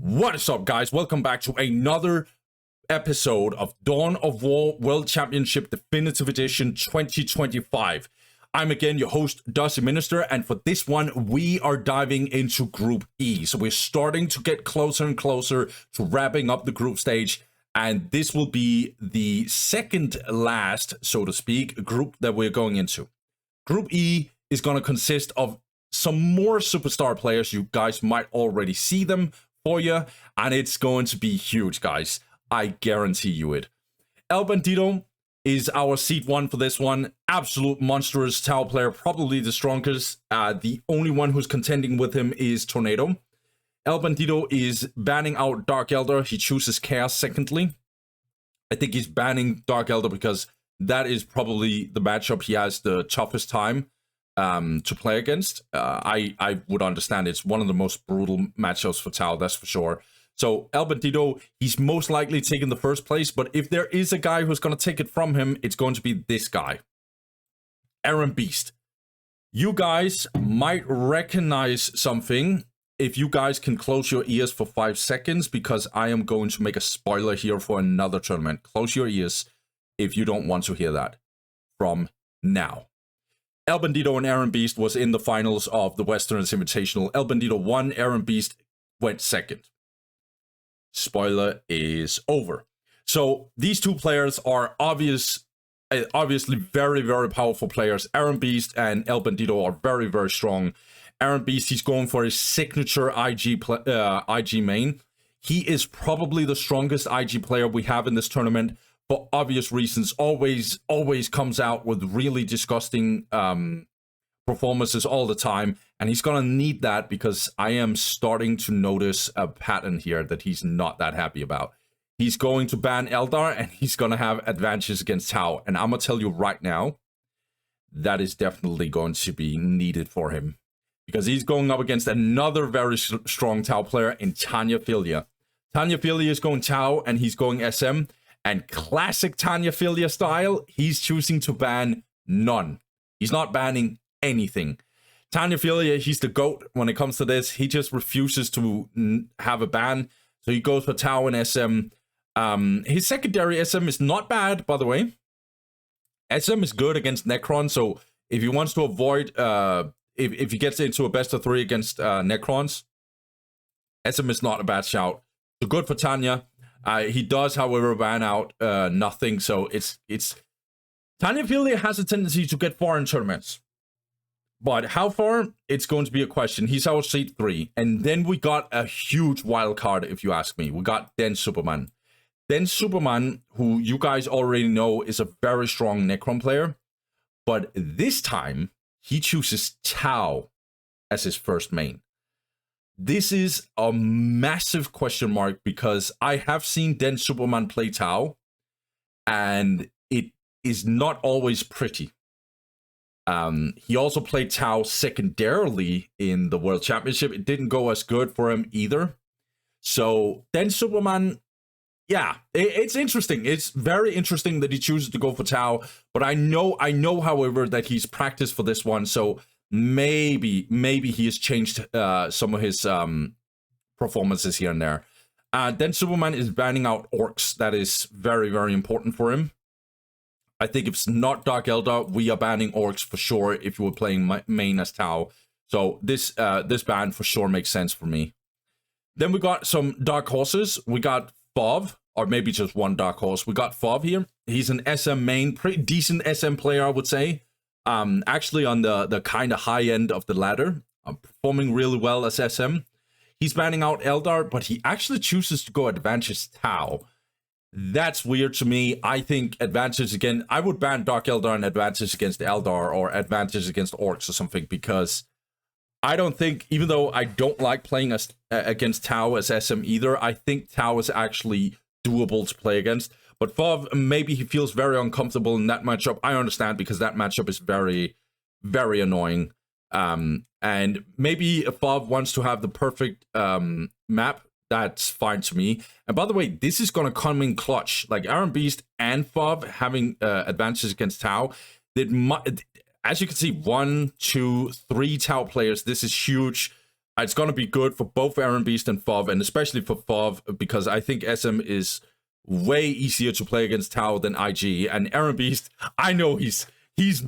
What is up, guys? Welcome back to another episode of Dawn of War World Championship Definitive Edition 2025. I'm again your host, Dusty Minister, and for this one, we are diving into Group E. So we're starting to get closer and closer to wrapping up the group stage, and this will be the second last, so to speak, group that we're going into. Group E is going to consist of some more superstar players. You guys might already see them for you, and it's going to be huge, guys. I guarantee you it. El-bandido is our seed one for this one. Absolute monstrous tower player, probably the strongest. The only one who's contending with him is Tornado. El-bandido is banning out Dark Elder. He chooses Chaos secondly. I think he's banning Dark Elder because that is probably the matchup he has the toughest time to play against. I would understand it's one of the most brutal matchups for Tau, that's for sure. So El-bandido, he's most likely taking the first place, but if there is a guy who's going to take it from him, it's going to be this guy, Erenbeast. You guys might recognize something if you guys can close your ears for 5 seconds, because I am going to make a spoiler here for another tournament. Close your ears if you don't want to hear that from now. El-bandido and Erenbeast was in the finals of the Westerners Invitational. El-bandido won, Erenbeast went second. Spoiler is over. So these two players are obviously very, very powerful players. Erenbeast and El-bandido are very, very strong. Erenbeast, he's going for his signature IG main. He is probably the strongest IG player we have in this tournament. For obvious reasons, always comes out with really disgusting performances all the time, and he's gonna need that because I am starting to notice a pattern here that he's not that happy about. He's going to ban Eldar, and he's gonna have advantages against Tau, and I'm gonna tell you right now, that is definitely going to be needed for him because he's going up against another very strong Tau player in Tanyaphilia. Tanyaphilia is going Tau, and he's going SM. And classic Tanyaphilia style, he's choosing to ban none. He's not banning anything. Tanyaphilia, he's the GOAT when it comes to this. He just refuses to have a ban. So he goes for Tau and SM. His secondary SM is not bad, by the way. SM is good against Necron. So if he wants to avoid, if he gets into a best of 3 against Necrons, SM is not a bad shout. So good for Tanya. He does, however, ban out nothing, so it's Tanyaphilia has a tendency to get far in tournaments. But how far? It's going to be a question. He's our seed 3. And then we got a huge wild card, if you ask me. We got Den Superman. Den Superman, who you guys already know is a very strong Necron player. But this time, he chooses Tau as his first main. This is a massive question mark because I have seen Den Superman play Tau, and it is not always pretty. He also played Tau secondarily in the World Championship. It didn't go as good for him either. So Den Superman, yeah, it's interesting. It's very interesting that he chooses to go for Tau, but I know, however, that he's practiced for this one, so maybe he has changed some of his performances here and there. Then Superman is banning out orcs. That is very, very important for him. I think if it's not Dark Elder, we are banning orcs for sure if you were playing main as Tau. So this ban for sure makes sense for me. Then we got some dark horses. We got Fov, or maybe just one dark horse. We got Fov here. He's an SM main, pretty decent SM player, I would say. Actually on the kind of high end of the ladder, performing really well as SM. He's banning out Eldar, but he actually chooses to go advantage Tau. That's weird to me. I think advantage again, I would ban Dark Eldar and advantage against Eldar or advantage against orcs or something, because I don't think, even though I don't like playing against Tau as SM either, I think Tau is actually doable to play against. But Fov, maybe he feels very uncomfortable in that matchup. I understand, because that matchup is very, very annoying. And maybe if Fov wants to have the perfect map, that's fine to me. And by the way, this is going to come in clutch. Like Erenbeast and Fov having advantages against Tau. As you can see, 1, 2, 3 Tau players. This is huge. It's going to be good for both Erenbeast and Fov, and especially for Fov, because I think SM is way easier to play against Tao than IG. And Erenbeast, I know he's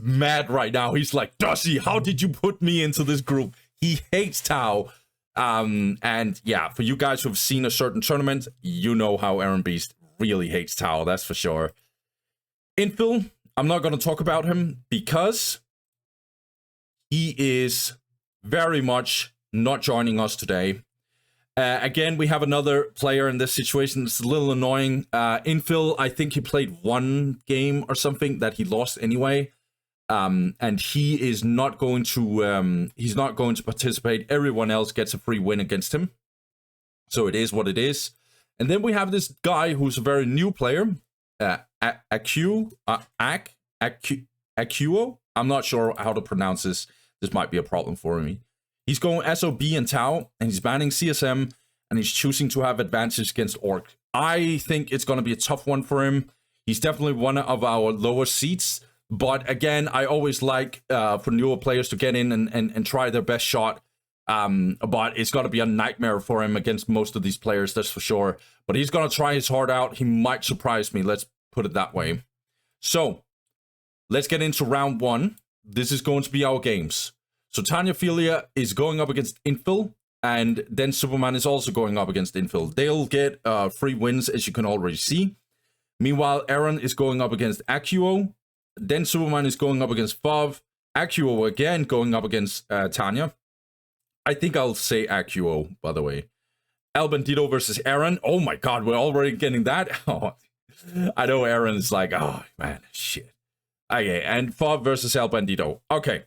mad right now. He's like, Dusty, how did you put me into this group? He hates Tao. And yeah, for you guys who've seen a certain tournament, you know how Erenbeast really hates Tao, that's for sure. Infill, I'm not going to talk about him because he is very much not joining us today. Again, we have another player in this situation. It's a little annoying. Infill, I think he played one game or something that he lost anyway. And he is not going to he's not going to participate. Everyone else gets a free win against him. So it is what it is. And then we have this guy who's a very new player, Akuo. I'm not sure how to pronounce this. This might be a problem for me. He's going SOB and Tau, and he's banning CSM, and he's choosing to have advantage against Orc. I think it's going to be a tough one for him. He's definitely one of our lower seats, but again, I always like for newer players to get in and try their best shot. But it's going to be a nightmare for him against most of these players, that's for sure. But he's going to try his heart out. He might surprise me, let's put it that way. So, let's get into round one. This is going to be our games. So Tanyaphilia is going up against Infill, and then Superman is also going up against Infill. They'll get free wins, as you can already see. Meanwhile, Eren is going up against Akuo. Then Superman is going up against Fov. Akuo again going up against Tanya. I think I'll say Akuo, by the way. El-bandido versus Eren. Oh my god, we're already getting that? Oh, I know Eren is like, oh man, shit. Okay, and Fov versus El-bandido. Okay.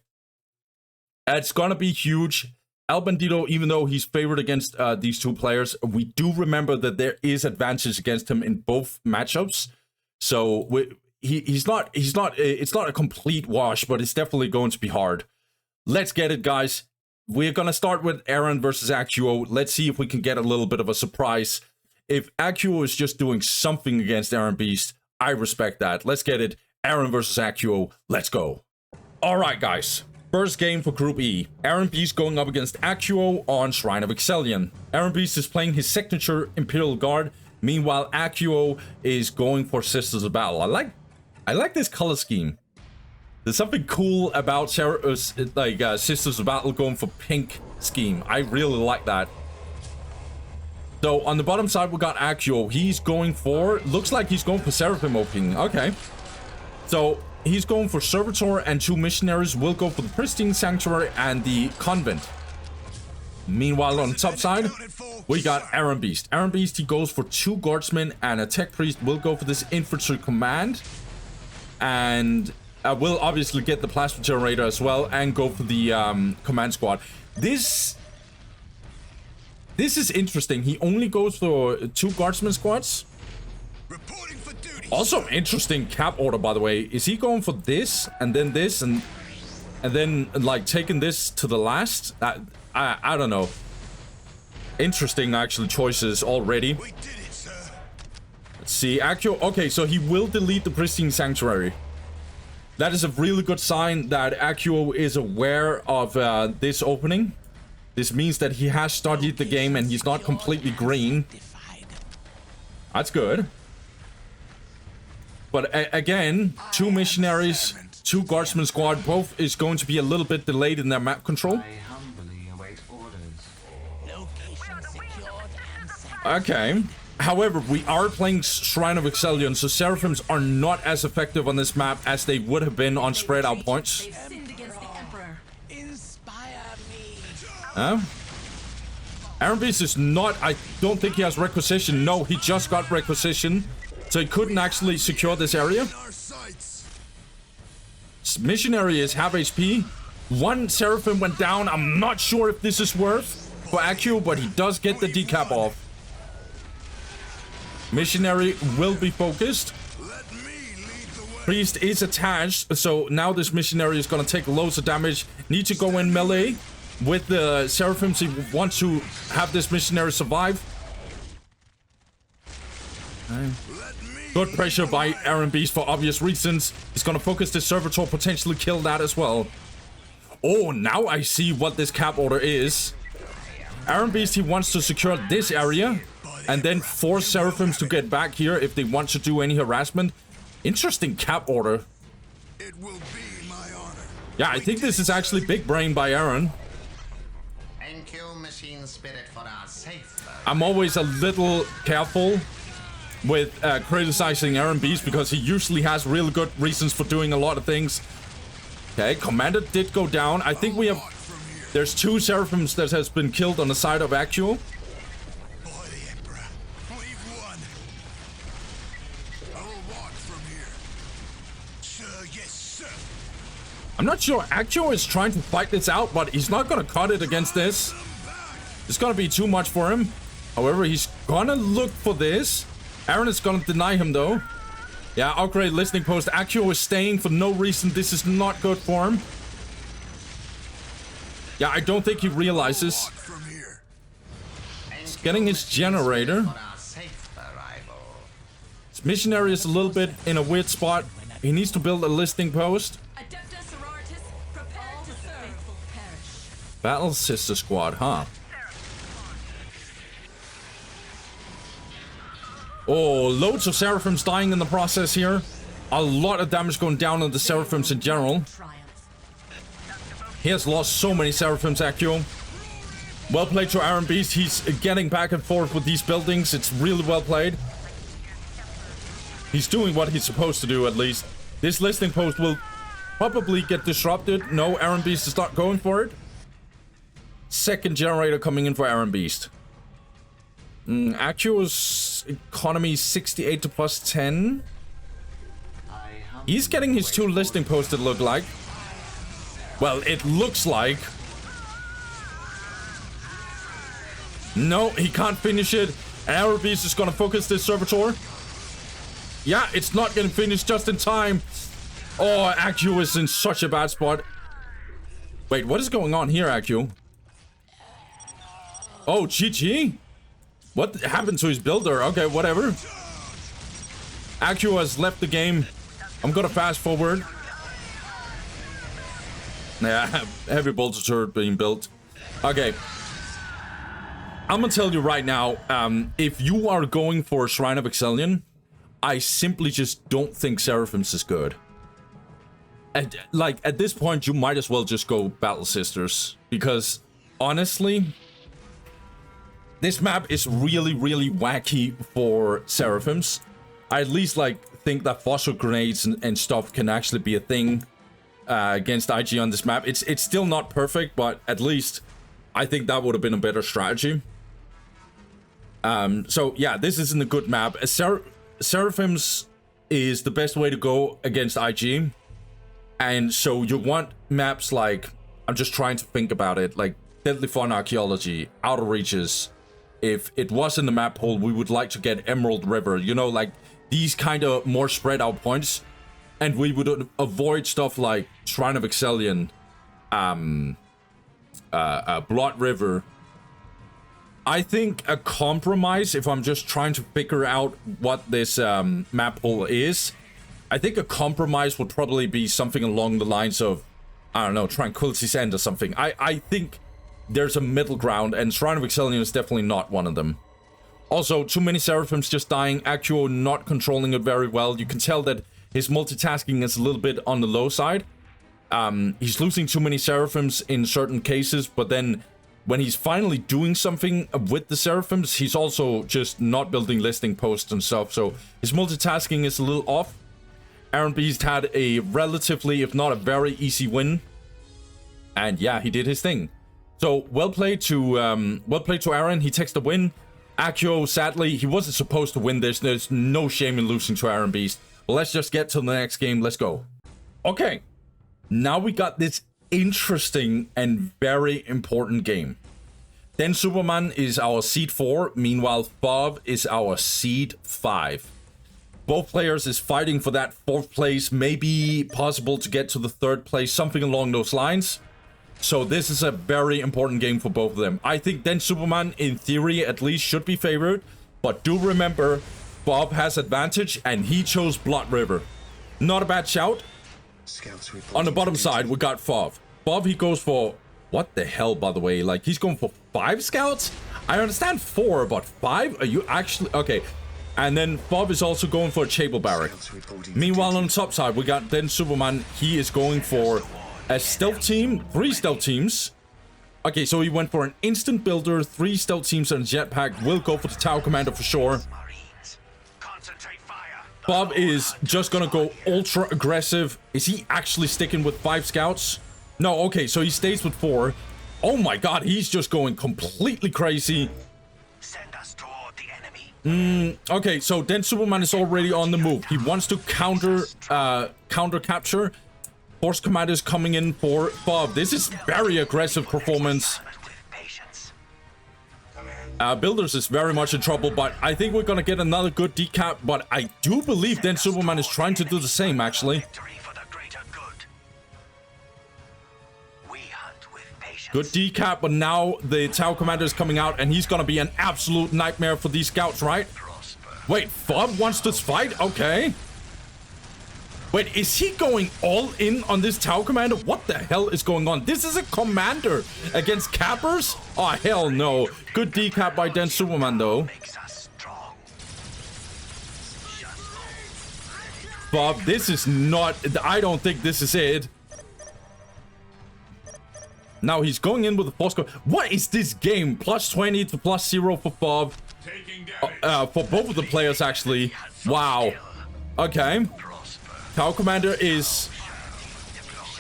It's gonna be huge. El-bandido, even though he's favored against these two players, we do remember that there is advantage against him in both matchups. So it's not a complete wash, but it's definitely going to be hard. Let's get it, guys. We're gonna start with Eren versus Akuo. Let's see if we can get a little bit of a surprise. If Akuo is just doing something against Erenbeast, I respect that. Let's get it. Eren versus Akuo. Let's go. All right, guys. First game for Group E. Erenbeast going up against Akuo on Shrine of Excellion. Erenbeast is playing his signature Imperial Guard. Meanwhile, Akuo is going for Sisters of Battle. I like this color scheme. There's something cool about Sisters of Battle going for pink scheme. I really like that. So on the bottom side, we got Akuo. He's going for, looks like he's going for Seraphim opening. Okay. So he's going for Servitor, and two missionaries will go for the Pristine Sanctuary and the Convent. Meanwhile, on the top side, we got Erenbeast. Erenbeast, he goes for two Guardsmen, and a Tech Priest will go for this Infantry Command. And will obviously get the Plasma Generator as well, and go for the Command Squad. This is interesting. He only goes for two Guardsmen squads. Also interesting cap order, by the way. Is he going for this and then this and then like taking this to the last? I don't know. Interesting actually choices already. Let's see. Akuo. Okay, so he will delete the Pristine Sanctuary. That is a really good sign that Akuo is aware of this opening. This means that he has studied the game and he's not completely green. That's good. But again, two missionaries, two Guardsmen squad, both is going to be a little bit delayed in their map control. Okay. However, we are playing Shrine of Excellion, so Seraphims are not as effective on this map as they would have been on spread out points. Erenbeast is not, I don't think he has Requisition. No, he just got Requisition. So he couldn't actually secure this area. Missionary is half HP. One Seraphim went down. I'm not sure if this is worth for Akuo, but he does get the decap off. Missionary will be focused. Priest is attached, so now this missionary is going to take loads of damage. Need to go in melee with the Seraphims. He wants to have this missionary survive. Good pressure by Erenbeast for obvious reasons. He's going to focus this Servitor, potentially kill that as well. Oh, now I see what this cap order is. Erenbeast, he wants to secure this area and then force Seraphims to get back here if they want to do any harassment. Interesting cap order. It will be my honor. Yeah, I think this is actually big brain by Eren. Thank you, machine spirit, for our safe. I'm always a little careful with criticizing Erenbeast because he usually has real good reasons for doing a lot of things. Okay, Commander did go down. I think we have... There's 2 Seraphims that has been killed on the side of Actual. I'm not sure Actual is trying to fight this out, but he's not gonna cut it against this. It's gonna be too much for him. However, he's gonna look for this. Eren is gonna deny him though. Yeah, upgrade listening post. Actual is staying for no reason. This is not good for him. Yeah, I don't think he realizes. He's getting his generator. His missionary is a little bit in a weird spot. He needs to build a listening post. Battle Sister Squad, huh? Oh, loads of Seraphims dying in the process here. A lot of damage going down on the Seraphims in general. He has lost so many Seraphims, Accio. Well played to Erenbeast. He's getting back and forth with these buildings. It's really well played. He's doing what he's supposed to do, at least. This listening post will probably get disrupted. No, Erenbeast is not going for it. Second generator coming in for Erenbeast. Actual's economy 68 to plus 10. He's getting his 2 listing posts, it look like. Well, it looks like. No, he can't finish it. Erenbeast is gonna focus this servitor. Yeah, it's not gonna finish just in time. Oh, Actual is in such a bad spot. Wait, what is going on here, Actual? Oh, GG? What happened to his builder? Okay, whatever. Actual has left the game. I'm gonna fast forward. Yeah, heavy bolter turret being built. Okay. I'm gonna tell you right now, if you are going for Shrine of Exilion, I simply just don't think Seraphims is good. At this point, you might as well just go Battle Sisters. Because, honestly... This map is really, really wacky for Seraphims. I at least, think that fossil grenades and stuff can actually be a thing against IG on this map. It's still not perfect, but at least I think that would have been a better strategy. So, yeah, this isn't a good map. Seraphims is the best way to go against IG. And so you want maps like... I'm just trying to think about it. Like, Deadly Fun Archaeology, Outer Reaches... If it was in the map pool, we would like to get Emerald River, you know, like these kind of more spread out points. And we would avoid stuff like Shrine of Exilion, Blood River. I think a compromise, if I'm just trying to figure out what this map pool is, I think a compromise would probably be something along the lines of, I don't know, Tranquility's End or something. I think... There's a middle ground, and Shrine of Exilion is definitely not one of them. Also, too many Seraphims just dying. Actual not controlling it very well. You can tell that his multitasking is a little bit on the low side. He's losing too many Seraphims in certain cases, but then when he's finally doing something with the Seraphims, he's also just not building listing posts and stuff. So his multitasking is a little off. Erenbeast had a relatively, if not a very easy win. And yeah, he did his thing. So, well played to Eren. He takes the win. Accio, sadly, he wasn't supposed to win this. There's no shame in losing to Erenbeast. Well, let's just get to the next game. Let's go. Okay. Now we got this interesting and very important game. Then Superman is our seed 4. Meanwhile, Bob is our seed 5. Both players is fighting for that 4th place. Maybe possible to get to the 3rd place. Something along those lines. So this is a very important game for both of them. I think then Superman, in theory, at least should be favored. But do remember, Bob has advantage and he chose Blood River. Not a bad shout. On the bottom side, we got Bob. Bob, he goes for What the hell, by the way? Like, he's going for 5 scouts? I understand 4, but 5? Are you actually... Okay. And then Bob is also going for a Chable Barrack. Meanwhile, on the top side, we got then Superman. He is going for a stealth team. 3 stealth teams. Okay, so he went for an instant builder, 3 stealth teams, and a jetpack. Will go for the Tower Commander for sure. Bob is just gonna go ultra aggressive. Is he actually sticking with 5 scouts? No, okay, so he stays with 4. Oh my god, he's just going completely crazy. Send us toward the enemy. Okay, so then Superman is already on the move. He wants to counter capture. Force Commander is coming in for Bob. This is very aggressive performance. Builders is very much in trouble, but I think we're gonna get another good decap. But I do believe then Superman is trying to do the same, actually. Good decap, but now the Tower Commander is coming out, and he's gonna be an absolute nightmare for these scouts, right? Wait, Bob wants to fight? Okay. Wait, is he going all in on this Tower Commander? What the hell is going on? This is a commander against cappers? Oh, hell no. Good decap by Den Superman, though. Bob, this is not... I don't think this is it. Now he's going in with a force. What is this game? +20 to +0 for Bob. For both of the players, actually. Wow. Okay. Tower Commander is...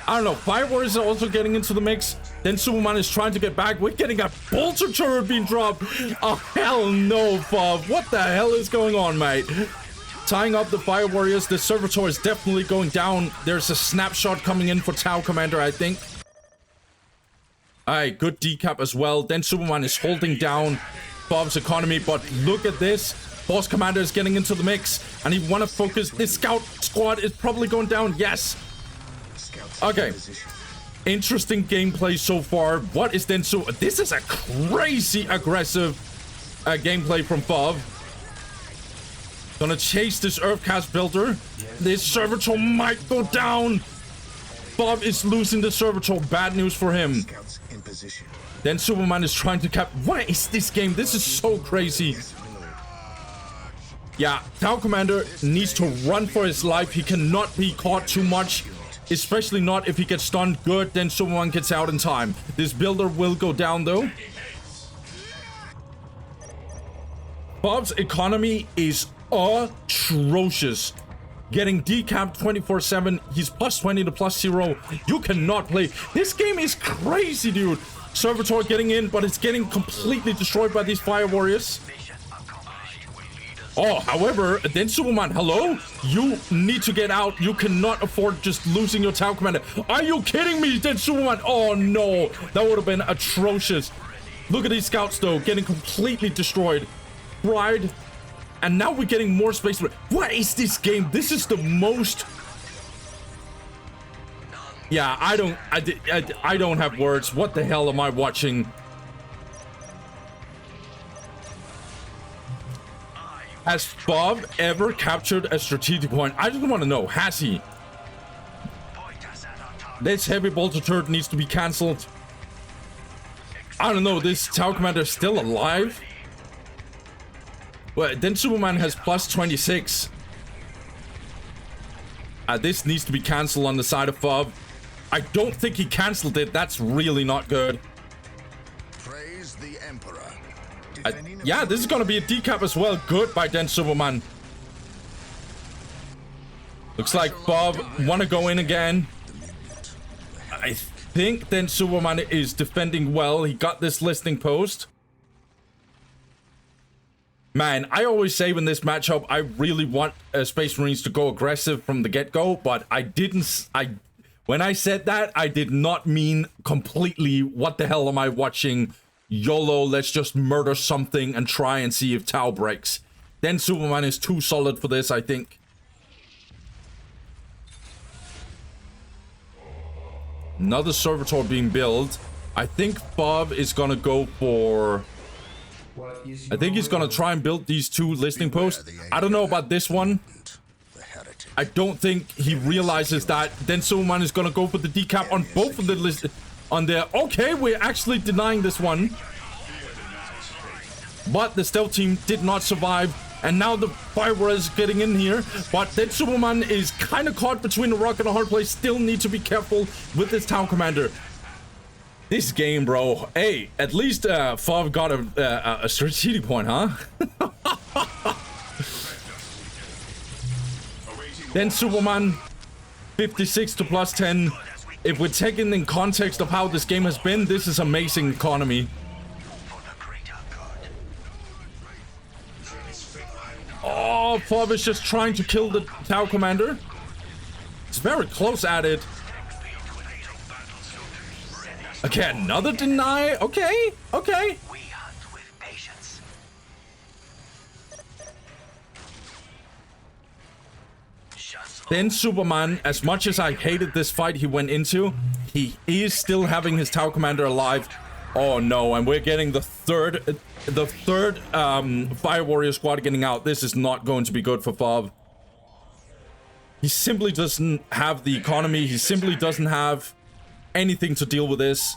I don't know. Fire Warriors are also getting into the mix. Then Superman is trying to get back. We're getting a bolter turret being dropped. Oh, hell no, Bob. What the hell is going on, mate? Tying up the Fire Warriors. The Servitor is definitely going down. There's a snapshot coming in for Tower Commander, I think. Alright, good decap as well. Then Superman is holding down Bob's economy. But look at this. Force Commander is getting into the mix. And he want to focus. This scout squad is probably going down. Yes. Okay. Interesting gameplay so far. What is then so... This is a crazy aggressive gameplay from Bob. Gonna chase this Earthcast builder. This Servitor might go down. Bob is losing the Servitor. Bad news for him. Then Superman is trying to cap... What is this game? This is so crazy. Yeah, Tower Commander needs to run for his life. He cannot be caught too much. Especially not if he gets stunned. Good, then Superman gets out in time. This builder will go down, though. Bob's economy is atrocious. Getting decapped 24/7. He's +20 to +0. You cannot play. This game is crazy, dude. Servitor getting in, but it's getting completely destroyed by these Fire Warriors. Oh, however, then Superman, hello? You need to get out. You cannot afford just losing your Tower Commander. Are you kidding me, then Superman? Oh, no. That would have been atrocious. Look at these scouts, though, getting completely destroyed. Pride. And now we're getting more space. What is this game? This is the most... Yeah, I don't have words. What the hell am I watching? Has Bob ever captured a strategic point? I just want to know. Has he? This heavy bolter turret needs to be cancelled. I don't know. This Tower Commander is still alive. Well, then Superman has +26. This needs to be cancelled on the side of Bob. I don't think he cancelled it. That's really not good. Praise the Emperor. Yeah, this is going to be a decap as well. Good by Den Superman. Looks like Bob want to go in again. I think Den Superman is defending well. He got this listing post. Man, I always say in this matchup, I really want Space Marines to go aggressive from the get-go, but I didn't... When I said that, I did not mean completely, what the hell am I watching? YOLO, let's just murder something and try and see if Tau breaks. Then Superman is too solid for this, I think. Another Servitor being built. I think Bob is gonna go for... I think he's gonna try and build these 2 listing posts. I don't know about this one. I don't think he realizes that. Then Superman is gonna go for the decap on both of the list. on there. Okay, we're actually denying this one. But the stealth team did not survive. And now the Fire is getting in here. But then Superman is kind of caught between a rock and a hard place. Still need to be careful with this town commander. This game, bro. Hey, at least Fav got a strategic point, huh? Then Superman, 56 to plus 10. If we're taking in context of how this game has been, this is amazing economy. Oh, Fav is just trying to kill the town commander. It's very close at it. Okay, another deny. Okay, okay. Then Superman, as much as I hated this fight he went into, he is still having his tower commander alive. Oh no, and we're getting the third Fire Warrior squad getting out. This is not going to be good for Fav. He simply doesn't have the economy. He simply doesn't have anything to deal with this.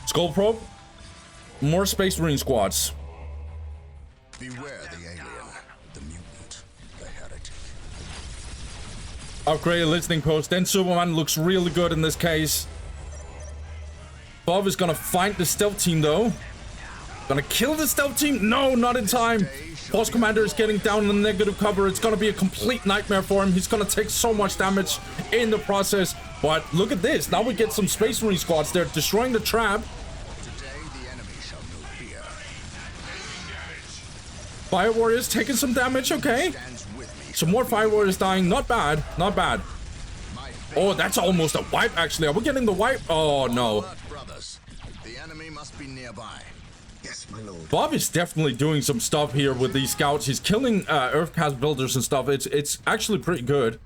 Skull Probe. More Space Marine squads. Beware the alien, the mutant, the heretic. Upgrade listening post. Then Superman looks really good in this case. Bob is gonna find the stealth team though. Gonna kill the stealth team? No, not in time. Boss Commander is getting down in the negative cover. It's gonna be a complete nightmare for him. He's gonna take so much damage in the process. But look at this. Now we get some Space Marine squads. They're destroying the trap. Fire Warriors taking some damage, okay. Some more Fire Warriors dying, not bad, not bad. Oh, that's almost a wipe, actually. Are we getting the wipe? Oh, no. The enemy must be nearby. Yes, my lord. Bob is definitely doing some stuff here with these scouts. He's killing Earthcast builders and stuff. It's actually pretty good.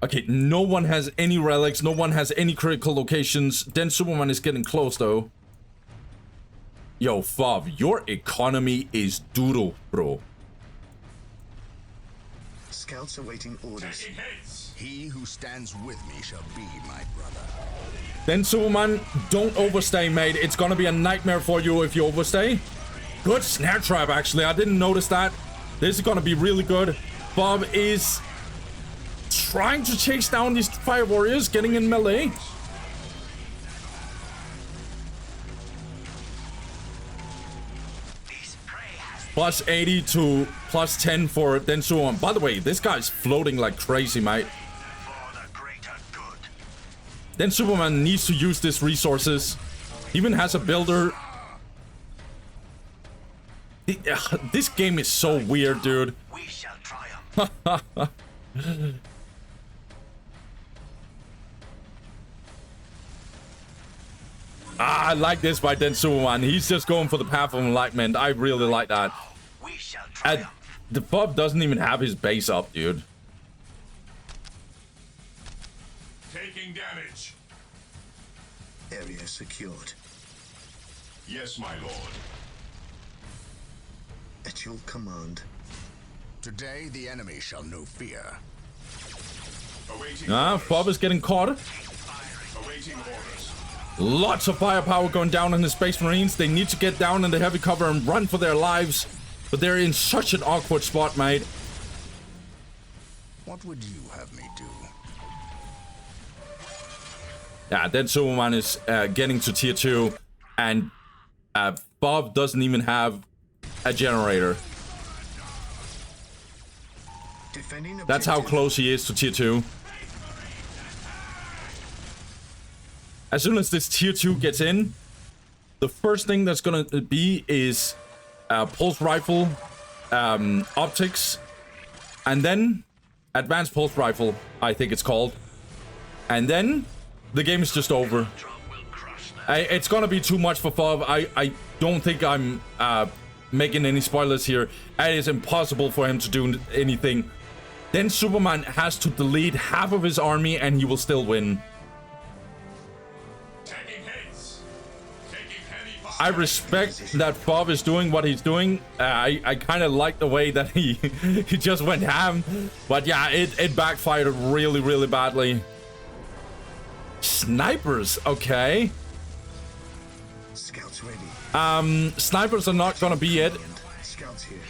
Okay, no one has any relics. No one has any critical locations. Then Superman is getting close, though. Yo, Fav, your economy is doodle, bro. Scouts awaiting orders. He who stands with me shall be my brother. Then Superman, don't overstay, mate. It's gonna be a nightmare for you if you overstay. Good snare trap, actually. I didn't notice that. This is gonna be really good. Bob is trying to chase down these Fire Warriors, getting in melee. Plus 80 to plus 10 for then Superman. By the way, this guy's floating like crazy, mate. Then Superman needs to use these resources. Even has a builder. This game is so weird, dude. We shall triumph. I like this by Den Superman. He's just going for the path of enlightenment. I really like that. We shall And triumph. the Bob doesn't even have his base up, dude. Taking damage. Area secured. Yes, my lord. At your command. Today the enemy shall know fear. Awaiting Bob is getting caught. Awaiting orders. Lots of firepower going down on the Space Marines. They need to get down in the heavy cover and run for their lives. But they're in such an awkward spot, mate. What would you have me do? Yeah, then Superman is getting to tier 2. And Bob doesn't even have a generator. Defending That's how objective. close he is to tier 2. As soon as this tier 2 gets in, the first thing that's gonna be is pulse rifle, optics, and then advanced pulse rifle, I think it's called. And then the game is just over. It's gonna be too much for Fav. I don't think I'm making any spoilers here. It is impossible for him to do anything. Then Superman has to delete half of his army and he will still win. Taking hits. Taking heavy fire. I respect that Fob is doing what he's doing. I kind of like the way that he he just went ham. But yeah, it backfired really, really badly. Snipers, okay. Scouts ready. Snipers are not gonna be it. Scouts here.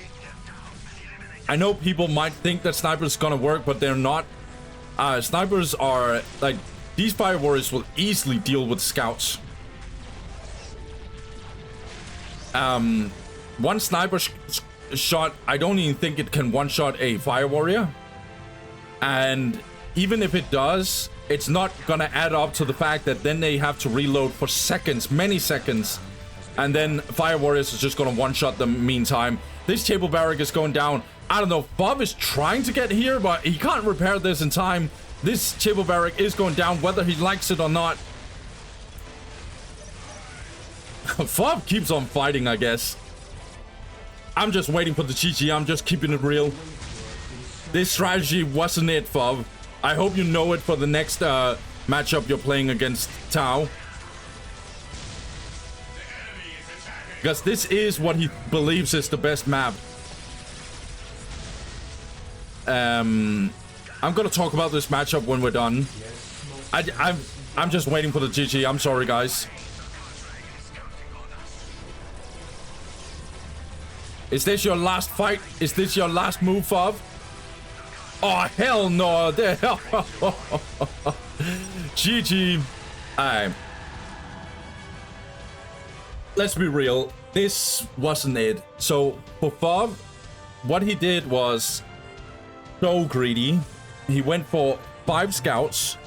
I know people might think that snipers gonna work, but they're not. Snipers are like, these fire warriors will easily deal with scouts. One sniper shot, I don't even think it can one-shot a fire warrior. And even if it does, it's not gonna add up to the fact that then they have to reload for seconds, many seconds. And then fire warriors is just gonna one-shot them meantime. This table barrack is going down. I don't know, Bob is trying to get here, but he can't repair this in time. This table barrack is going down, whether he likes it or not. Fob keeps on fighting, I guess. I'm just waiting for the GG. I'm just keeping it real. This strategy wasn't it, Fob. I hope you know it for the next matchup you're playing against Tao. Because this is what he believes is the best map. I'm gonna talk about this matchup when we're done. I'm just waiting for the GG. I'm sorry, guys. Is this your last fight? Is this your last move, Fob? Oh, hell no. GG. Let's be real. This wasn't it. So, for Fob, what he did was so greedy. He went for 5 scouts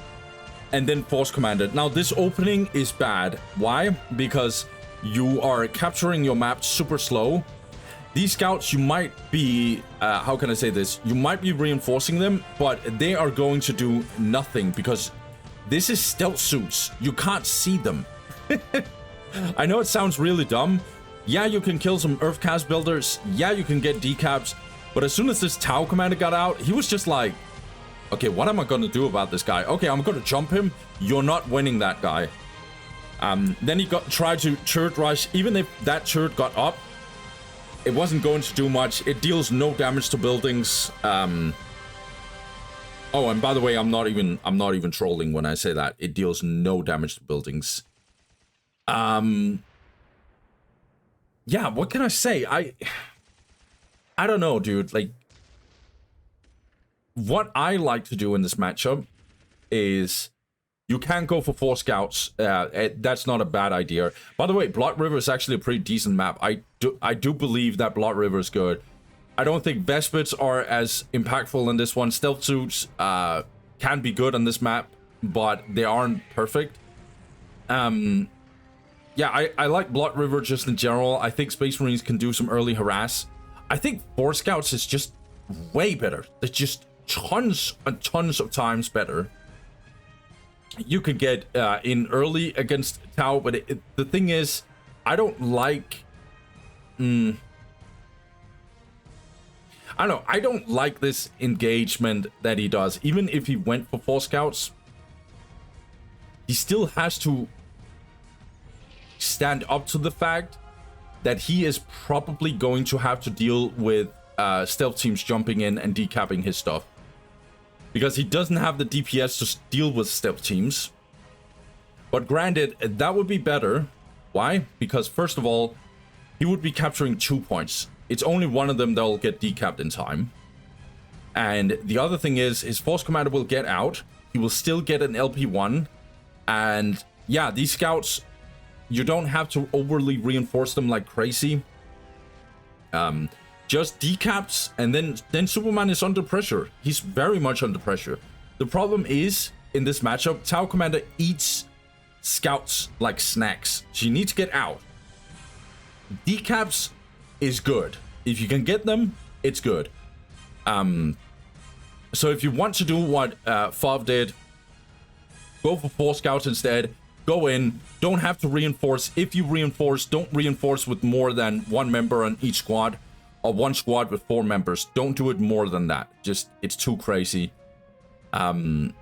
and then force commanded. Now, this opening is bad. Why? Because you are capturing your map super slow. These scouts, you might be, how can I say this? You might be reinforcing them, but they are going to do nothing because this is stealth suits. You can't see them. I know it sounds really dumb. Yeah, you can kill some Earth cast builders. Yeah, you can get decaps. But as soon as this Tau commander got out, he was just like, okay, what am I going to do about this guy? Okay, I'm going to jump him. You're not winning that guy. Then he tried to turret rush. Even if that turret got up, it wasn't going to do much. It deals no damage to buildings. Oh, and by the way, I'm not even trolling when I say that. It deals no damage to buildings. Yeah, what can I say? I don't know, dude. Like, what I like to do in this matchup is you can go for 4 scouts. That's not a bad idea. By the way, Blood River is actually a pretty decent map. I do believe that Blood River is good. I don't think Vespids are as impactful in this one. Stealth suits can be good on this map, but they aren't perfect. Yeah, I like Blood River just in general. I think Space Marines can do some early harass. I think 4 scouts is just way better. It's just tons and tons of times better. You could get in early against Tau, but the thing is, I don't like... I don't know. I don't like this engagement that he does. Even if he went for 4 scouts, he still has to stand up to the fact that he is probably going to have to deal with stealth teams jumping in and decapping his stuff. Because he doesn't have the DPS to deal with stealth teams. But granted, that would be better. Why? Because first of all, he would be capturing 2 points. It's only one of them that will get decapped in time. And the other thing is, his force commander will get out. He will still get an LP1. And yeah, these scouts, you don't have to overly reinforce them like crazy. Just decaps, and then Superman is under pressure. He's very much under pressure. The problem is, in this matchup, Tau Commander eats scouts like snacks. So you need to get out. Decaps is good. If you can get them, it's good. So if you want to do what Fob did, go for 4 scouts instead. Go in. Don't have to reinforce. If you reinforce, don't reinforce with more than 1 member on each squad. Or 1 squad with 4 members. Don't do it more than that. Just, it's too crazy. And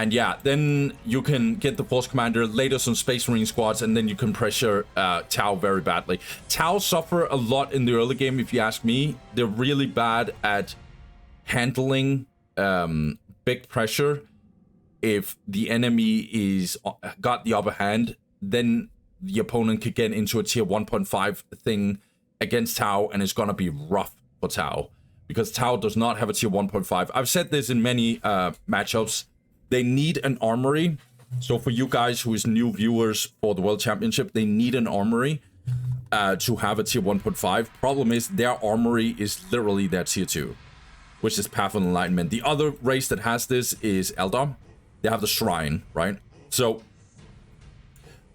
And yeah, then you can get the Force Commander, later some Space Marine squads, and then you can pressure Tau very badly. Tau suffer a lot in the early game, if you ask me. They're really bad at handling big pressure. If the enemy is got the upper hand, then the opponent could get into a tier 1.5 thing against Tau, and it's gonna be rough for Tau. Because Tau does not have a tier 1.5. I've said this in many matchups. They need an armory. So for you guys who is new viewers for the World Championship, they need an armory to have a tier 1.5. Problem is, their armory is literally their tier 2, which is Path of Enlightenment. The other race that has this is Eldar. They have the Shrine, right? So,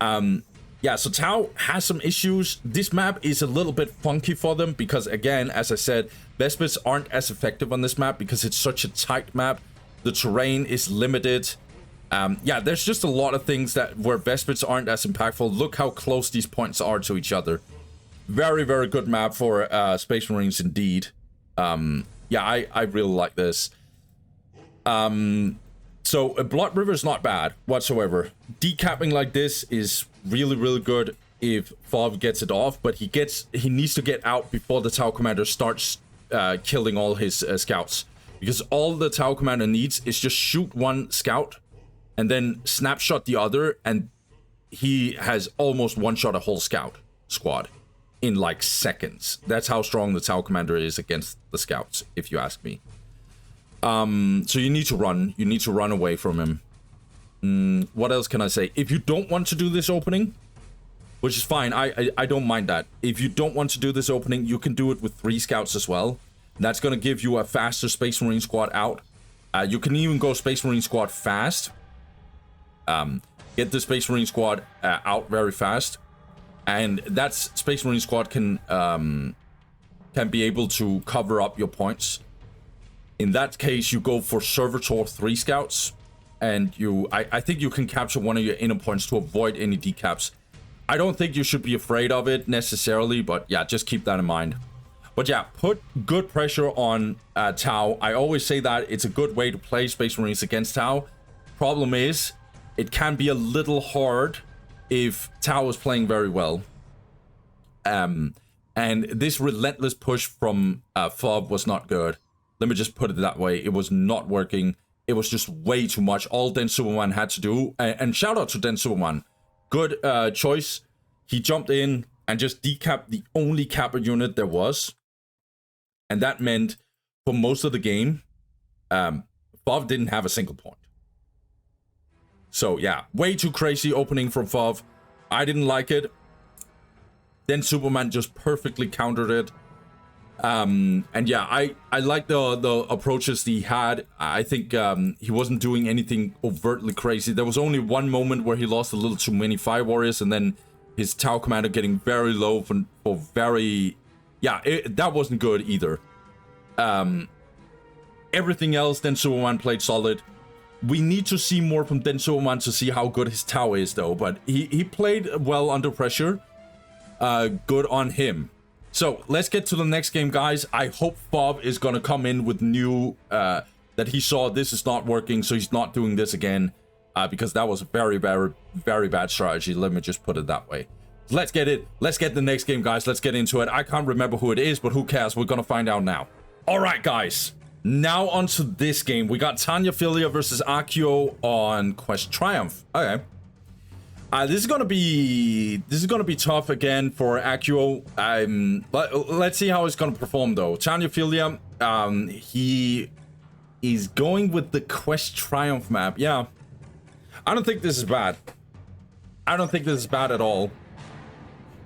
yeah, so Tau has some issues. This map is a little bit funky for them because, again, as I said, Vespids aren't as effective on this map because it's such a tight map. The terrain is limited. Yeah, there's just a lot of things that where Vespids aren't as impactful. Look how close these points are to each other. Very, very good map for Space Marines indeed. Yeah, I really like this. So Blood River is not bad whatsoever. Decapping like this is really, really good if Fov gets it off, but he needs to get out before the Tau Commander starts killing all his scouts. Because all the Tau Commander needs is just shoot one scout and then snapshot the other, and he has almost one-shot a whole scout squad in like seconds. That's how strong the Tau Commander is against the scouts, if you ask me. So you need to run. You need to run away from him. What else can I say? If you don't want to do this opening, which is fine, I don't mind that. If you don't want to do this opening, you can do it with 3 scouts as well. That's going to give you a faster Space Marine squad out. You can even go Space Marine squad fast. Get the Space Marine squad out very fast. And that Space Marine squad can be able to cover up your points. In that case, you go for Servitor 3 scouts. And I think you can capture one of your inner points to avoid any decaps. I don't think you should be afraid of it necessarily, but yeah, just keep that in mind. But yeah, put good pressure on Tau. I always say that it's a good way to play Space Marines against Tau. Problem is, it can be a little hard if Tau is playing very well. And this relentless push from Fob was not good. Let me just put it that way. It was not working. It was just way too much. All Den Superman had to do. And shout out to Den Superman. Good choice. He jumped in and just decapped the only capper unit there was. And that meant for most of the game, Fov didn't have a single point. So yeah, way too crazy opening from Fov. I didn't like it. Then Superman just perfectly countered it. And yeah, I like the approaches he had. I think he wasn't doing anything overtly crazy. There was only one moment where he lost a little too many Fire Warriors, and then his Tau Commander getting very low for very... Yeah, that wasn't good either. Everything else, Den Superman played solid. We need to see more from Den Superman to see how good his Tau is, though. But he played well under pressure. Good on him. So, let's get to the next game, guys. I hope Fob is going to come in with new... that he saw this is not working, so he's not doing this again. Because that was a very, very, very bad strategy. Let me just put it that way. Let's get it. Let's get the next game, guys. Let's get into it. I can't remember who it is, but who cares? We're going to find out now. All right, guys. Now onto this game. We got Tanyaphilia versus Accio on Quest Triumph. Okay. This is gonna be tough again for Accio. Let's see how he's gonna perform though. Tanyaphilia, he is going with the Quest Triumph map. Yeah. I don't think this is bad. I don't think this is bad at all.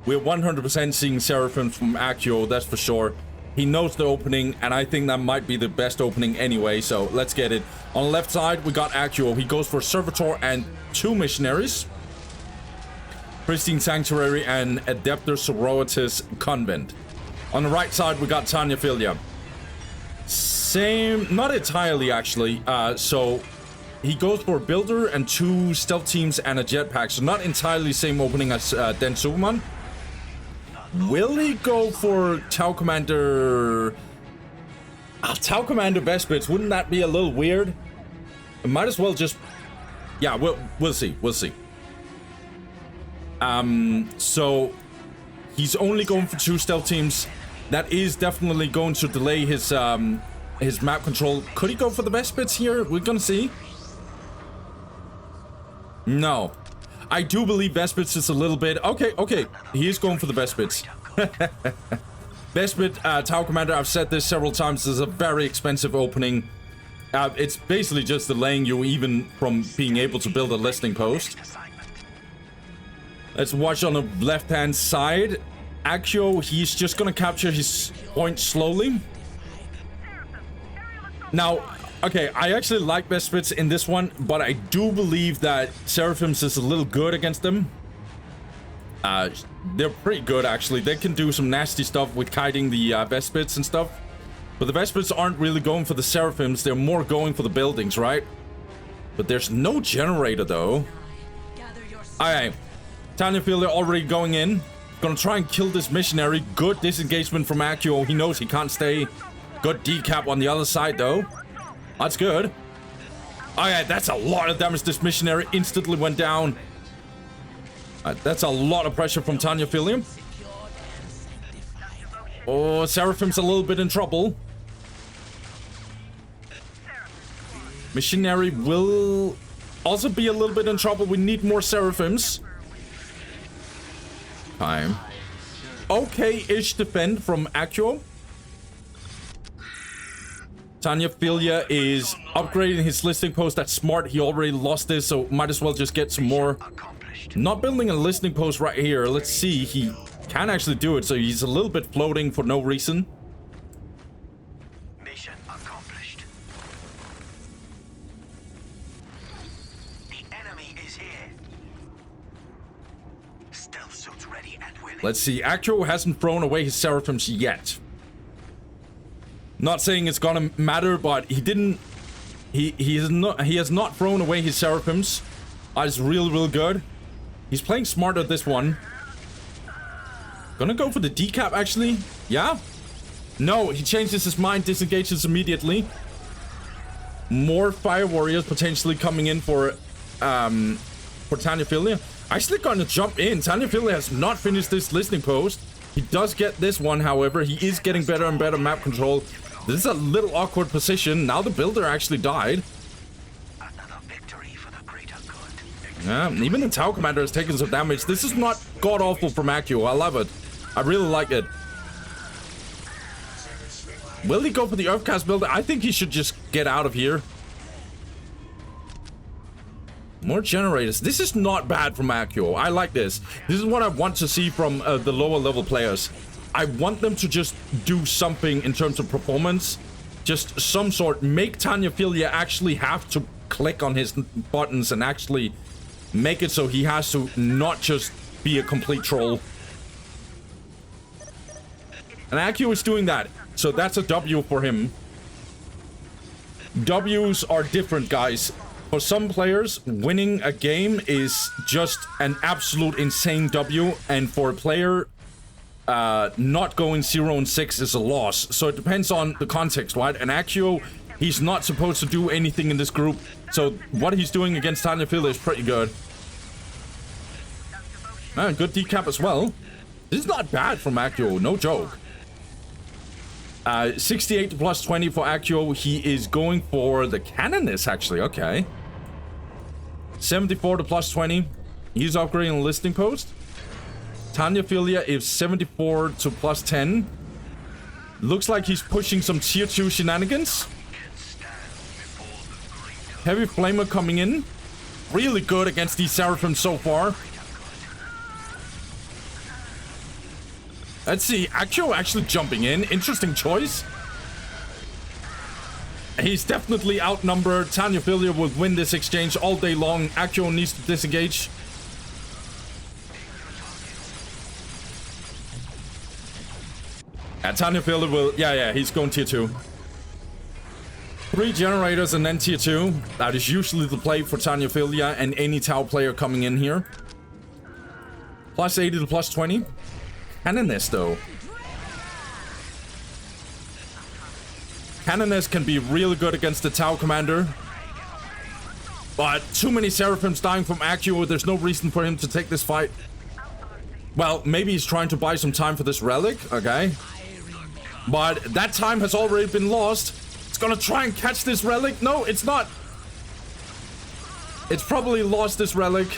We're 100% seeing Seraphim from Accio, that's for sure. He knows the opening, and I think that might be the best opening anyway, so let's get it. On the left side, we got Accio. He goes for Servitor and 2 Missionaries. Pristine Sanctuary and Adeptor Sororitas Convent. On the right side, we got Tanyaphilia. Same, not entirely actually. So he goes for a Builder and 2 Stealth Teams and a Jetpack. So not entirely same opening as Den Superman. Will he go for Tau Commander? Tau Commander Vespids, wouldn't that be a little weird? Might as well just Yeah, we'll see. We'll see. So he's only going for 2 stealth teams. That is definitely going to delay his map control. Could he go for the best bits here? We're gonna see. No. I do believe Vespits is a little bit... Okay. He is going for the Vespits. Vespit, Tower Commander, I've said this several times, is a very expensive opening. It's basically just delaying you even from being able to build a listening post. Let's watch on the left-hand side. Accio, he's just gonna capture his point slowly. Now... Okay, I actually like Vespits in this one, but I do believe that Seraphims is a little good against them. They're pretty good, actually. They can do some nasty stuff with kiting the Vespits and stuff. But the Vespits aren't really going for the Seraphims. They're more going for the buildings, right? But there's no generator, though. Alright. Tanyaphilia already going in. Gonna try and kill this missionary. Good disengagement from Accio. He knows he can't stay. Good decap on the other side, though. That's good. Alright, that's a lot of damage. This missionary instantly went down. That's a lot of pressure from Tanyaphilia. Oh, Seraphim's a little bit in trouble. Missionary will also be a little bit in trouble. We need more Seraphims. Time. Okay-ish defend from Accio. Tanyaphilia is upgrading his listening post. That's smart. He already lost this, so might as well just get some more. Not building a listening post right here. Let's see. He can actually do it, so he's a little bit floating for no reason. Mission accomplished. The enemy is here. Stealth suits ready and willing. Let's see. Accio hasn't thrown away his Seraphims yet. Not saying it's gonna matter, but he didn't. He has not thrown away his Seraphims. It's real good. He's playing smart at this one. Gonna go for the decap, actually. Yeah. No, he changes his mind, disengages immediately. More fire warriors potentially coming in for Tanyaphilia. Actually gonna jump in. Tanyaphilia has not finished this listening post. He does get this one, however. He is getting better and better map control. This is a little awkward position. Now the builder actually died. Another victory for the greater good. Yeah, even the Tower Commander has taken some damage. This is not god-awful from Accio. I love it. I really like it. Will he go for the Earthcast builder? I think he should just get out of here. More generators. This is not bad from Accio. I like this. This is what I want to see from the lower level players. I want them to just do something in terms of performance. Just some sort. Make Tanyaphilia actually have to click on his buttons and actually make it so he has to not just be a complete troll. And Accio is doing that. So that's a W for him. W's are different, guys. For some players, winning a game is just an absolute insane W. And for a player... not going 0-6 is a loss. So it depends on the context, right? And Accio, he's not supposed to do anything in this group. So what he's doing against Tanyaphilia is pretty good. Good decap as well. This is not bad from Accio, no joke. 68 plus 20 for Accio. He is going for the Canonist, actually. Okay. 74 to plus 20. He's upgrading a listing post. Tanyaphilia is 74 to plus 10. Looks like he's pushing some tier 2 shenanigans. Heavy Flamer coming in. Really good against these Seraphims so far. Let's see. Accio actually jumping in. Interesting choice. He's definitely outnumbered. Tanyaphilia will win this exchange all day long. Accio needs to disengage. Tanyaphilia will... Yeah, he's going tier 2. 3 generators and then tier 2. That is usually the play for Tanyaphilia and any Tau player coming in here. Plus 80 to plus 20. Canonist, though. Canonist can be really good against the Tau Commander. But too many Seraphims dying from Accio. There's no reason for him to take this fight. Well, maybe he's trying to buy some time for this relic. Okay. But that time has already been lost. It's gonna try and catch this relic. No, it's not. It's probably lost this relic.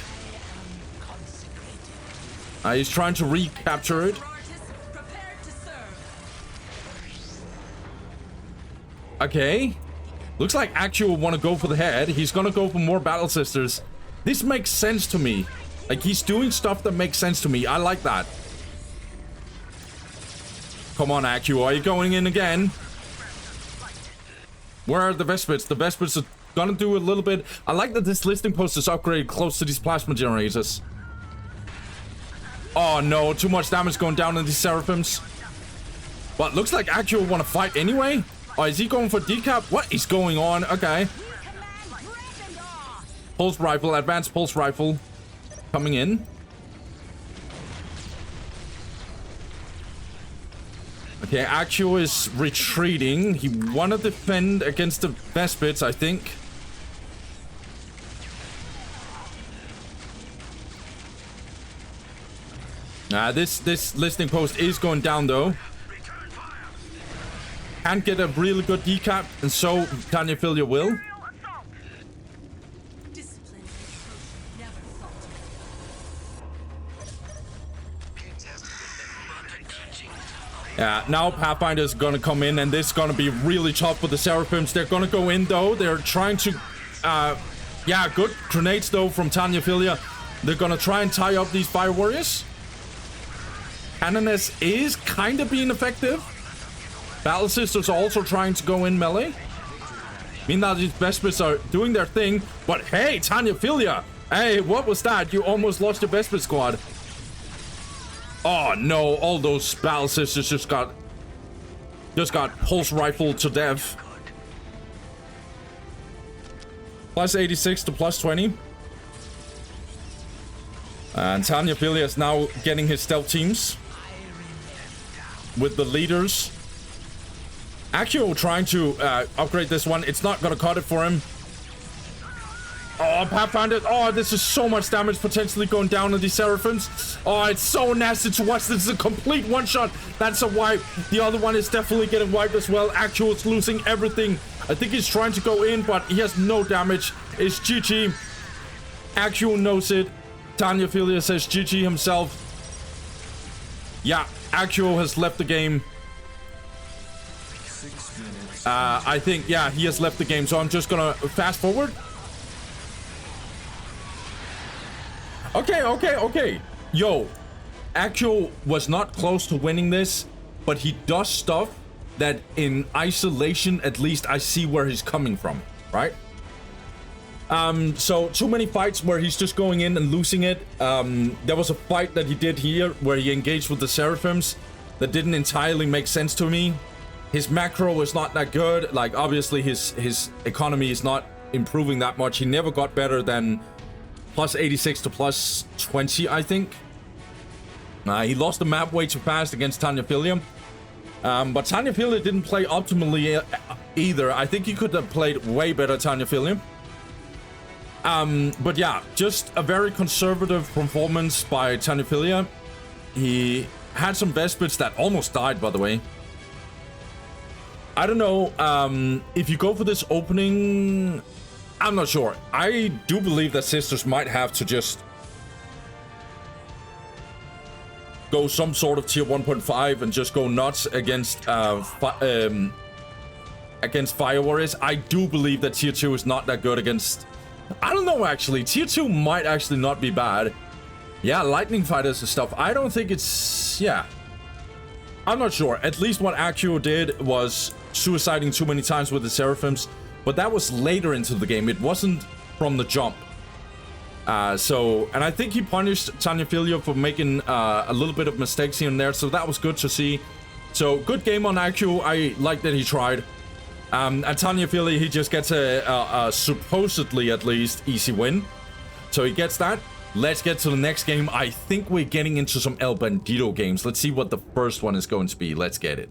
He's trying to recapture it. Okay. Looks like Accio will want to go for the head. He's gonna go for more Battle Sisters. This makes sense to me. Like, he's doing stuff that makes sense to me. I like that. Come on, Accio. Are you going in again? Where are the Vespids? The Vespids are gonna do a little bit. I like that this listing post is upgraded close to these plasma generators. Oh no, too much damage going down on these Seraphims. But looks like Accio will want to fight anyway. Oh, is he going for decap? What is going on? Okay. Pulse rifle, advanced pulse rifle coming in. Okay, Accio is retreating. He want to defend against the Vespids, I think. This listing post is going down though. Can't get a really good decap, and so Tanyaphilia will. Yeah, now Pathfinder's gonna come in, and this is gonna be really tough for the Seraphims. They're gonna go in though. They're trying to, yeah, good grenades though from Tanyaphilia. They're gonna try and tie up these Fire Warriors. Canoness is kind of being effective. Battle Sisters are also trying to go in melee. Meanwhile, these Vespids are doing their thing. But hey, Tanyaphilia! Hey, what was that? You almost lost your Vespid squad. Oh no, all those Battle Sisters just got pulse rifled to death. Plus 86 to plus 20. And Tanyaphilia is now getting his stealth teams with the leaders. Accio trying to upgrade this one. It's not gonna cut it for him. Oh, Pathfinder. Oh, this is so much damage potentially going down on these Seraphims. Oh, it's so nasty to watch. This is a complete one-shot. That's a wipe. The other one is definitely getting wiped as well. Accio is losing everything. I think he's trying to go in, but he has no damage. It's GG. Accio knows it. Tanyaphilia says GG himself. Yeah, Accio has left the game. I think, yeah, he has left the game, so I'm just gonna fast forward. Okay. Yo, Accio was not close to winning this, but he does stuff that in isolation, at least I see where he's coming from, right? So too many fights where he's just going in and losing it. There was a fight that he did here where he engaged with the Seraphims that didn't entirely make sense to me. His macro is not that good. Like, obviously his economy is not improving that much. He never got better than plus 86 to plus 20, I think. He lost the map way too fast against Tanyaphilia. But Tanyaphilia didn't play optimally either. I think he could have played way better, Tanyaphilia. But yeah, just a very conservative performance by Tanyaphilia. He had some Vespids that almost died, by the way. I don't know, if you go for this opening, I'm not sure. I do believe that Sisters might have to just go some sort of tier 1.5 and just go nuts against Fire Warriors. I do believe that tier 2 is not that good against... I don't know, actually. Tier 2 might actually not be bad. Yeah, Lightning Fighters and stuff. I don't think it's... Yeah. I'm not sure. At least what Accio did was suiciding too many times with the Seraphims. But that was later into the game. It wasn't from the jump. And I think he punished Tanyaphilia for making a little bit of mistakes here and there. So that was good to see. So good game on Accio. I like that he tried. And Tanyaphilia, he just gets a supposedly at least easy win. So he gets that. Let's get to the next game. I think we're getting into some El-bandido games. Let's see what the first one is going to be. Let's get it.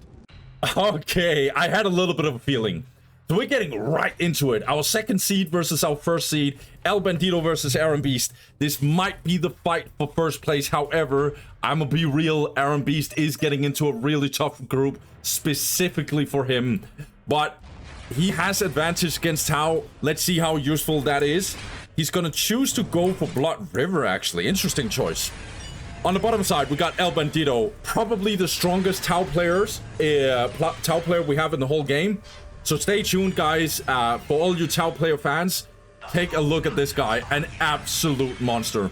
Okay, I had a little bit of a feeling. So we're getting right into it. Our second seed versus our first seed. El-bandido versus Erenbeast. This might be the fight for first place. However, I'm gonna be real. Erenbeast is getting into a really tough group specifically for him. But he has advantage against Tao. Let's see how useful that is. He's gonna choose to go for Blood River, actually. Interesting choice. On the bottom side, we got El-bandido. Probably the strongest Tao player we have in the whole game. So stay tuned, guys. For all you Tao player fans, take a look at this guy. An absolute monster.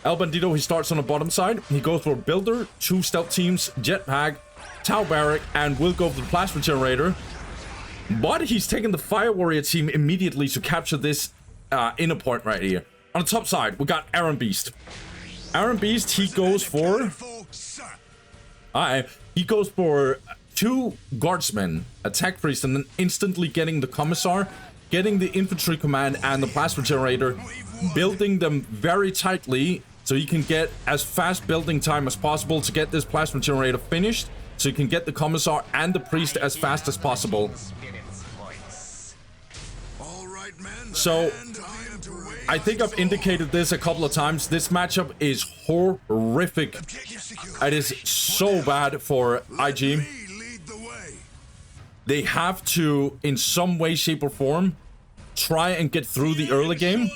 El-bandido, he starts on the bottom side. He goes for Builder, 2 Stealth Teams, Jetpack, Tao Barrack, and will go for the Plasma Generator. But he's taking the Fire Warrior team immediately to capture this inner point right here. On the top side, we got Erenbeast. Erenbeast, he goes for... he goes for 2 guardsmen, attack priest, and then instantly getting the commissar, getting the infantry command and the plasma generator, building them very tightly so you can get as fast building time as possible to get this plasma generator finished, so you can get the commissar and the priest as fast as possible. So I think I've indicated this a couple of times. This matchup is horrific. It is so bad for IG. They have to, in some way, shape, or form, try and get through the early game.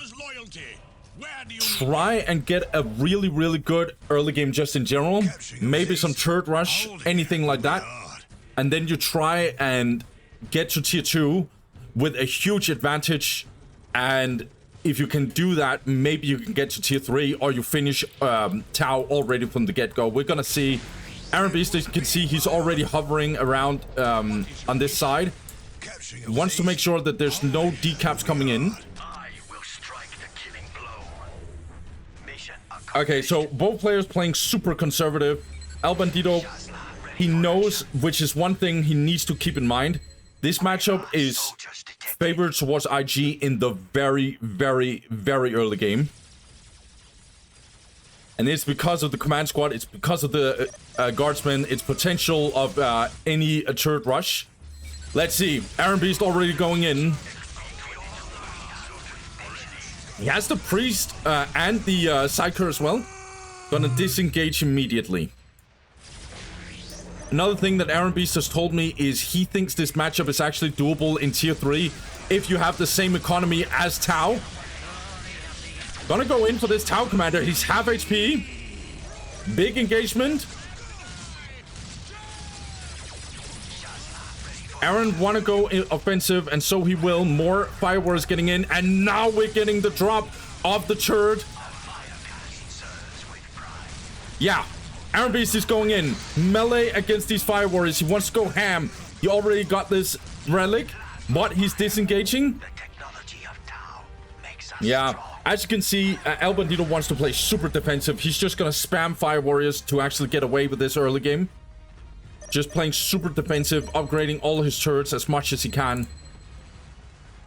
Try and get a really, really good early game just in general. Maybe some turret rush, anything like that. And then you try and get to tier 2 with a huge advantage. And if you can do that, maybe you can get to tier 3 or you finish Tao already from the get-go. We're gonna see Erenbeast, as you can see, he's already hovering around on this side. He wants to make sure that there's no decaps coming in. Okay, so both players playing super conservative. El-bandido, he knows, which is one thing he needs to keep in mind. This matchup is favored towards IG in the very, very, very early game. And it's because of the command squad, it's because of the guardsmen, it's potential of any turret rush. Let's see, Erenbeast already going in. He has the priest and the psyker as well. Gonna disengage immediately. Another thing that Erenbeast has told me is he thinks this matchup is actually doable in tier 3 if you have the same economy as Tao. Gonna go in for this Tao commander. He's half HP. Big engagement. Eren wanna go offensive, and so he will. More fire warriors getting in, and now we're getting the drop of the turret. Yeah, Erenbeast is going in. Melee against these fire warriors. He wants to go ham. He already got this relic, but he's disengaging. Yeah, as you can see, El-bandido wants to play super defensive. He's just gonna spam fire warriors to actually get away with this early game. Just playing super defensive, upgrading all his turrets as much as he can.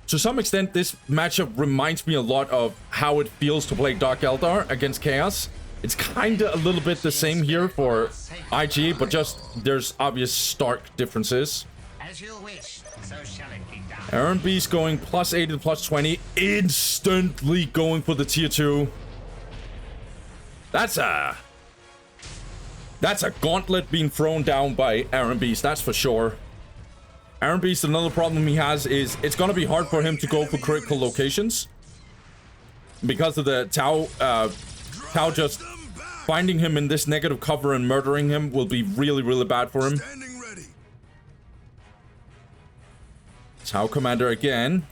To some extent, this matchup reminds me a lot of how it feels to play Dark Eldar against Chaos. It's kinda a little bit the same here for IG, but just there's obvious stark differences. As you wish, so shall it be done. Erenbeast going +80 to +20, instantly going for the tier 2. That's a gauntlet being thrown down by Erenbeast, that's for sure. Erenbeast, another problem he has is it's gonna be hard for him to go for critical locations because of the Tao. Tao just finding him in this negative cover and murdering him will be really, really bad for him. Tao commander again.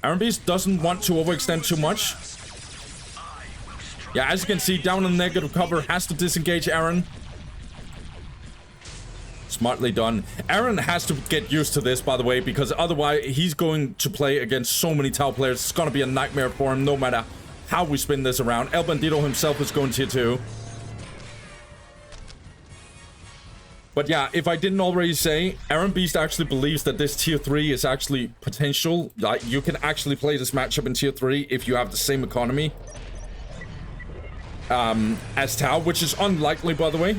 Erenbeast doesn't want to overextend too much. Yeah, as you can see, down in negative cover, has to disengage Eren. Smartly done. Eren has to get used to this, by the way, because otherwise he's going to play against so many Tao players. It's gonna be a nightmare for him, no matter how we spin this around. El-bandido himself is going tier 2. But yeah, if I didn't already say, Erenbeast actually believes that this tier 3 is actually potential. Like, you can actually play this matchup in tier 3 if you have the same economy as Tao, which is unlikely, by the way.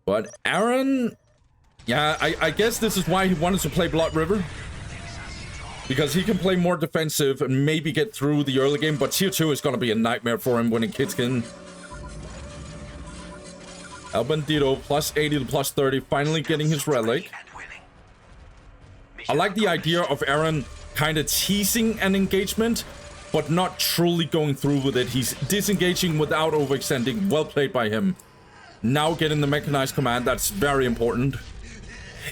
But Eren Yeah, I guess this is why he wanted to play Blood River. Because he can play more defensive and maybe get through the early game, but tier 2 is going to be a nightmare for him winning Kidskin. El-bandido plus 80 to plus 30, finally getting his relic. I like the idea of Eren kind of teasing an engagement, but not truly going through with it. He's disengaging without overextending. Well played by him. Now getting the mechanized command, that's very important.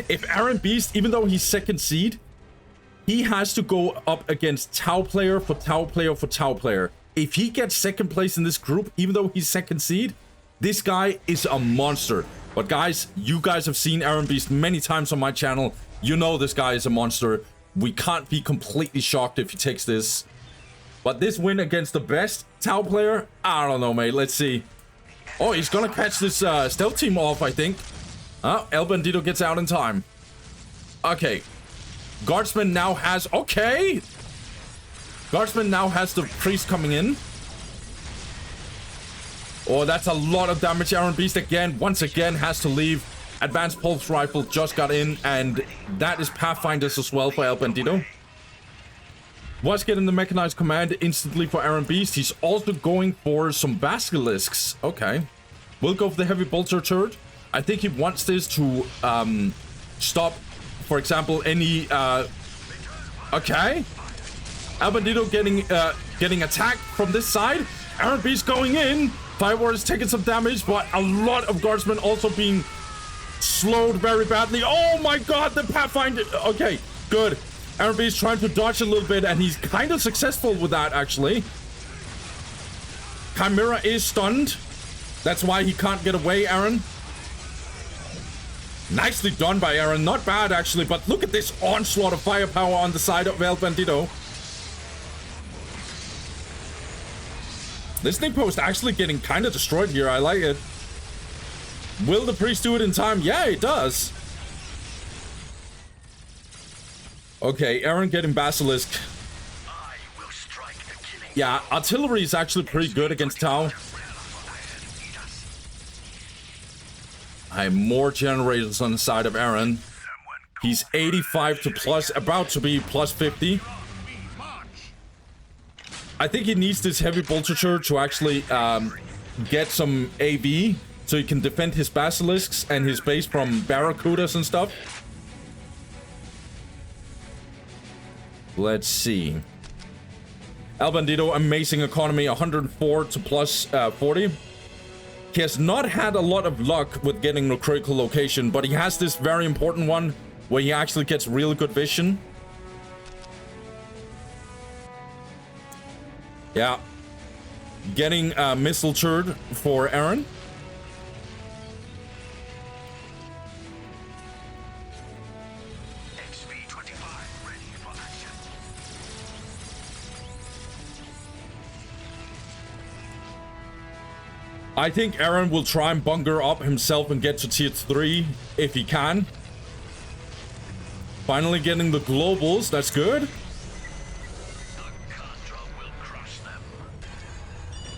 If Erenbeast, even though he's second seed, he has to go up against Tau player for Tau player for Tau player. If he gets second place in this group, even though he's second seed, this guy is a monster. But guys, you guys have seen Erenbeast many times on my channel. You know this guy is a monster. We can't be completely shocked if he takes this. But this win against the best Tau player, I don't know, mate. Let's see. Oh, he's gonna catch this stealth team off, I think. El-bandido gets out in time. Okay. Guardsman now has... Okay! Guardsman now has the priest coming in. Oh, that's a lot of damage. Erenbeast again, once again, has to leave. Advanced Pulse Rifle just got in, and that is Pathfinders as well for El-bandido. Was getting the mechanized command instantly for Erenbeast. He's also going for some basilisks. Okay. We'll go for the heavy bolter turret. I think he wants this to stop, for example, any... Okay. El-bandido getting attacked from this side. Erenbeast going in. Firewall is taking some damage, but a lot of guardsmen also being slowed very badly. Oh my god, the Pathfinder... Okay, good. Erenbeast trying to dodge a little bit, and he's kind of successful with that, actually. Chimera is stunned. That's why he can't get away, Eren. Nicely done by Eren. Not bad, actually, but look at this onslaught of firepower on the side of El-bandido. This Nick post actually getting kind of destroyed here. I like it. Will the priest do it in time? Yeah, it does. Okay, Eren getting Basilisk. Yeah, artillery is actually pretty good against Tau. I have more generators on the side of Eren. He's 85 to plus, about to be plus 50. I think he needs this heavy bolter turret to actually get some AV so he can defend his basilisks and his base from barracudas and stuff. Let's see. El-bandido, amazing economy, 104 to plus 40. He has not had a lot of luck with getting the critical location, but he has this very important one where he actually gets really good vision. Yeah. Getting a missile turret for Eren. I think Eren will try and bunker up himself and get to tier 3 if he can. Finally getting the globals, that's good.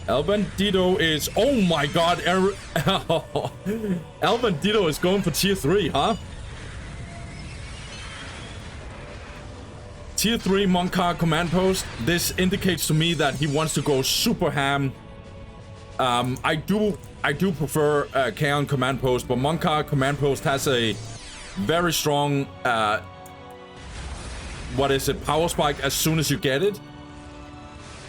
El-bandido is... Oh my god, El-bandido is going for tier 3, huh? Tier 3 Monkar command post. This indicates to me that he wants to go super ham. I do prefer Kaon command post, but Monkar command post has a very strong what is it, power spike as soon as you get it,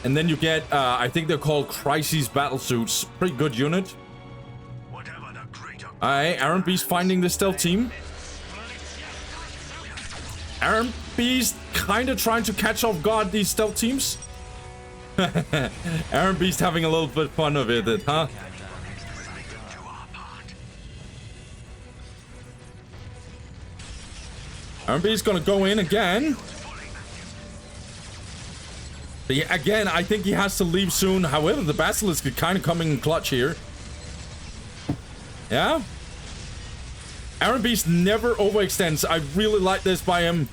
and then you get I think they're called crises battle suits. Pretty good unit. Alright, Erenbeast finding the stealth team. Erenbeast kind of trying to catch off guard these stealth teams. Erenbeast having a little bit fun of it, huh? Erenbeast gonna go in again. But yeah, again, I think he has to leave soon. However, the Basilisk is kind of coming in clutch here. Yeah? Erenbeast never overextends. I really like this by him.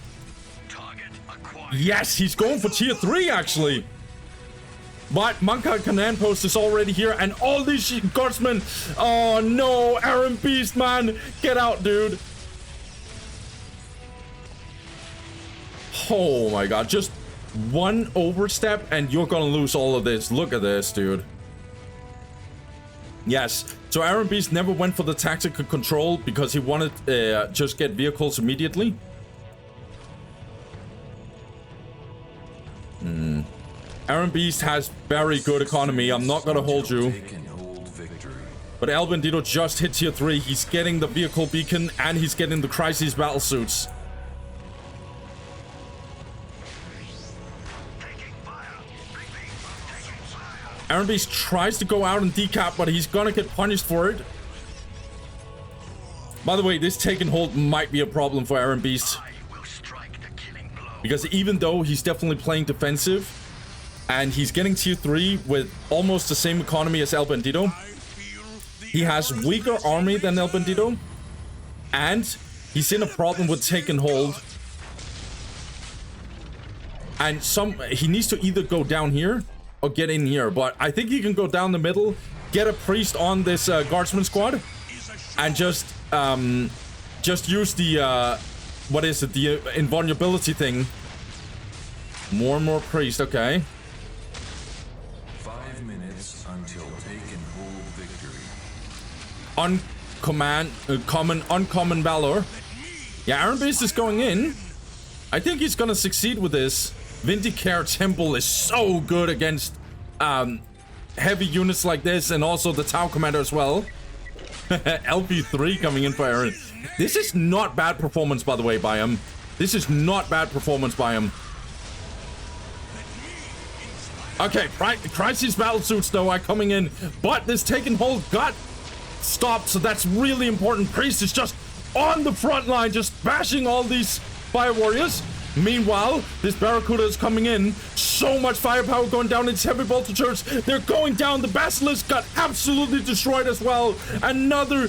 Yes, he's going for tier 3, actually. But Monkar command post is already here, and all these guardsmen. Oh no, Erenbeast, man, get out, dude. Oh my god, just one overstep and you're gonna lose all of this. Look at this, dude. Yes, so Erenbeast never went for the tactical control because he wanted just get vehicles immediately. Erenbeast has very good economy, I'm not gonna hold you. But El-bandido just hit tier 3, he's getting the vehicle beacon and he's getting the crisis battle suits. Erenbeast tries to go out and decap, but he's gonna get punished for it. By the way, this take and hold might be a problem for Erenbeast. Because even though he's definitely playing defensive, and he's getting tier 3 with almost the same economy as El-bandido, he has weaker army than El-bandido, and he's in a problem with take and hold. And he needs to either go down here or get in here, but I think he can go down the middle, get a priest on this guardsman squad, and just use the what is it, the invulnerability thing. More and more priest, okay. 5 minutes until take and hold victory. Uncommon valor. Yeah, Erenbeast is going in. I think he's gonna succeed with this. Vindicare Temple is so good against heavy units like this, and also the Tau Commander as well. LP3 coming in for Eren. This is not bad performance, by the way, by him. This is not bad performance by him. Okay, Crisis battle suits though are coming in, but this take and hold got stopped, so that's really important. Priest is just on the front line, just bashing all these fire warriors. Meanwhile, this Barracuda is coming in. So much firepower going down into heavy voltage. They're going down. The Basilisk got absolutely destroyed as well. Another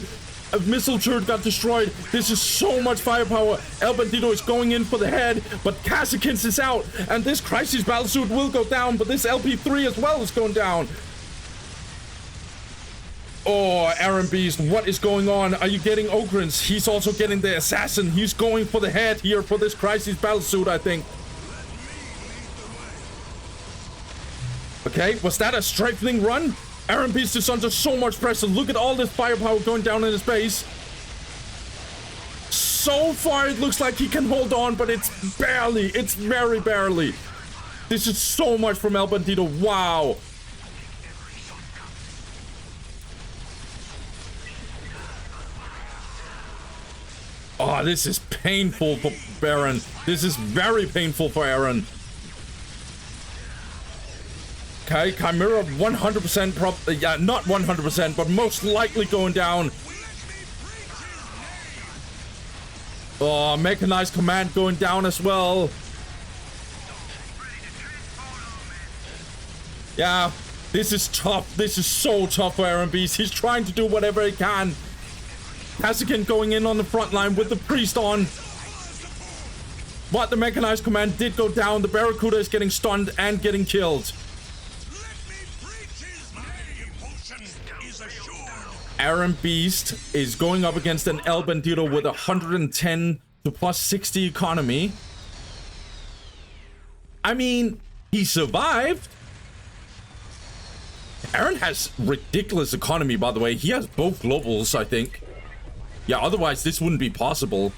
missile turret got destroyed. This is so much firepower. El-bandido is going in for the head, but Kasakins is out. And this Crisis Battlesuit will go down, but this LP3 as well is going down. Oh, Erenbeast, what is going on? Are you getting Ogrins? He's also getting the Assassin. He's going for the head here for this Crisis Battlesuit, I think. Okay, was that a strengthening run? Erenbeast is under so much pressure. Look at all this firepower going down in his base. So far, it looks like he can hold on, but it's barely. It's very barely. This is so much from El-bandido. Wow. Oh, this is painful for Eren. This is very painful for Eren. Okay, Chimera 100% yeah, not 100%, but most likely going down. Oh, Mechanized Command going down as well. Yeah, this is tough. This is so tough for Erenbeast. He's trying to do whatever he can. Kassakin going in on the front line with the priest on. But the Mechanized Command did go down. The Barracuda is getting stunned and getting killed. Erenbeast is going up against an El-bandido with 110 to plus 60 economy. I mean, he survived. Eren has ridiculous economy, by the way. He has both globals, I think. Yeah, otherwise this wouldn't be possible.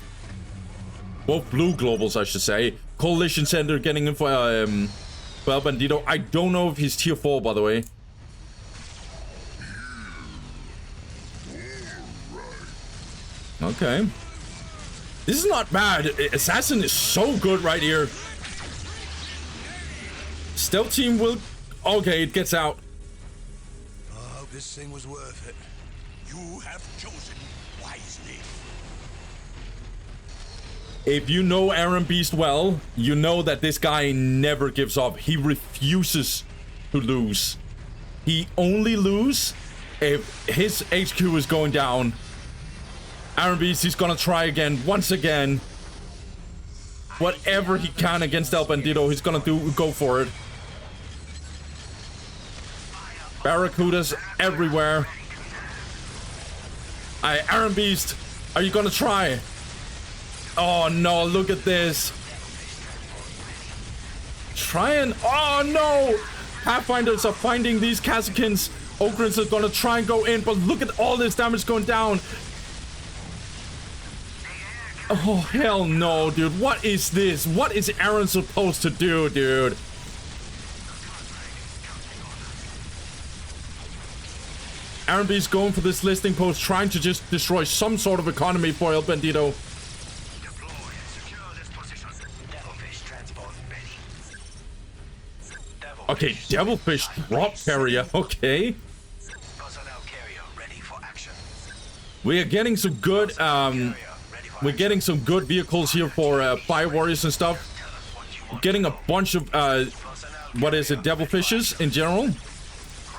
Both blue globals, I should say. Coalition Center getting in for El-bandido. I don't know if he's tier 4, by the way. Okay. This is not bad. Assassin is so good right here. Stealth team will... Okay, it gets out. I hope this thing was worth it. You have chosen wisely. If you know Erenbeast well, you know that this guy never gives up. He refuses to lose. He only loses if his HQ is going down. Erenbeast, he's gonna try again, once again. Whatever he can against El-bandido, he's gonna go for it. Barracudas everywhere. Erenbeast, are you gonna try? Oh no, look at this. Try and... Oh, no! Pathfinders are finding these Kazakins. Ogrins are gonna try and go in, but look at all this damage going down. Oh, hell no, dude. What is this? What is Eren supposed to do, dude? Erenbeast going for this listing post, trying to just destroy some sort of economy for El-bandido. Okay, Devilfish drop carrier. Okay. We are getting some good, we're getting some good vehicles here for fire warriors and stuff. Getting a bunch of, what is it, Devilfishes in general.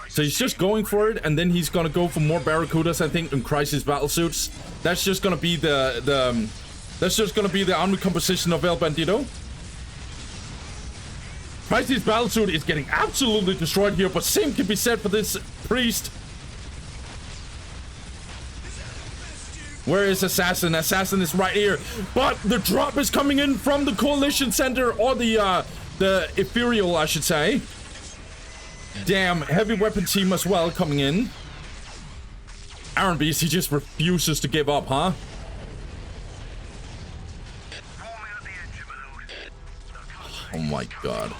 So he's just going for it, and then he's gonna go for more Barracudas, I think, and Crisis Battlesuits. That's just gonna be that's just gonna be the army composition of El-bandido. Crisis Battlesuit is getting absolutely destroyed here, but same can be said for this priest. Where is Assassin? Assassin is right here, but the drop is coming in from the Coalition Center, or the Ethereal, I should say. Damn, heavy weapon team as well coming in. Erenbeast, he just refuses to give up, huh? Oh my god.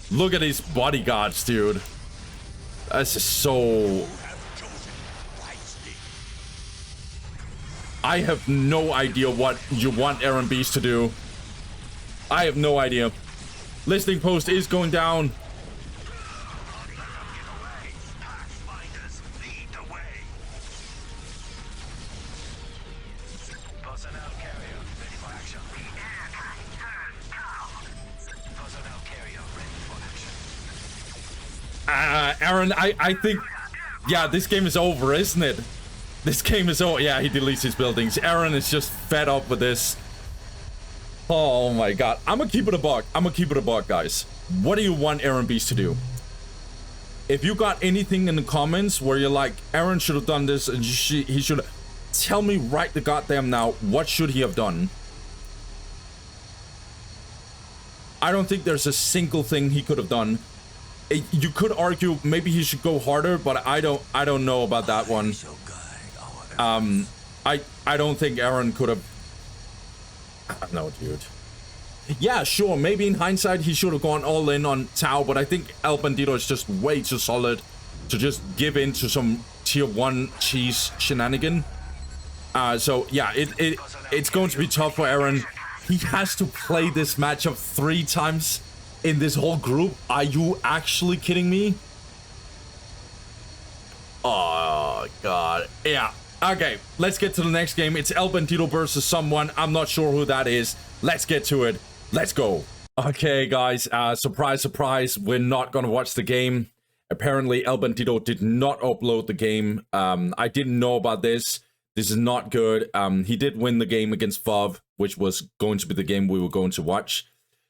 Look at these bodyguards, dude. This is so... I have no idea what you want Erenbeast to do. I have no idea. Listing post is going down. Eren, I think... Yeah, this game is over, isn't it? This game is over. Yeah, he deletes his buildings. Eren is just fed up with this. Oh my god. I'm gonna keep it a buck. I'm gonna keep it a buck, guys. What do you want Erenbeast to do? If you got anything in the comments where you're like, Eren should have done this, and he should... Tell me right the goddamn now, what should he have done? I don't think there's a single thing he could have done. You could argue maybe he should go harder, but I don't know about that one. I don't think Eren could have... I don't know, dude. Yeah, sure, maybe in hindsight he should have gone all in on Tao, but I think El-bandido is just way too solid to just give in to some tier 1 cheese shenanigan. So yeah, it's going to be tough for Eren. He has to play this matchup 3 times in this whole group. Are you actually kidding me? Oh god. Yeah. Okay, let's get to the next game. It's El-bandido versus someone. I'm not sure who that is. Let's get to it. Let's go. Okay, guys. Surprise, surprise. We're not gonna watch the game. Apparently, El-bandido did not upload the game. I didn't know about this. This is not good. He did win the game against Fov, which was going to be the game we were going to watch.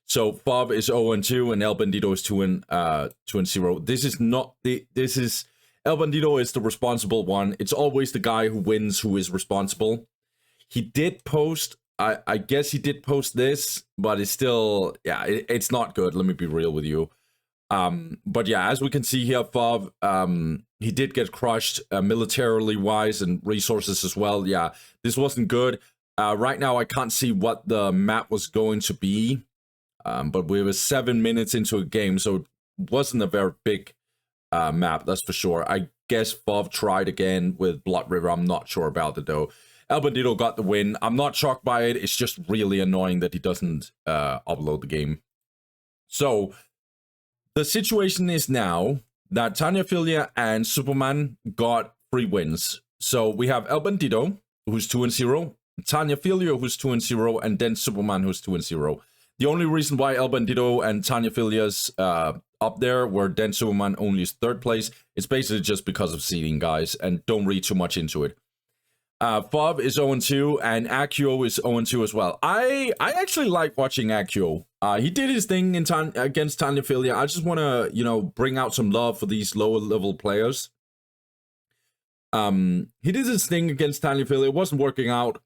So Fov is 0-2 and El-bandido is 2-0. This is not the... This is... El-bandido is the responsible one. It's always the guy who wins who is responsible. He did post... I guess he did post this, but it's still... Yeah, it's not good. Let me be real with you. But yeah, as we can see here, Fov, he did get crushed militarily wise and resources as well. Yeah, this wasn't good. Right now, I can't see what the map was going to be. But we were 7 minutes into a game, so it wasn't a very big map, that's for sure. I guess Fov tried again with Blood River. I'm not sure about it, though. El-bandido got the win. I'm not shocked by it. It's just really annoying that he doesn't upload the game. So, the situation is now that Tanyaphilia and Superman got 3 wins. So, we have El-bandido, who's 2-0, Tanyaphilia, who's 2-0, and then Superman, who's 2-0. The only reason why El-bandido and Tanyaphilia's up there, where Den Superman only is 3rd place, it's basically just because of seeding, guys, and don't read too much into it. Fov is 0-2, and Accio is 0-2 as well. I actually like watching Accio. He did his thing in against Tanyaphilia. I just want to, you know, bring out some love for these lower level players. He did his thing against Tanyaphilia. It wasn't working out.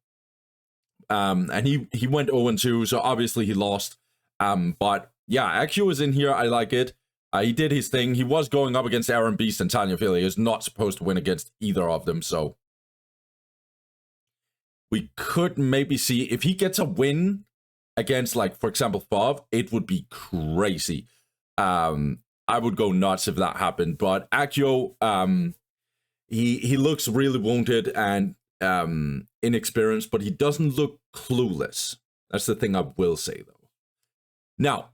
And he went 0-2, so obviously he lost. But yeah, Akio is in here. I like it. He did his thing. He was going up against Erenbeast and Tanyaphilia. He is not supposed to win against either of them, so we could maybe see if he gets a win against, like, for example, Fav, it would be crazy. I would go nuts if that happened. But Akio, he looks really wounded and inexperienced, but he doesn't look clueless. That's the thing I will say, though. Now,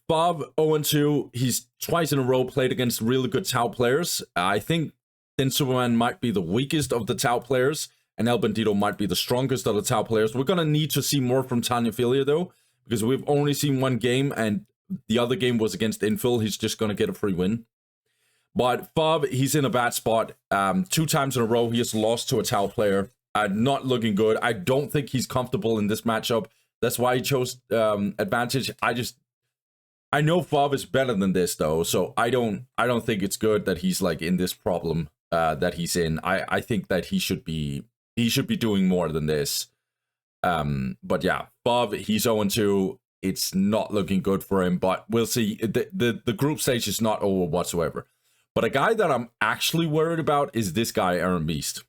Fav 0-2, he's twice in a row played against really good Tau players. I think then Superman might be the weakest of the Tau players, and El-bandido might be the strongest of the Tau players. We're going to need to see more from Tanyaphilia, though, because we've only seen one game, and the other game was against Infill. He's just going to get a free win. But Fav, he's in a bad spot. 2 times in a row, he has lost to a Tau player. Not looking good. I don't think he's comfortable in this matchup. That's why he chose advantage. I know Fav is better than this, though, so I don't think it's good that he's like in this problem that he's in. I think that he should be doing more than this. But yeah, Fav, he's 0-2. It's not looking good for him, but we'll see. The group stage is not over whatsoever. But a guy that I'm actually worried about is this guy, Erenbeast.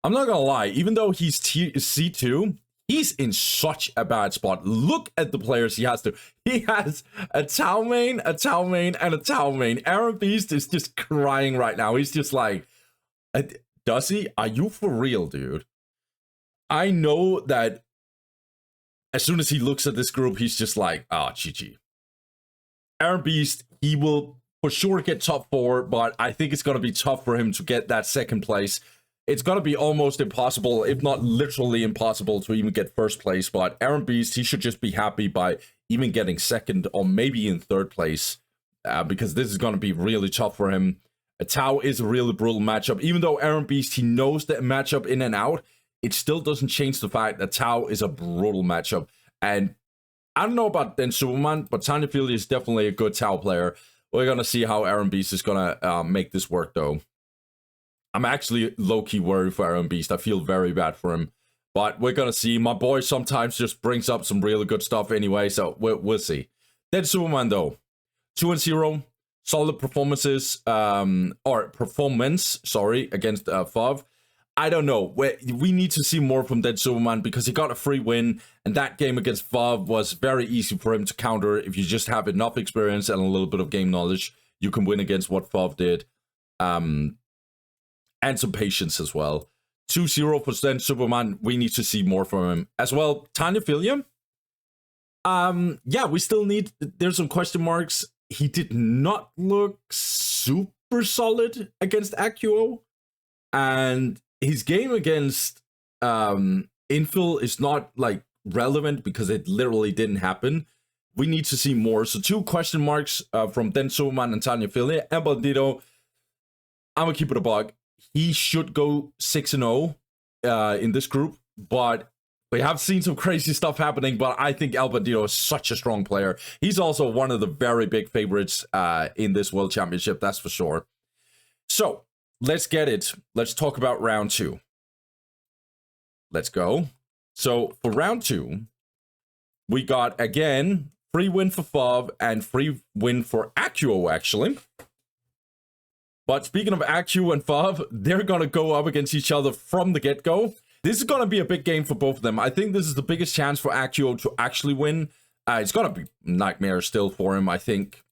I'm not gonna lie, even though he's C2, he's in such a bad spot. Look at the players he has to. He has a Tau main, and a Tau main. Erenbeast is just crying right now. He's just like, does he? Are you for real, dude? I know that as soon as he looks at this group, he's just like, ah, GG. Erenbeast, he will for sure get top 4, but I think it's going to be tough for him to get that second place. It's going to be almost impossible, if not literally impossible, to even get first place. But Erenbeast, he should just be happy by even getting second or maybe in third place, because this is going to be really tough for him. Tau is a really brutal matchup. Even though Erenbeast, he knows the matchup in and out, it still doesn't change the fact that Tau is a brutal matchup. And I don't know about then Superman, but Tanyaphilia is definitely a good Tau player. We're going to see how Erenbeast is going to make this work, though. I'm actually low-key worried for Erenbeast. I feel very bad for him. But we're going to see. My boy sometimes just brings up some really good stuff anyway, so we'll see. Then Superman, though. 2-0. Solid performances, sorry, against Fav. I don't know. We need to see more from Dead Superman because he got a free win, and that game against Fav was very easy for him to counter. If you just have enough experience and a little bit of game knowledge, you can win against what Fav did. And some patience as well. 2-0 for Dead Superman. We need to see more from him. As well, Tanyaphilia. Yeah, we still need... There's some question marks. He did not look super solid against Akio. And his game against Infill is not like relevant because it literally didn't happen. We need to see more. So 2 question marks from Den Superman and Tanyaphilia. El-bandido, I'm gonna keep it a bug. He should go 6-0 in this group, but we have seen some crazy stuff happening. But I think El-bandido is such a strong player. He's also one of the very big favorites in this World Championship, that's for sure. So let's get it. Let's talk about round 2. Let's go. So for round 2, we got, again, free win for Fav and free win for Akio, actually. But speaking of Akio and Fav, they're going to go up against each other from the get-go. This is going to be a big game for both of them. I think this is the biggest chance for Akio to actually win. It's going to be nightmare still for him, I think.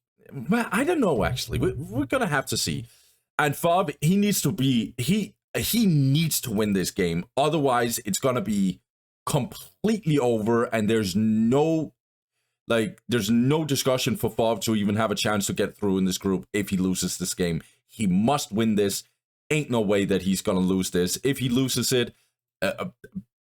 Well, I don't know, actually. We're going to have to see. And Fav, he needs to be... He needs to win this game. Otherwise, it's going to be completely over, and there's no discussion for Fav to even have a chance to get through in this group if he loses this game. He must win this. Ain't no way that he's going to lose this. If he loses it, a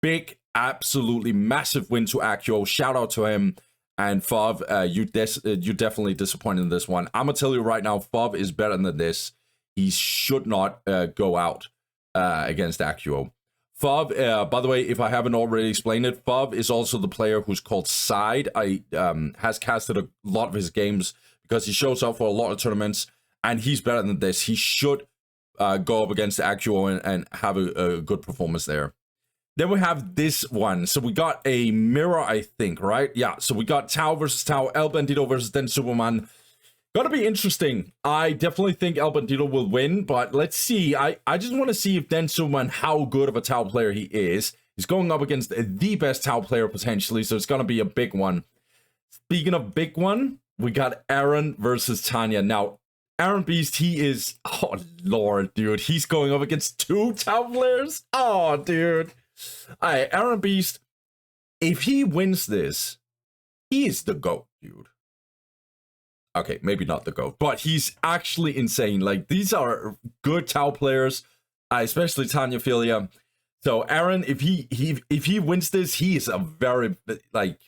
big, absolutely massive win to Akio. Shout out to him. And Fav, you definitely disappointed in this one. I'm going to tell you right now, Fav is better than this. He should not go out against Akio. Fav, by the way, if I haven't already explained it, Fav is also the player who's called Side. Has casted a lot of his games because he shows up for a lot of tournaments, and he's better than this. He should go up against Akio and have a good performance there. Then we have this one. So we got a mirror, I think, right? Yeah, so we got Tao versus Tao, El-bandido versus Den Superman. Gonna be interesting. I definitely think El-bandido will win, but let's see. I just want to see if Den Superman, how good of a Tao player he is. He's going up against the best Tao player potentially, so it's gonna be a big one. Speaking of big one, we got Eren versus Tanya. Now, Erenbeast, he is... Oh, Lord, dude. He's going up against 2 Tao players? Oh, dude. Alright, Erenbeast, if he wins this, he is the GOAT, dude. Okay, maybe not the GOAT, but he's actually insane. Like, these are good Tao players, especially Tanyaphilia. So, Eren, if he wins this, he is a very, like...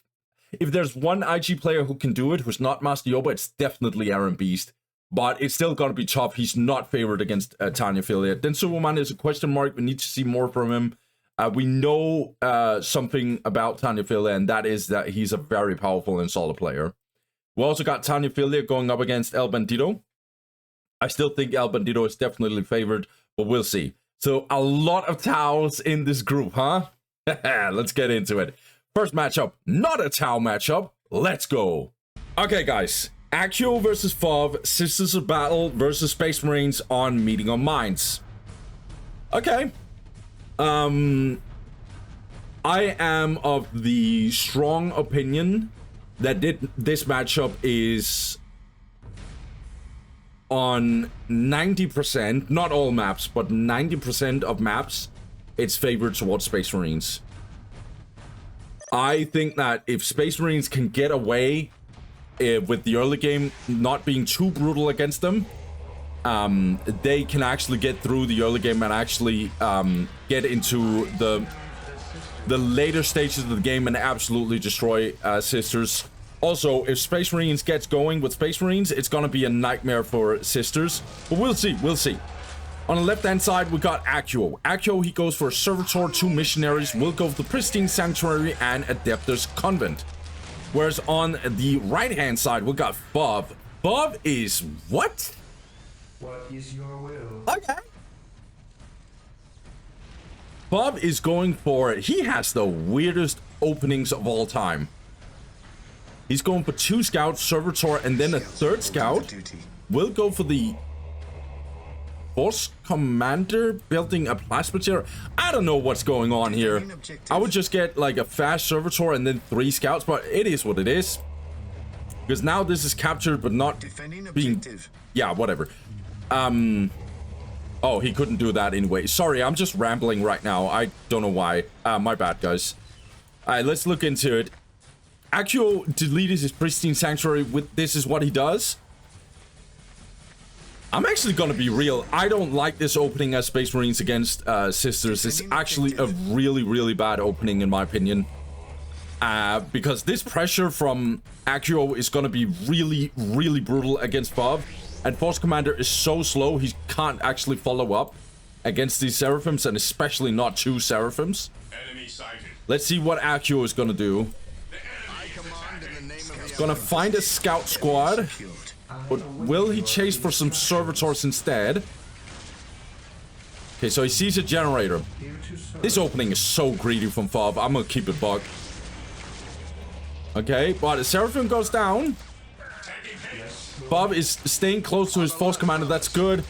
If there's one IG player who can do it, who's not Master Yoba, it's definitely Erenbeast. But it's still gonna be tough. He's not favored against Tanyaphilia. Then Superman is a question mark. We need to see more from him. We know something about Tanyaphilia, and that is that he's a very powerful and solid player. We also got Tanyaphilia going up against El-bandido. I still think El-bandido is definitely favored, but we'll see. So a lot of Taos in this group, huh? Let's get into it. First matchup, not a Tao matchup. Let's go. Okay, guys. Accio versus Fov, Sisters of Battle versus Space Marines on Meeting of Minds. Okay. I am of the strong opinion that this matchup is on 90%, not all maps, but 90% of maps, it's favored towards Space Marines. I think that if Space Marines can get away with the early game not being too brutal against them, they can actually get through the early game and actually get into the later stages of the game and absolutely destroy Sisters. Also, if Space Marines gets going with Space Marines, it's gonna be a nightmare for Sisters. But we'll see, we'll see. On the left-hand side, we got Accio. Accio, he goes for Servitor, 2 Missionaries. We'll go for the Pristine Sanctuary and Adeptus Convent. Whereas on the right-hand side, we got Bob. Bob is what? What is your will? Okay. Bob is going for it. He has the weirdest openings of all time. He's going for 2 scouts, Servitor, and then a 3rd scout. We'll go for the Force Commander building a plasma chair. I don't know what's going on here. I would just get like a fast Servitor and then 3 scouts, but it is what it is. Because now this is captured, but not being... Yeah, whatever. Oh, he couldn't do that anyway. Sorry, I'm just rambling right now. I don't know why. My bad, guys. Alright, let's look into it. Accio deleted his Pristine Sanctuary with this is what he does. I'm actually gonna be real. I don't like this opening as Space Marines against Sisters. It's actually a really, really bad opening in my opinion. Because this pressure from Accio is gonna be really, really brutal against Bob. And Force Commander is so slow, he can't actually follow up against these Seraphims, and especially not 2 Seraphims. Enemy sighted. Let's see what Accio is gonna do. Gonna find a scout squad. But will he chase for some Servitors instead? Okay, so he sees a generator. This opening is so greedy from Fob. I'm gonna keep it bug. Okay, but the Seraphim goes down. Bob is staying close to his Force Commander. That's good.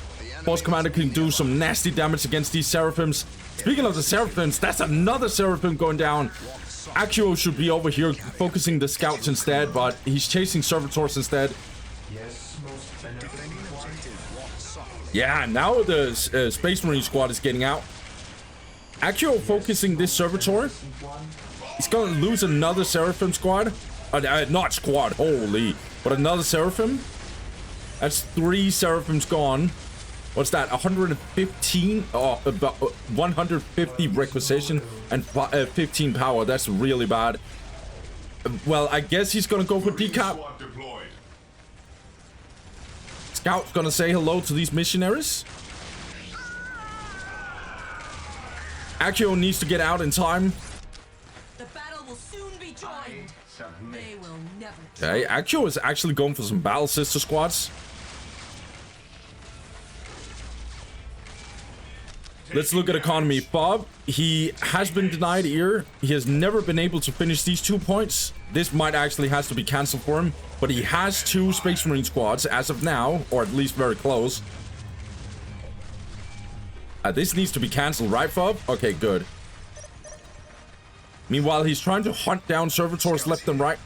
Force Commander can do some nasty damage against these Seraphims. Speaking of the Seraphims, that's another Seraphim going down. Accio should be over here focusing the scouts instead, but he's chasing Servitors instead. Yeah, now the Space Marine squad is getting out. Accio focusing this Servitor. He's gonna lose another Seraphim squad. Not squad, holy. But another Seraphim. That's 3 Seraphims gone. What's that? 115? Oh, about 150 requisition and 15 power. That's really bad. Well, I guess he's gonna go for decap. Scout's gonna say hello to these missionaries. Accio needs to get out in time. The battle will soon be joined. They will never. Okay, Accio is actually going for some battle sister squads. Let's look at economy. Bob, he has been denied here. He has never been able to finish these 2 points. This might actually has to be cancelled for him, but he has 2 Space Marine squads as of now, or at least very close. This needs to be cancelled, right, Bob? Okay, good. Meanwhile, he's trying to hunt down servitors left and right.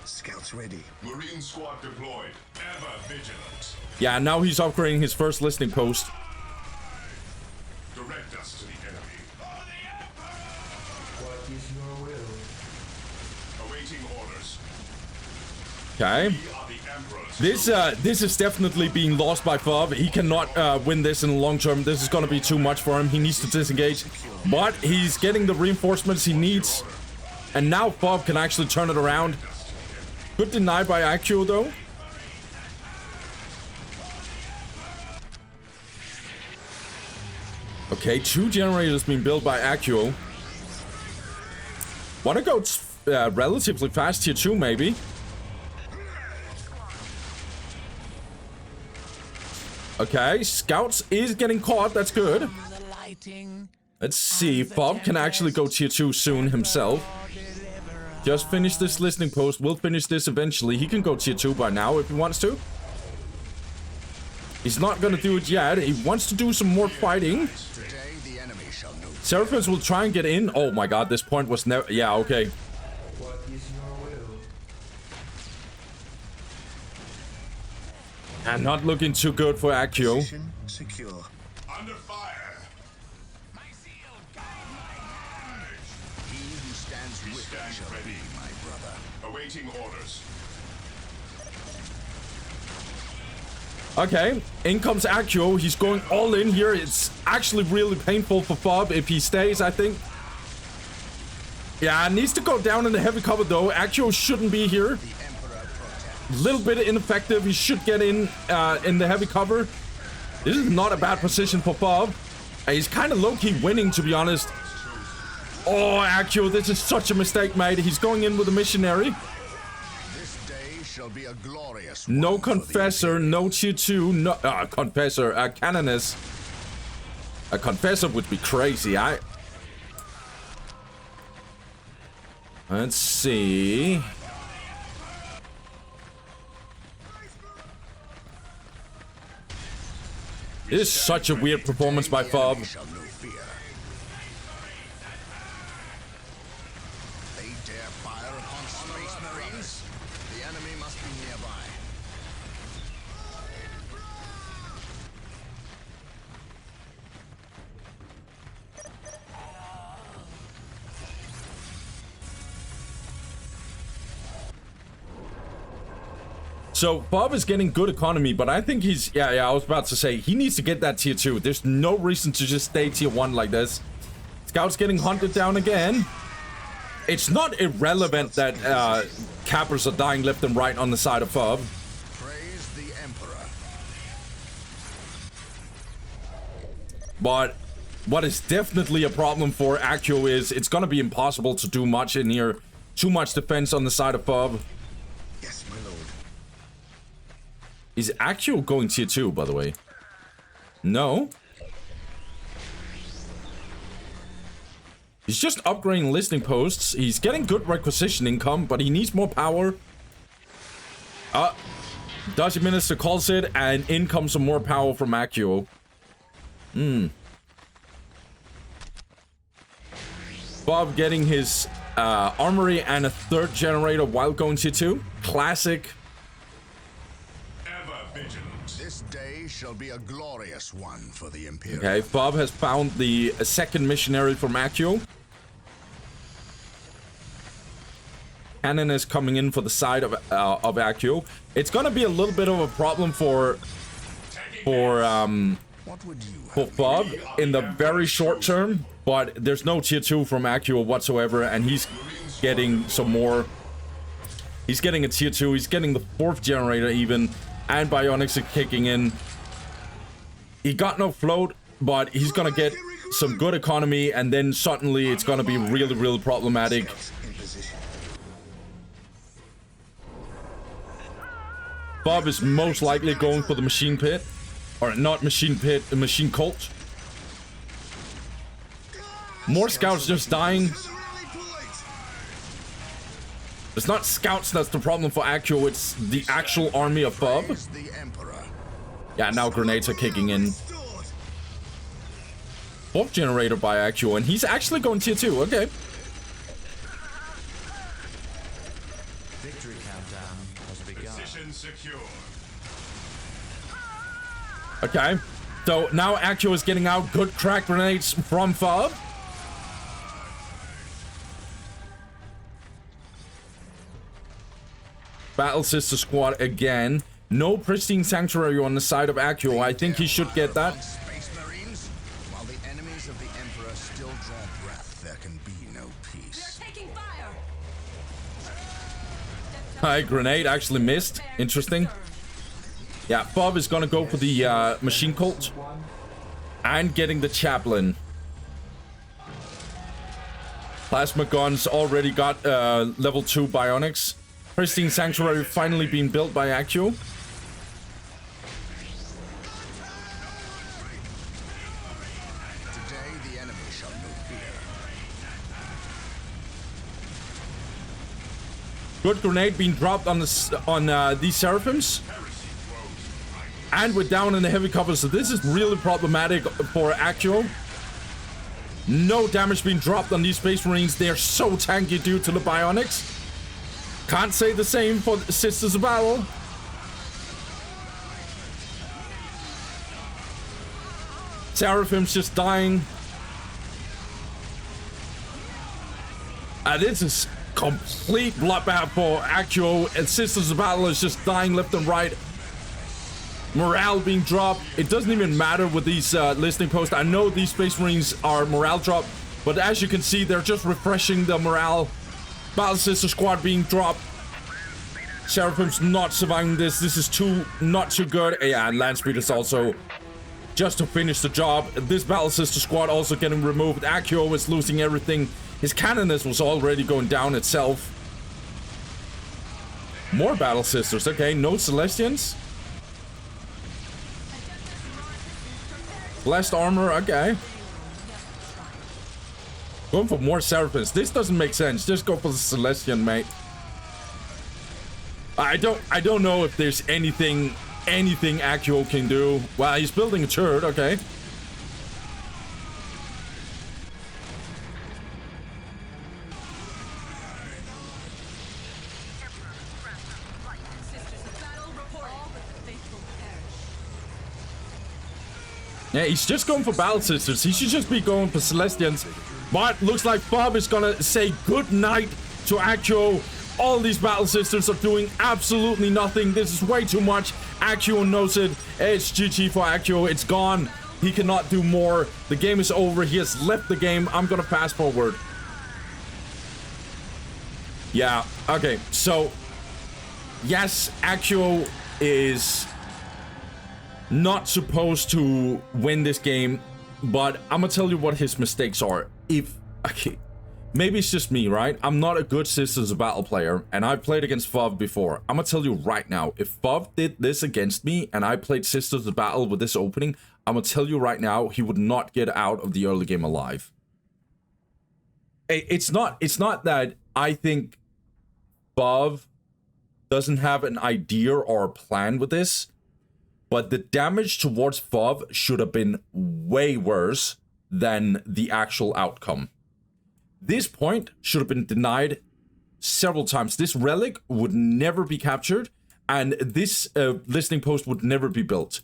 Scouts ready. Marine squad deployed. Ever vigilant. Yeah, now he's upgrading his first listening post. Direct us to the enemy. What is your will? Awaiting orders. Okay. We are the Emperor's. This is definitely being lost by Fob. He cannot win this in the long term. This is going to be too much for him. He needs to disengage. But he's getting the reinforcements he needs. And now Fob can actually turn it around. Good deny by Accio, though. Okay, 2 generators being built by Accio. Want to go relatively fast here too, maybe. Okay, Scouts is getting caught. That's good. Let's see. Bob can actually go tier 2 soon himself. Just finish this listening post. We'll finish this eventually. He can go tier 2 by now if he wants to. He's not going to do it yet. He wants to do some more fighting. Seraphins will try and get in. Oh my god, this point was never... Yeah, okay. What is your will? And not looking too good for Accio. Position secure. Under fire. He who stands with Stand shall ready. be my brother. Awaiting orders. Okay, in comes Accio. He's going all in here. It's actually really painful for Fob if he stays, I think. Yeah, needs to go down in the heavy cover, though. Accio shouldn't be here. A little bit ineffective. He should get in the heavy cover. This is not a bad position for Fob. He's kind of low-key winning, to be honest. Oh, Accio, this is such a mistake, mate. He's going in with a missionary. Shall be a glorious No one for the confessor, no tier 2, no confessor, canoness. A confessor would be crazy. Let's see. This is such a weird performance by Fob. They shall know fear. They dare fire upon Space Marines. The enemy must be nearby. So Bob is getting good economy, but I think he's... Yeah, I was about to say, he needs to get that tier 2. There's no reason to just stay tier 1 like this. Scout's getting hunted down again. It's not irrelevant that cappers are dying left and right on the side of Fob. Praise the Emperor. But what is definitely a problem for Accio is it's going to be impossible to do much in here. Too much defense on the side of Fob. Yes, my lord. Is Accio going tier 2, by the way? No. He's just upgrading listening posts. He's getting good requisition income, but he needs more power. Dutch Minister calls it, and in comes some more power from Accio. Bob getting his armory and a 3rd generator while going tier 2. Classic. This day shall be a glorious one for the Imperium. Okay, Bob has found the 2nd missionary from Accio. Cannon is coming in for the side of Accio. It's gonna be a little bit of a problem for Bob in the very short term, but there's no tier 2 from Accio whatsoever, and he's getting some more. He's getting a tier 2. He's getting the 4th generator even. And Bionics are kicking in. He got no float, but he's gonna get some good economy, and then suddenly it's gonna be really, really problematic. Bob is most likely going for the machine pit. Or not machine pit, the machine cult. More scouts just dying. It's not scouts that's the problem for Accio, it's the actual army of Bob. Yeah, now grenades are kicking in. Fourth generator by Accio, and he's actually going tier 2, okay. Victory countdown has begun. Position secure. Okay, so now Accio is getting out good crack grenades from Fob. Battle Sister Squad again. No Pristine Sanctuary on the side of Accio. I think he should get that. Space Marines, while the enemies of the Emperor still draw breath, there can be no peace. They're taking fire. Hi, grenade actually missed. Interesting. Yeah, Bob is gonna go for the machine cult and getting the chaplain. Plasma guns already got level 2 bionics. Pristine Sanctuary finally being built by Accio. Today the enemy shall know fear. Good grenade being dropped on these Seraphims. And we're down in the heavy cover, so this is really problematic for Accio. No damage being dropped on these Space Marines. They're so tanky due to the bionics. Can't say the same for Sisters of Battle. Seraphim's just dying. This is complete bloodbath for Accio, and Sisters of Battle is just dying left and right. Morale being dropped. It doesn't even matter with these listening posts. I know these Space Marines are morale dropped, but as you can see, they're just refreshing the morale. Battle Sister Squad being dropped. Seraphim's not surviving this. This is not too good. Yeah, and Land Speed is also just to finish the job. This Battle Sister Squad also getting removed. Accio is losing everything. His Canonist was already going down itself. More Battle Sisters. Okay, no Celestians. Blessed armor. Okay. Going for more Seraphims. This doesn't make sense. Just go for the Celestian, mate. I don't know if there's anything Accio can do. Well, he's building a turret. Okay. Yeah, he's just going for Battle Sisters. He should just be going for Celestians. But looks like Bob is gonna say good night to Accio. All these Battle Sisters are doing absolutely nothing. This is way too much. Accio knows it. It's GG for Accio. It's gone. He cannot do more. The game is over. He has left the game. I'm gonna fast forward. Yeah, okay. So, yes, Accio is not supposed to win this game, but I'm gonna tell you what his mistakes are. Okay, maybe it's just me, right? I'm not a good Sisters of Battle player, and I've played against Fov before. I'm gonna tell you right now, if Fov did this against me and I played Sisters of Battle with this opening, I'm gonna tell you right now, he would not get out of the early game alive. It's not that I think Fov doesn't have an idea or a plan with this, but the damage towards Fov should have been way worse than the actual outcome. This point should have been denied several times. This relic would never be captured, and this listening post would never be built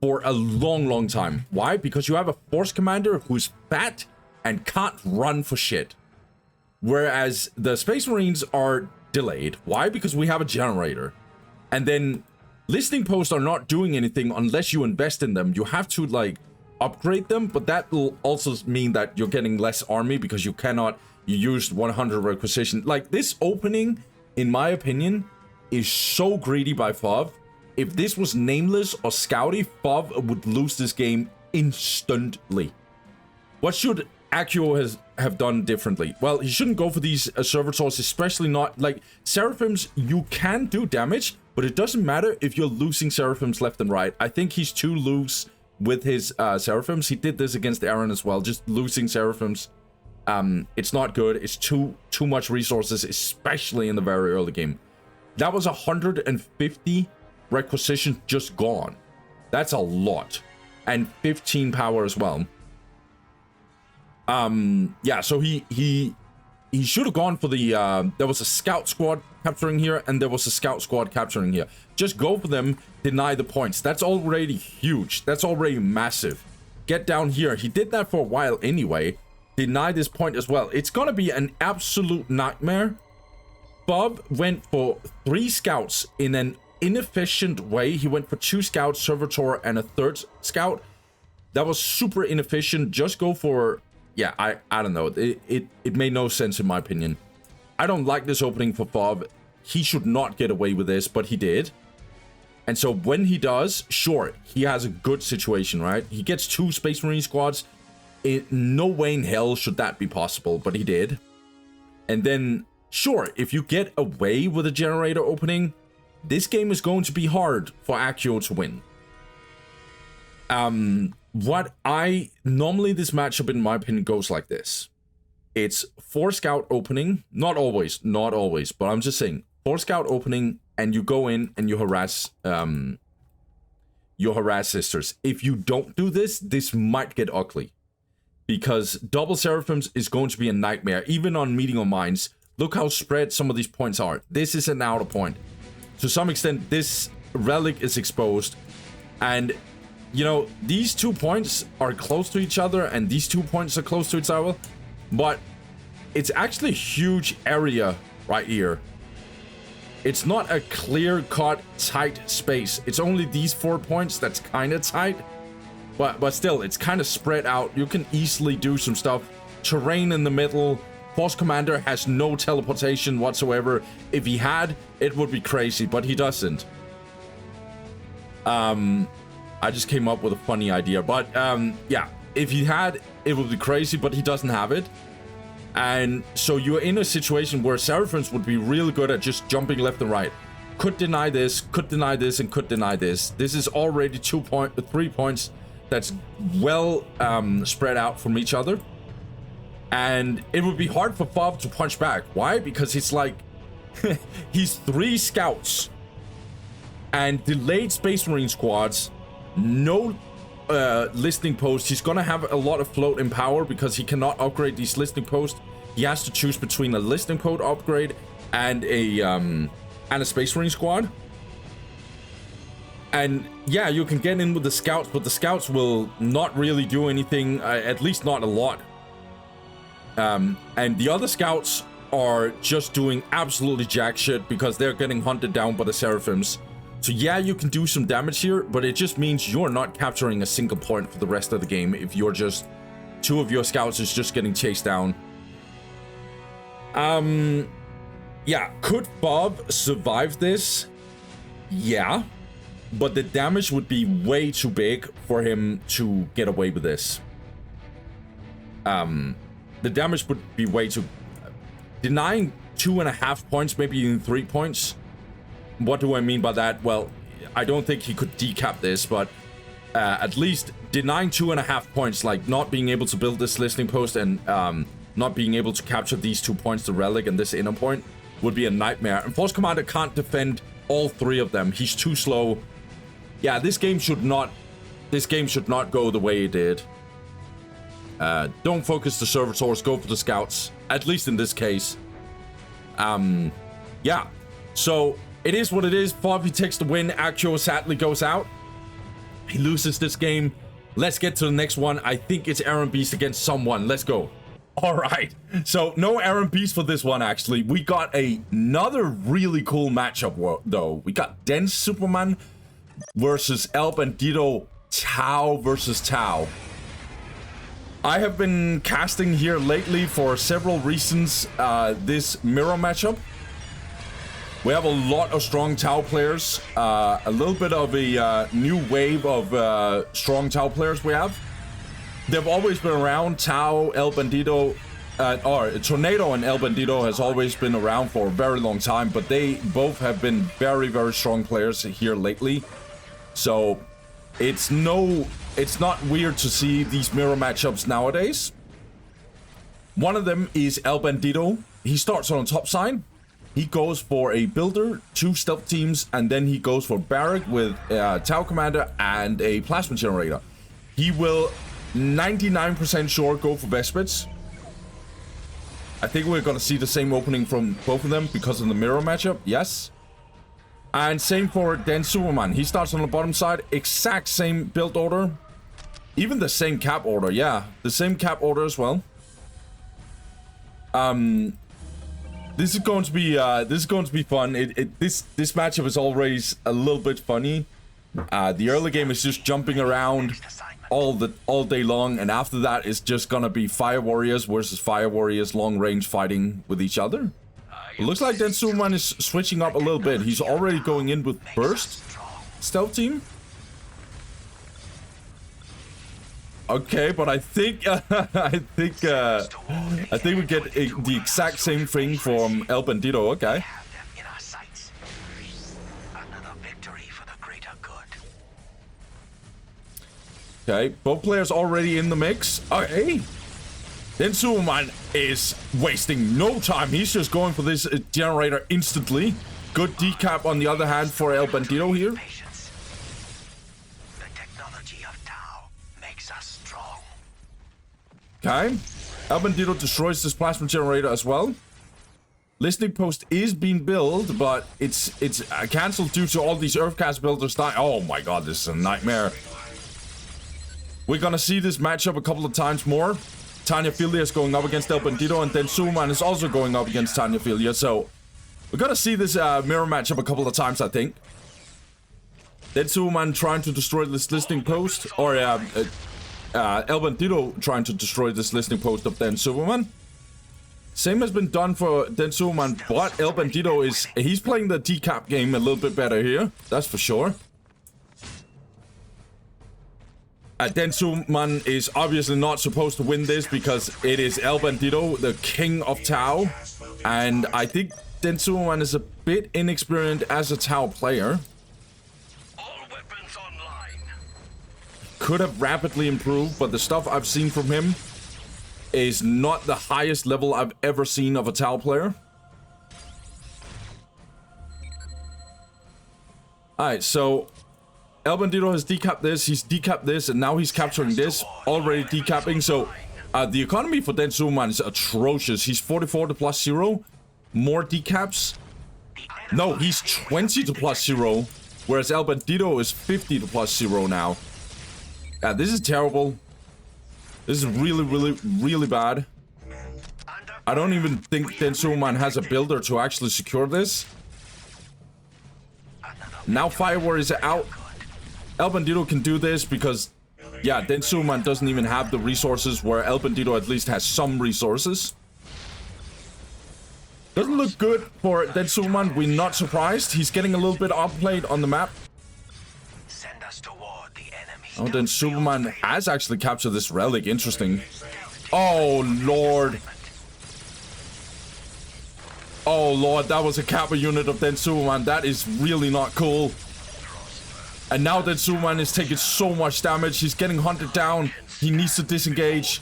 for a long, long time. Why? Because you have a force commander who's fat and can't run for shit. Whereas the Space Marines are delayed. Why? Because we have a generator. And then listening posts are not doing anything unless you invest in them. You have to, like, upgrade them, but that will also mean that you're getting less army because you used 100 requisition. Like, this opening, in my opinion, is so greedy by Fov. If this was Nameless or Scouty, Fov would lose this game instantly. What should Accio have done differently? Well, he shouldn't go for these servitors, especially not, like, Seraphims. You can do damage, but it doesn't matter if you're losing Seraphims left and right. I think he's too loose with his Seraphims. He did this against Eren as well, just losing Seraphims It's not good. It's too much resources, especially in the very early game. That was 150 requisition just gone. That's a lot. And 15 power as well. Yeah, so he should have gone for the there was a scout squad capturing here, and there was a scout squad capturing here. Just go for them, deny the points. That's already huge. That's already massive. Get down here. He did that for a while anyway. Deny this point as well. It's gonna be an absolute nightmare. Bob went for 3 scouts in an inefficient way. He went for 2 scouts, servitor, and a 3rd scout. That was super inefficient. Just go for... Yeah, I don't know. It made no sense in my opinion. I don't like this opening for Bob. He should not get away with this, but he did. And so when he does, sure, he has a good situation, right? He gets 2 Space Marine squads. No way in hell should that be possible, but he did. And then, sure, if you get away with a generator opening, this game is going to be hard for Accio to win. Normally this matchup in my opinion goes like this. It's 4 scout opening, not always, but I'm just saying 4 scout opening, and you go in and you harass sisters. If you don't do this, this might get ugly, because double seraphims is going to be a nightmare, even on meeting of minds. Look how spread some of these points are. This is an outer point. To some extent, this relic is exposed, and you know, these 2 points are close to each other, and these 2 points are close to each other, but it's actually a huge area right here. It's not a clear-cut, tight space. It's only these 4 points that's kind of tight, but still, it's kind of spread out. You can easily do some stuff. Terrain in the middle. Force Commander has no teleportation whatsoever. If he had, it would be crazy, but he doesn't. I just came up with a funny idea, but yeah, if he had, it would be crazy, but he doesn't have it. And so you're in a situation where Seraphims would be really good at just jumping left and right. Could deny this, and could deny this. This is already 3 points that's well spread out from each other. And it would be hard for Bob to punch back. Why? Because it's like, he's 3 scouts and delayed Space Marine squads. No listening posts. He's gonna have a lot of float in power because he cannot upgrade these listening posts. He has to choose between a listening post upgrade and a Space Marine squad. And yeah, you can get in with the scouts, but the scouts will not really do anything, at least not a lot. And the other scouts are just doing absolutely jack shit because they're getting hunted down by the Seraphims. So yeah, you can do some damage here, but it just means you're not capturing a single point for the rest of the game if you're just... 2 of your scouts is just getting chased down. Yeah, could Bob survive this? Yeah. But the damage would be way too big for him to get away with this. The damage would be way too... Denying 2.5 points, maybe even 3 points... What do I mean by that? Well, I don't think he could decap this, but at least denying 2.5 points, like not being able to build this listening post and not being able to capture these 2 points, the relic and this inner point, would be a nightmare. And Force Commander can't defend all 3 of them. He's too slow. Yeah, this game should not go the way it did. Don't focus the servitors, go for the scouts. At least in this case. Yeah. So it is what it is. Bobby takes the win. Accio sadly goes out. He loses this game. Let's get to the next one. I think it's Erenbeast against someone. Let's go. All right. So no Erenbeast for this one, actually. We got another really cool matchup, though. We got Dense Superman versus El-bandido. Tau versus Tau. I have been casting here lately for several reasons. This mirror matchup. We have a lot of strong Tau players. A little bit of a new wave of strong Tau players we have. They've always been around. Tau, El-bandido, or Tornado and El-bandido has always been around for a very long time, but they both have been very, very strong players here lately. So it's not weird to see these mirror matchups nowadays. One of them is El-bandido. He starts on the top side. He goes for a builder, 2 stealth teams, and then he goes for barrack with a Tau commander and a plasma generator. He will 99% sure go for Vespits. I think we're gonna see the same opening from both of them because of the mirror matchup, yes. And same for Den Superman. He starts on the bottom side, exact same build order. Even the same cap order, yeah. The same cap order as well. This is going to be fun. This matchup is always a little bit funny. The early game is just jumping around all day long, and after that it's just gonna be Fire Warriors versus Fire Warriors long range fighting with each other. It looks like Den Superman is switching up a little bit. He's already going in with Burst stealth team. Okay, but I think I think we get the exact same thing from El-bandido. Okay. Okay, both players already in the mix. Okay. Then Superman is wasting no time. He's just going for this generator instantly. Good decap on the other hand for El-bandido here. Okay. El-bandido destroys this plasma generator as well. Listening post is being built, but it's cancelled due to all these Earthcast builders dying. Oh my god, this is a nightmare. We're gonna see this matchup a couple of times more. Tanyaphilia is going up against El-bandido, and then Superman is also going up against Tanyaphilia. So we're gonna see this mirror matchup a couple of times, I think. Then Superman trying to destroy this listening post, or El-bandido trying to destroy this listening post of Den Superman. Same has been done for Den Superman, but El-bandido he's playing the decap game a little bit better here. That's for sure. Den Superman is obviously not supposed to win this because it is El-bandido, the king of Tau. And I think Den Superman is a bit inexperienced as a Tau player. Could have rapidly improved, but the stuff I've seen from him is not the highest level I've ever seen of a Tau player. Alright, so El-bandido has decapped this, he's decapped this, and now he's capturing this, already decapping. So the economy for Den Superman is atrocious. He's 44 to +0, more decaps. No, he's 20 to +0, whereas El-bandido is 50 to +0 now. Yeah, this is terrible. This is really, really, really bad. I don't even think Den Superman has a builder to actually secure this. Now Fire Warriors are out. El-bandido can do this because, yeah, Den Superman doesn't even have the resources, where El-bandido at least has some resources. Doesn't look good for Den Superman. We're not surprised. He's getting a little bit outplayed on the map. Oh, then Superman has actually captured this relic. Interesting. Oh, Lord. Oh, Lord. That was a Kappa unit of Den Superman. That is really not cool. And now that Superman is taking so much damage, he's getting hunted down. He needs to disengage.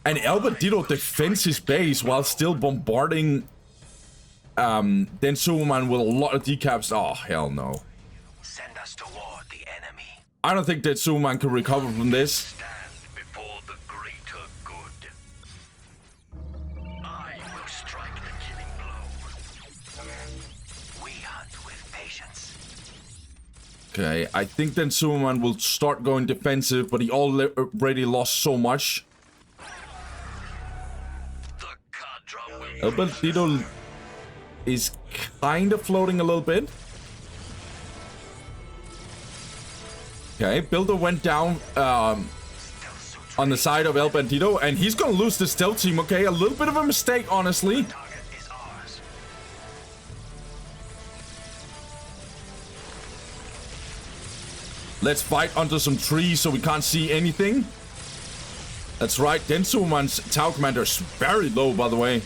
And El-bandido defends his base while still bombarding Den Superman with a lot of decaps. Oh, hell no. I don't think that Superman can recover from this. Okay, I think then Superman will start going defensive, but he already lost so much. El-bandido is kind of floating a little bit. Okay, builder went down on the side of El-bandido, and he's gonna lose the stealth team. Okay, a little bit of a mistake, honestly. Let's fight under some trees so we can't see anything. That's right, Den Superman's Tau commander is very low, by the way.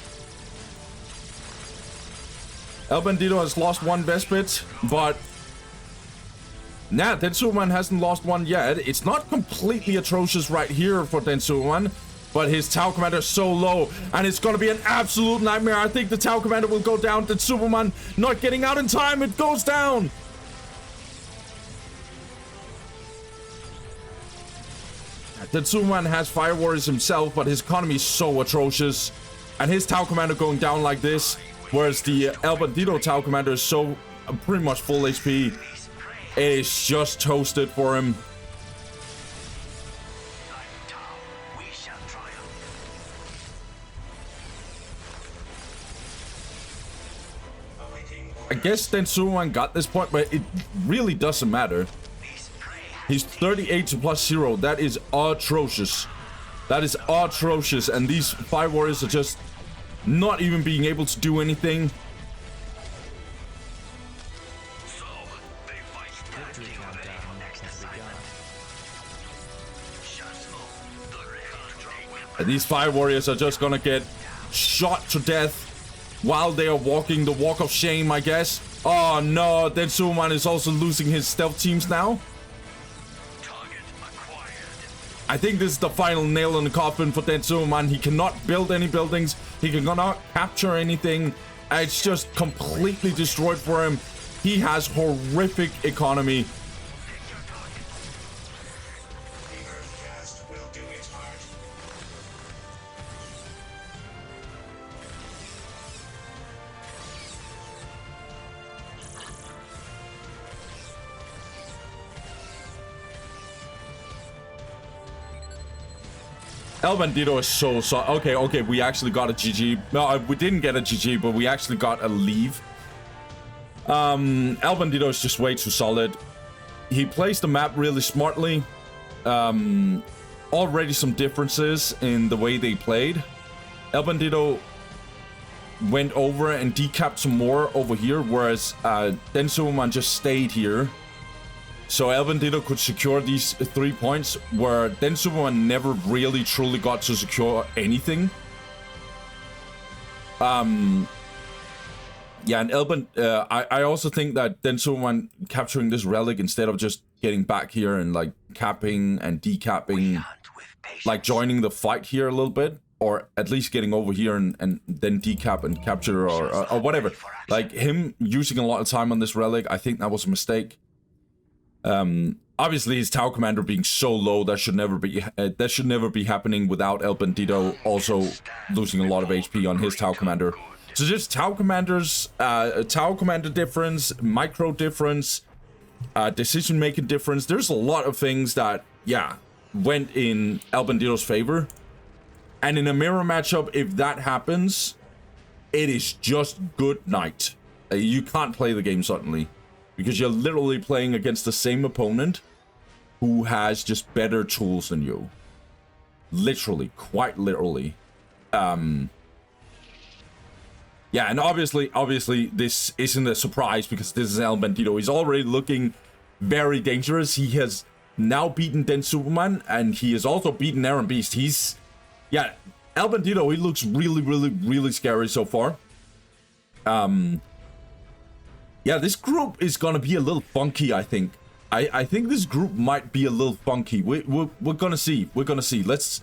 El-bandido has lost one Vespit, but nah, Den Superman hasn't lost one yet. It's not completely atrocious right here for Den Superman, but his Tau Commander is so low, and it's gonna be an absolute nightmare. I think the Tau Commander will go down. The Superman not getting out in time. It goes down. The Superman has Fire Warriors himself, but his economy is so atrocious. And his Tau Commander going down like this, whereas the El-bandido Tau Commander is so pretty much full HP. It is just toasted for him. I guess then Superman got this point, but it really doesn't matter. He's 38 to +0. That is atrocious. That is atrocious. And these 5 warriors are just not even being able to do anything. And these 5 warriors are just gonna get shot to death while they are walking the walk of shame, I guess. Oh no, then Superman is also losing his stealth teams now. I think this is the final nail in the coffin for Den Superman. He cannot build any buildings. He cannot capture anything. It's just completely destroyed for him. He has horrific economy. El-bandido is so okay, we actually got a GG. No, we didn't get a GG, but we actually got a leave. El-bandido is just way too solid. He plays the map really smartly. Already some differences in the way they played. El-bandido went over and decapped some more over here, whereas Den Superman just stayed here. So El-bandido could secure these 3 points, where Den Superman never really truly got to secure anything. Yeah, and I also think that Den Superman capturing this relic instead of just getting back here and like capping and decapping, like joining the fight here a little bit, or at least getting over here and then decap and capture or whatever. Like him using a lot of time on this relic, I think that was a mistake. Obviously his Tau Commander being so low, that should never be happening without El-bandido also losing a lot of HP on his Tau Commander. So just Tau Commanders, Tau Commander difference, micro difference, decision making difference. There's a lot of things that, yeah, went in El-bandido's favor. And in a mirror matchup, if that happens, it is just good night. You can't play the game suddenly, because you're literally playing against the same opponent who has just better tools than you. Literally, quite literally. Yeah, and obviously this isn't a surprise, because this is El-bandido. He's already looking very dangerous. He has now beaten Den Superman, and he has also beaten Erenbeast. Yeah, El-bandido, he looks really scary so far. Yeah, this group is gonna be a little funky, I think. I think this group might be a little funky. We're gonna see. We're gonna see. Let's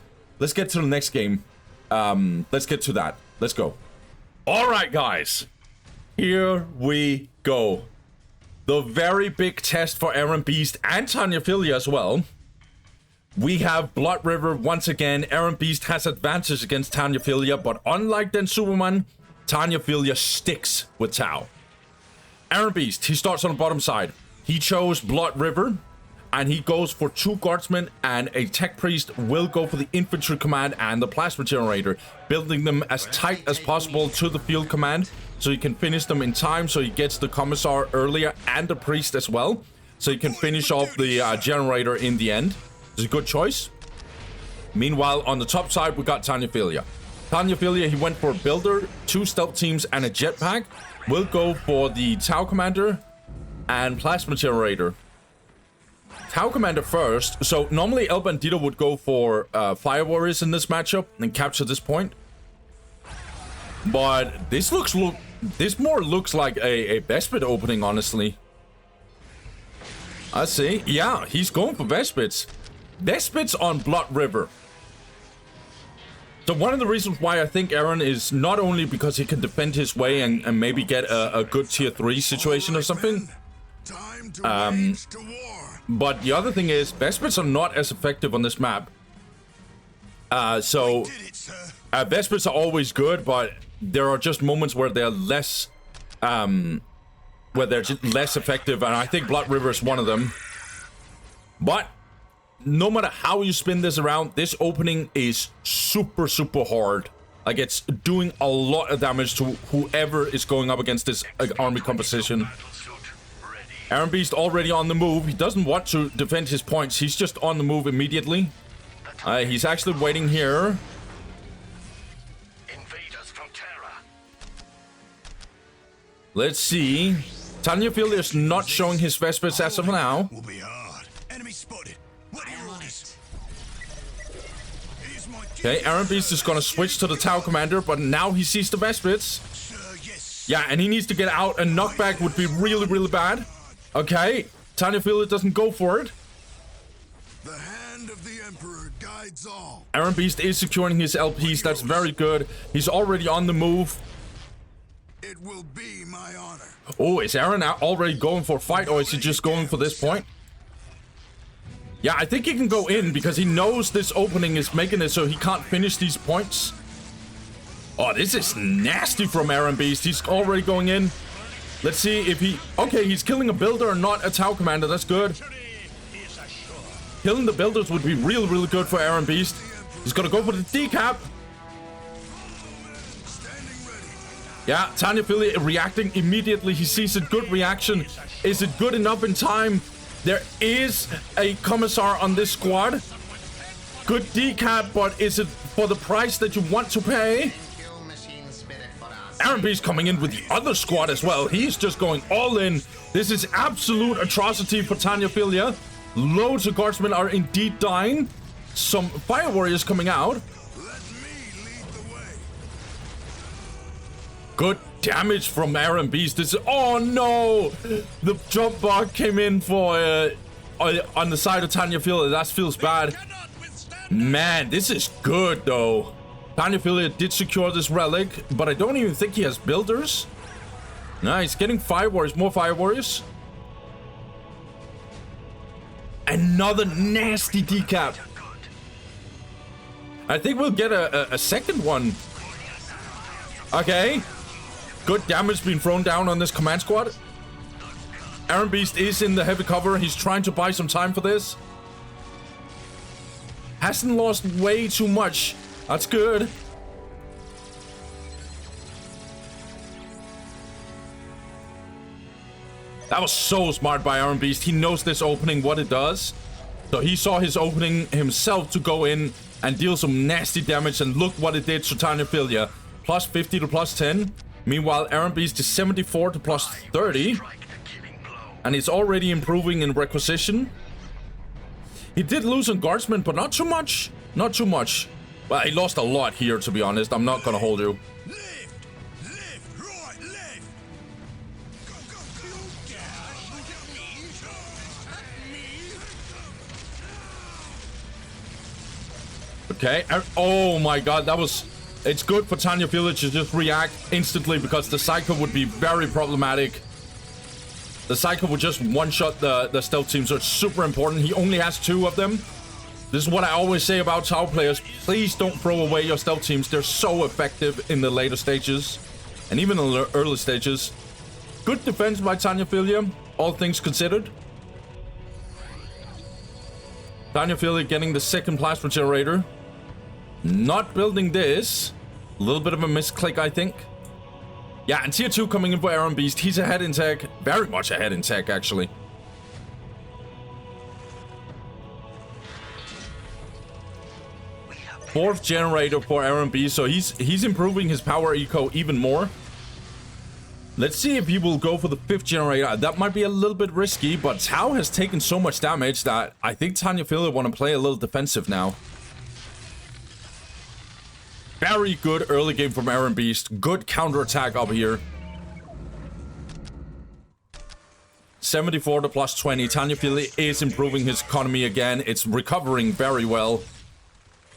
get to the next game. Let's get to that. Let's go. All right, guys. Here we go. The very big test for Erenbeast and Tanyaphilia as well. We have Blood River once again. Erenbeast has advantage against Tanyaphilia, but unlike Den Superman, Tanyaphilia sticks with Tau. Erenbeast, he starts on the bottom side. He chose Blood River, and he goes for 2 guardsmen, and a tech priest will go for the infantry command and the plasma generator, building them as tight as possible to the field command so he can finish them in time, so he gets the commissar earlier and the priest as well, so he can finish off the generator in the end. It's a good choice. Meanwhile, on the top side, we got Tanyaphilia. Tanyaphilia, he went for a builder, 2 stealth teams, and a jetpack. We'll go for the Tau Commander and plasma generator. Tau Commander first. So normally El-bandido would go for Fire Warriors in this matchup and capture this point. But this more looks like a Vespid opening, honestly. I see. Yeah, he's going for Vespids. Vespids on Blood River. So one of the reasons why I think Eren is not only because he can defend his way and maybe get a good tier 3 situation or something. Time to wage to war. But the other thing is, Vespers are not as effective on this map. So Did it, sir. Vespers are always good, but there are just moments where they're less, just less effective, and I think Blood River is one of them. But no matter how you spin this around, this opening is super, super hard. Like, it's doing a lot of damage to whoever is going up against this army composition. Erenbeast already on the move. He doesn't want to defend his points. He's just on the move immediately. He's actually waiting here. Invaders from Terra. Let's see. Tanyaphilia is not showing his Vespers as of now. Will be hard. Enemy spotted. What are your orders? Here's my Okay, Erenbeast is gonna switch to the Tower Commander, but now he sees the Vespers. Sir, yes. Yeah, and he needs to get out. A knockback would be really, really bad. Okay, Tanyaphilia doesn't go for it. The hand of the Emperor guides all. Erenbeast is securing his LPs. That's very good. He's already on the move. It will be my honor. Oh, is Eren already going for a fight, or is he just going for this point? Yeah, I think he can go in because he knows this opening is making it so he can't finish these points. Oh, this is nasty from Erenbeast. He's already going in. Let's see if he... Okay, he's killing a builder and not a Tower Commander. That's good. Killing the builders would be really, really good for Erenbeast. He's gonna go for the decap. Yeah, Tanyaphilia reacting immediately. He sees a good reaction. Is it good enough in time? There is a Commissar on this squad. Good decap, but is it for the price that you want to pay? Erenbeast coming in with the other squad as well. He's just going all in. This is absolute atrocity for Tanyaphilia. Loads of guardsmen are indeed dying. Some fire warriors coming out. Let me lead the way. Good damage from Erenbeast. This is... Oh no! The jump bug came in for on the side of Tanyaphilia. That feels bad. Man, this is good though. Tanyaphilia did secure this relic, but I don't even think he has builders. No, he's getting fire warriors, more fire warriors. Another nasty decap. I think we'll get a second one. Okay. Good damage being thrown down on this command squad. Erenbeast is in the heavy cover. He's trying to buy some time for this. Hasn't lost way too much. That's good. That was so smart by Erenbeast. He knows this opening, what it does. So he saw his opening himself to go in and deal some nasty damage. And look what it did to Tanyaphilia. Plus 50 to plus 10. Meanwhile, Erenbeast is 74 to plus 30. And it's already improving in requisition. He did lose on guardsmen, but not too much. Not too much. Well, he lost a lot here, to be honest. I'm not gonna hold you. Left, right, left. Go, go, go. Down. Look at me. Okay. Oh my god, that was... It's good for Tanyaphilia to just react instantly because the Psycho would be very problematic. The Psycho would just one-shot the stealth team, so it's super important. He only has 2 of them. This is what I always say about tower players. Please don't throw away your stealth teams. They're so effective in the later stages. And even in the early stages. Good defense by Tanyaphilia, all things considered. Tanyaphilia getting the second plasma generator. Not building this. A little bit of a misclick, I think. Yeah, and tier 2 coming in for Erenbeast. He's ahead in tech. Very much ahead in tech, actually. Fourth generator for Erenbeast, so he's improving his power eco even more. Let's see if he will go for the 5th generator. That might be a little bit risky, but Tau has taken so much damage that I think Tanyaphilia want to play a little defensive now. Very good early game from Erenbeast. Good counterattack up here. 74 to plus 20. Tanyaphilia is improving his economy again. It's recovering very well.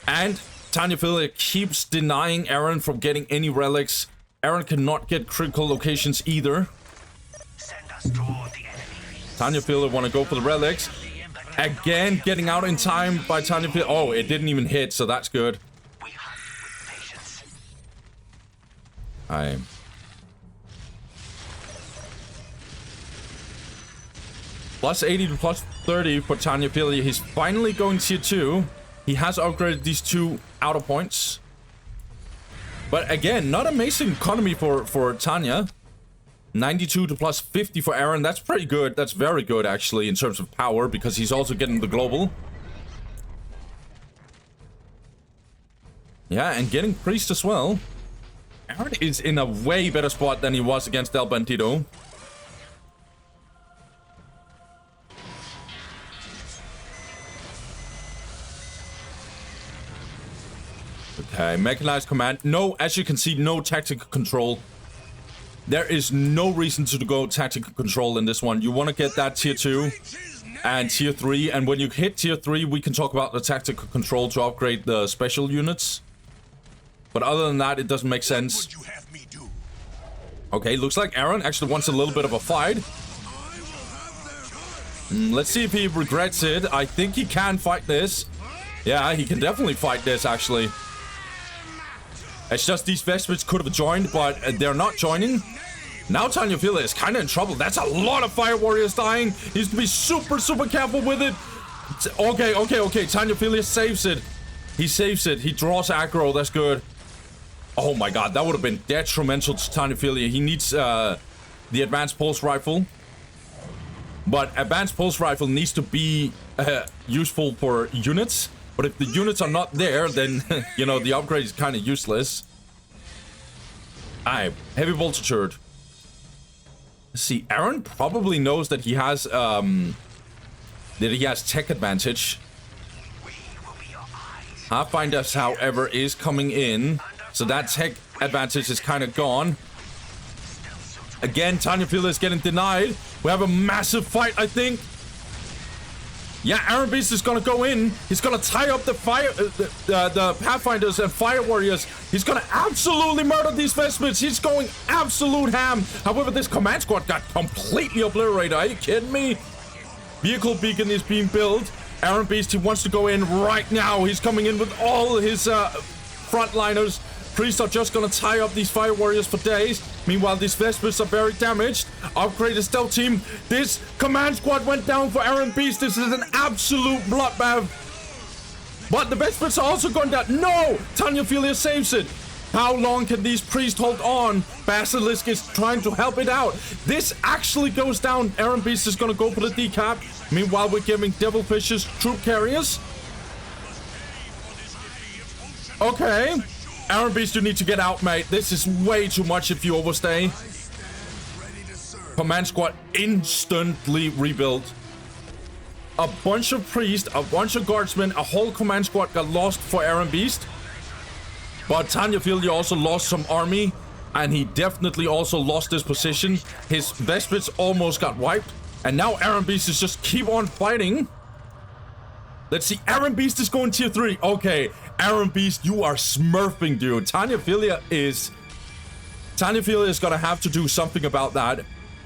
And Tanyaphilia keeps denying Eren from getting any relics. Eren cannot get critical locations either. Send us toward the enemy. Tanyaphilia want to go for the relics. Again, getting out in time by Tanyaphilia. Oh, it didn't even hit, so that's good. We hunt with patience. Plus 80 to plus 30 for Tanyaphilia. He's finally going tier 2. He has upgraded these 2 outer points. But again, not amazing economy for Tanya. 92 to plus 50 for Eren. That's pretty good. That's very good, actually, in terms of power, because he's also getting the global. Yeah, and getting priest as well. Eren is in a way better spot than he was against El-bandido. Okay, mechanized command. No, as you can see, no tactical control. There is no reason to go tactical control in this one. You want to get that tier 2 and tier 3. And when you hit tier 3, we can talk about the tactical control to upgrade the special units. But other than that, it doesn't make sense. Okay, looks like Eren actually wants a little bit of a fight. Let's see if he regrets it. I think he can fight this. Yeah, he can definitely fight this, actually. It's just these Vespers could have joined, but they're not joining. Now Tanyaphilia is kind of in trouble. That's a lot of Fire Warriors dying. He needs to be super, super careful with it. Okay. Tanyaphilia saves it. He saves it. He draws aggro. That's good. Oh my god, that would have been detrimental to Tanyaphilia. He needs the Advanced Pulse Rifle. But Advanced Pulse Rifle needs to be useful for units. But if the units are not there, then, you know, the upgrade is kind of useless. Alright, heavy voltage herd. Let's see, Eren probably knows that he has tech advantage. Pathfinders, however, is coming in. So that tech advantage is kind of gone. Again, Tanyaphilia is getting denied. We have a massive fight, I think. Yeah, Erenbeast is gonna go in. He's gonna tie up the Pathfinders and Fire Warriors. He's gonna absolutely murder these Vespers. He's going absolute ham. However, this command squad got completely obliterated. Are you kidding me? Vehicle beacon is being built. Erenbeast, he wants to go in right now. He's coming in with all his frontliners. Priests are just gonna tie up these Fire Warriors for days. Meanwhile, these Vespers are very damaged. Upgrade the stealth team. This command squad went down for Erenbeast. This is an absolute bloodbath. But the Vespers are also going down. No! Tanyaphilia saves it. How long can these priests hold on? Basilisk is trying to help it out. This actually goes down. Erenbeast is gonna go for the decap. Meanwhile, we're giving Devilfish's troop carriers. Okay. Erenbeast, you need to get out, mate. This is way too much if you overstay. Command squad instantly rebuilt. A bunch of priests, a bunch of guardsmen, a whole command squad got lost for Erenbeast. But Tanyaphilia also lost some army, and he definitely also lost his position. His Vespers almost got wiped, and now Erenbeast is just keep on fighting. Let's see, Erenbeast is going tier 3. Okay, Erenbeast, you are smurfing, dude. Tanyaphilia is gonna have to do something about that.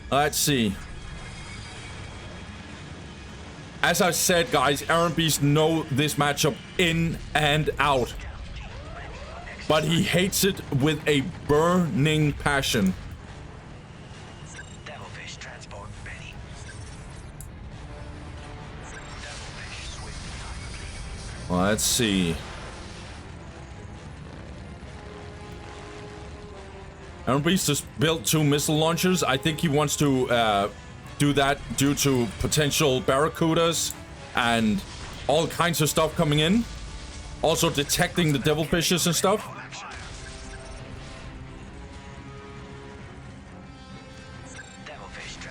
Let's see. As I said, guys, Erenbeast know this matchup in and out. But he hates it with a burning passion. Devilfish transport ready. Devilfish swift. Let's see. Erenbeast just built 2 missile launchers. I think he wants to do that due to potential barracudas and all kinds of stuff coming in. Also detecting the devilfishes and stuff.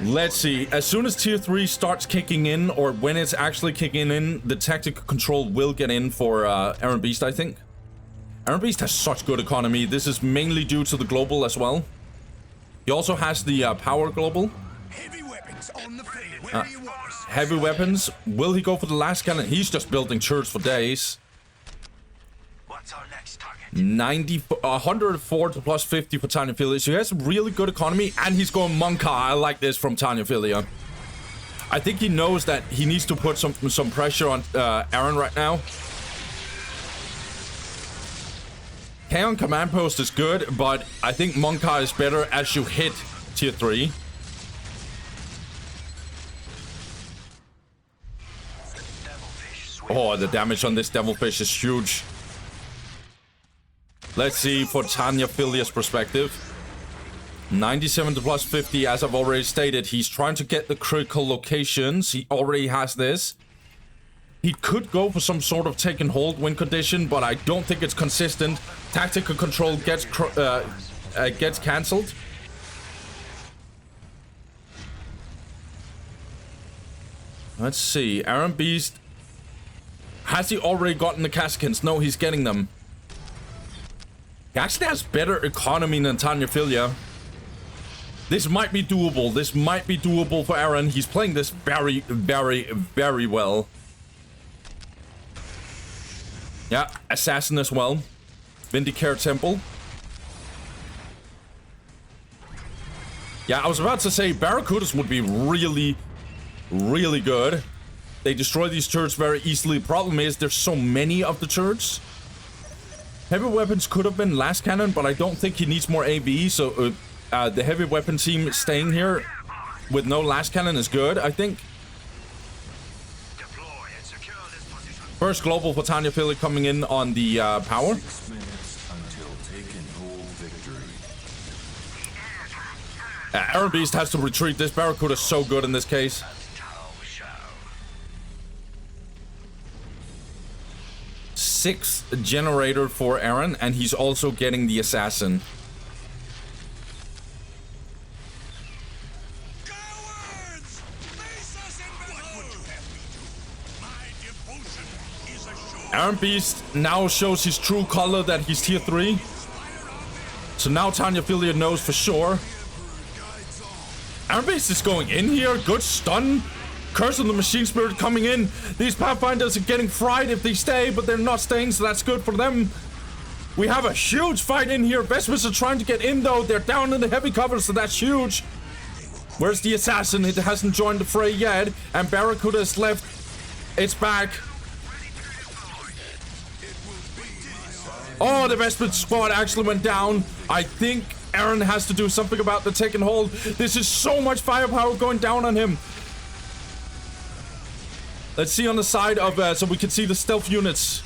Let's see. As soon as tier 3 starts kicking in, or when it's actually kicking in, the tactical control will get in for Erenbeast, I think. Erenbeast has such good economy. This is mainly due to the global as well. He also has the power global. Heavy weapons on the field. Where are you was? Heavy weapons. Will he go for the last cannon? He's just building turrets for days. What What's our next target? 104 to plus 50 for Tanyaphilia. So he has a really good economy, and he's going Monka. I like this from Tanyaphilia. I think he knows that he needs to put some pressure on Eren right now. Kaon Command Post is good, but I think Monka is better as you hit tier 3. Oh, the damage on this Devilfish is huge. Let's see for Tanyaphilia's perspective. 97 to plus 50, as I've already stated. He's trying to get the critical locations. He already has this. He could go for some sort of take and hold win condition, but I don't think it's consistent. Tactical control gets cancelled. Let's see. Erenbeast. Has he already gotten the Kasakins? No, he's getting them. He actually has better economy than Tanyaphilia. This might be doable. This might be doable for Eren. He's playing this very, very, very well. Yeah, Assassin as well. Vindicare Temple. Yeah, I was about to say Barracudas would be really, really good. They destroy these turrets very easily. Problem is, there's so many of the turrets. Heavy weapons could have been last cannon, but I don't think he needs more AV. So the heavy weapon team staying here with no last cannon is good, I think. First global for Tanyaphilia coming in on the power. 6 minutes until taken hold victory. Erenbeast has to retreat. This Barracuda is so good in this case. 6th generator for Eren, and he's also getting the assassin. Cowards! Face us in battle! What would you have me do? My devotion is assured. Erenbeast now shows his true color that he's tier 3. So now Tanyaphilia knows for sure. Erenbeast is going in here. Good stun. Curse of the Machine Spirit coming in. These Pathfinders are getting fried if they stay, but they're not staying, so that's good for them. We have a huge fight in here. Vespers are trying to get in, though. They're down in the heavy cover, so that's huge. Where's the assassin? It hasn't joined the fray yet, and Barracuda is left. It's back. Oh, the Vesper squad actually went down. I think Eren has to do something about the take and hold. This is so much firepower going down on him. Let's see on the side of, so we can see the stealth units.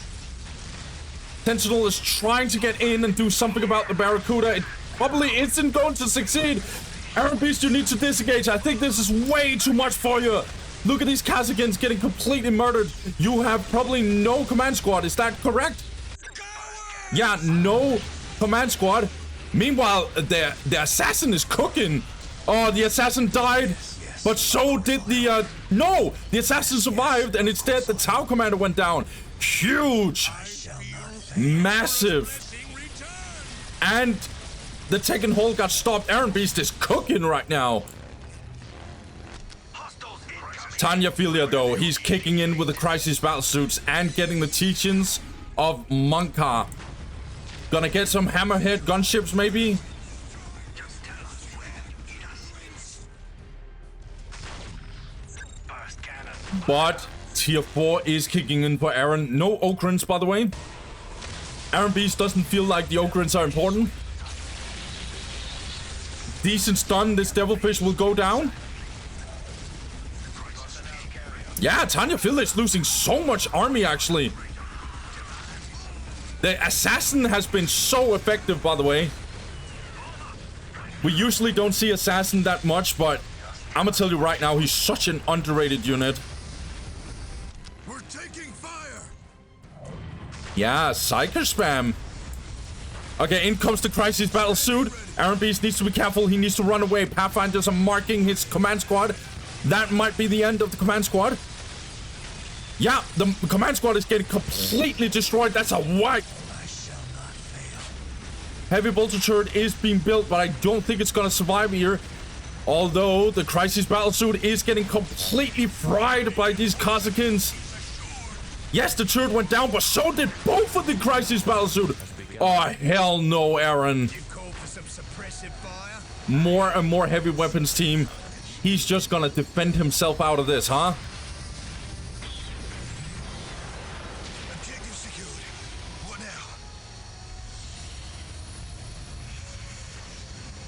Sentinel is trying to get in and do something about the Barracuda. It probably isn't going to succeed. Erenbeast, you need to disengage. I think this is way too much for you. Look at these Kasakins getting completely murdered. You have probably no command squad. Is that correct? Yeah, no command squad. Meanwhile, the assassin is cooking. Oh, the assassin died. But so did the, no! The assassin survived, and instead the Tau commander went down. Huge! Massive! And the take and hold got stopped. Erenbeast is cooking right now. Tanyaphilia, though, he's kicking in with the crisis battle suits and getting the teachings of Monka. Gonna get some hammerhead gunships, maybe? But tier 4 is kicking in for Eren. No Okrins, by the way. Erenbeast doesn't feel like the Okrins are important. Decent stun. This Devilfish will go down. Yeah, Tanyaphilia is losing so much army, actually. The assassin has been so effective, by the way. We usually don't see assassin that much, but I'm gonna tell you right now, he's such an underrated unit. We're taking fire. Yeah, Psyker spam. Okay, in comes the crisis battle suit. Erenbeast needs to be careful. He needs to run away. Pathfinders are marking his command squad. That might be the end of the command squad. Yeah, the command squad is getting completely destroyed. That's a whack. Heavy bolter turret is being built, but I don't think it's gonna survive here. Although the crisis battle suit is getting completely fried by these Kasakins. Yes, the turret went down, but so did both of the Crisis Battlesuit. Oh, hell no, Eren. More and more heavy weapons team. He's just gonna defend himself out of this, huh? Objective secured. What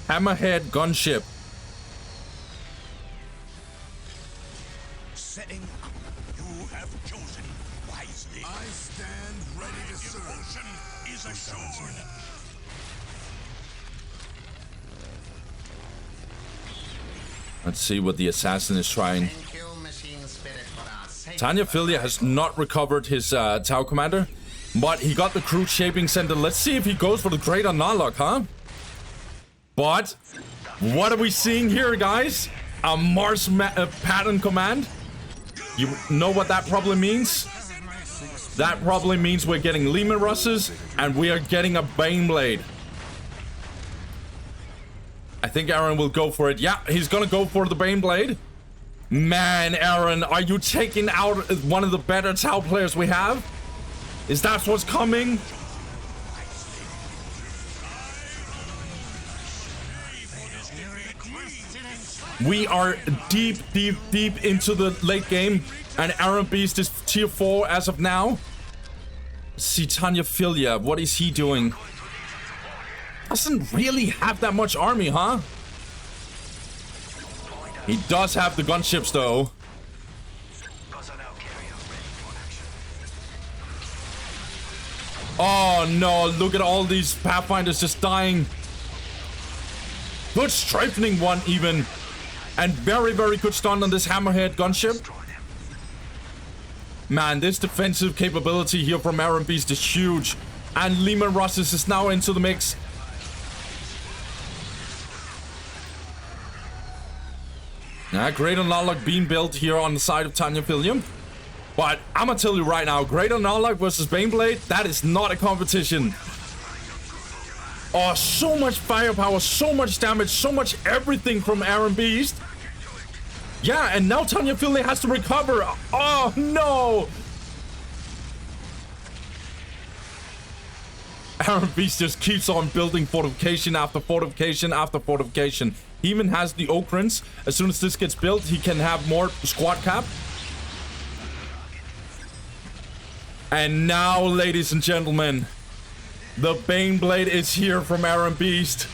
now? Hammerhead gunship. Setting up. You have chosen wisely. I stand ready to serve. Devotion is assured. Let's see what the assassin is trying. Thank you, machine spirit, for our safe. Tanyaphilia has not recovered his Tau commander, but he got the crude shaping center. Let's see if he goes for the great Unlock, huh? But what are we seeing here, guys? A Mars pattern command. You know what that probably means? That probably means we're getting Lehman Russes and we are getting a Baneblade. I think Eren will go for it. Yeah, he's gonna go for the Baneblade. Man, Eren, are you taking out one of the better Tau players we have? Is that what's coming? We are deep into the late game, and Erenbeast is tier 4 as of now. See Tanyaphilia, what is he doing? Doesn't really have that much army, huh? He does have the gunships, though. Oh no, look at all these Pathfinders just dying. Good strafing one even. And very good stun on this Hammerhead gunship. Man, this defensive capability here from Erenbeast is huge. And Lehman Russes is now into the mix. Great Unlock being built here on the side of Tanyaphilia. But I'm gonna tell you right now, Great Unlock versus Baneblade, that is not a competition. Oh, so much firepower, so much damage, so much everything from Erenbeast. Yeah, and now Tanyaphilia has to recover. Oh, no! Erenbeast just keeps on building fortification after fortification after fortification. He even has the Okrins. As soon as this gets built, he can have more squad cap. And now, ladies and gentlemen, the Baneblade is here from Erenbeast.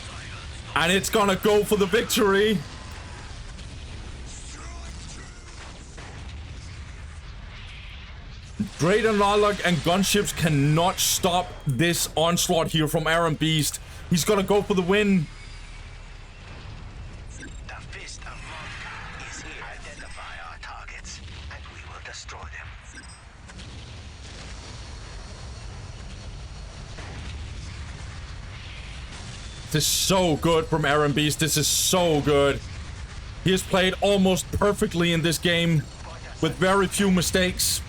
And it's gonna go for the victory. Great Unlock and gunships cannot stop this onslaught here from Erenbeast. He's gonna go for the win. The fist of Monka is here. Identify our targets, and we will destroy them. This is so good from Erenbeast. This is so good. He has played almost perfectly in this game with very few mistakes.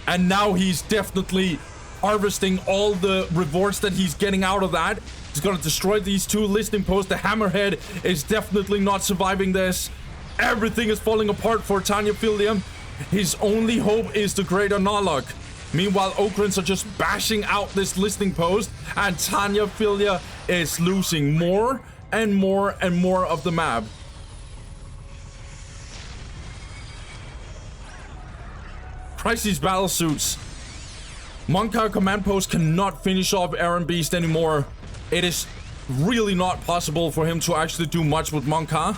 And now he's definitely harvesting all the rewards that he's getting out of that. He's gonna destroy these two listing posts. The Hammerhead is definitely not surviving this. Everything is falling apart for Tanyaphilia. His only hope is the Great Unlock. Meanwhile, Okrins are just bashing out this listing post, and Tanyaphilia is losing more and more and more of the map. Crisis Battlesuits. Monka command post cannot finish off Erenbeast anymore. It is really not possible for him to actually do much with Monka.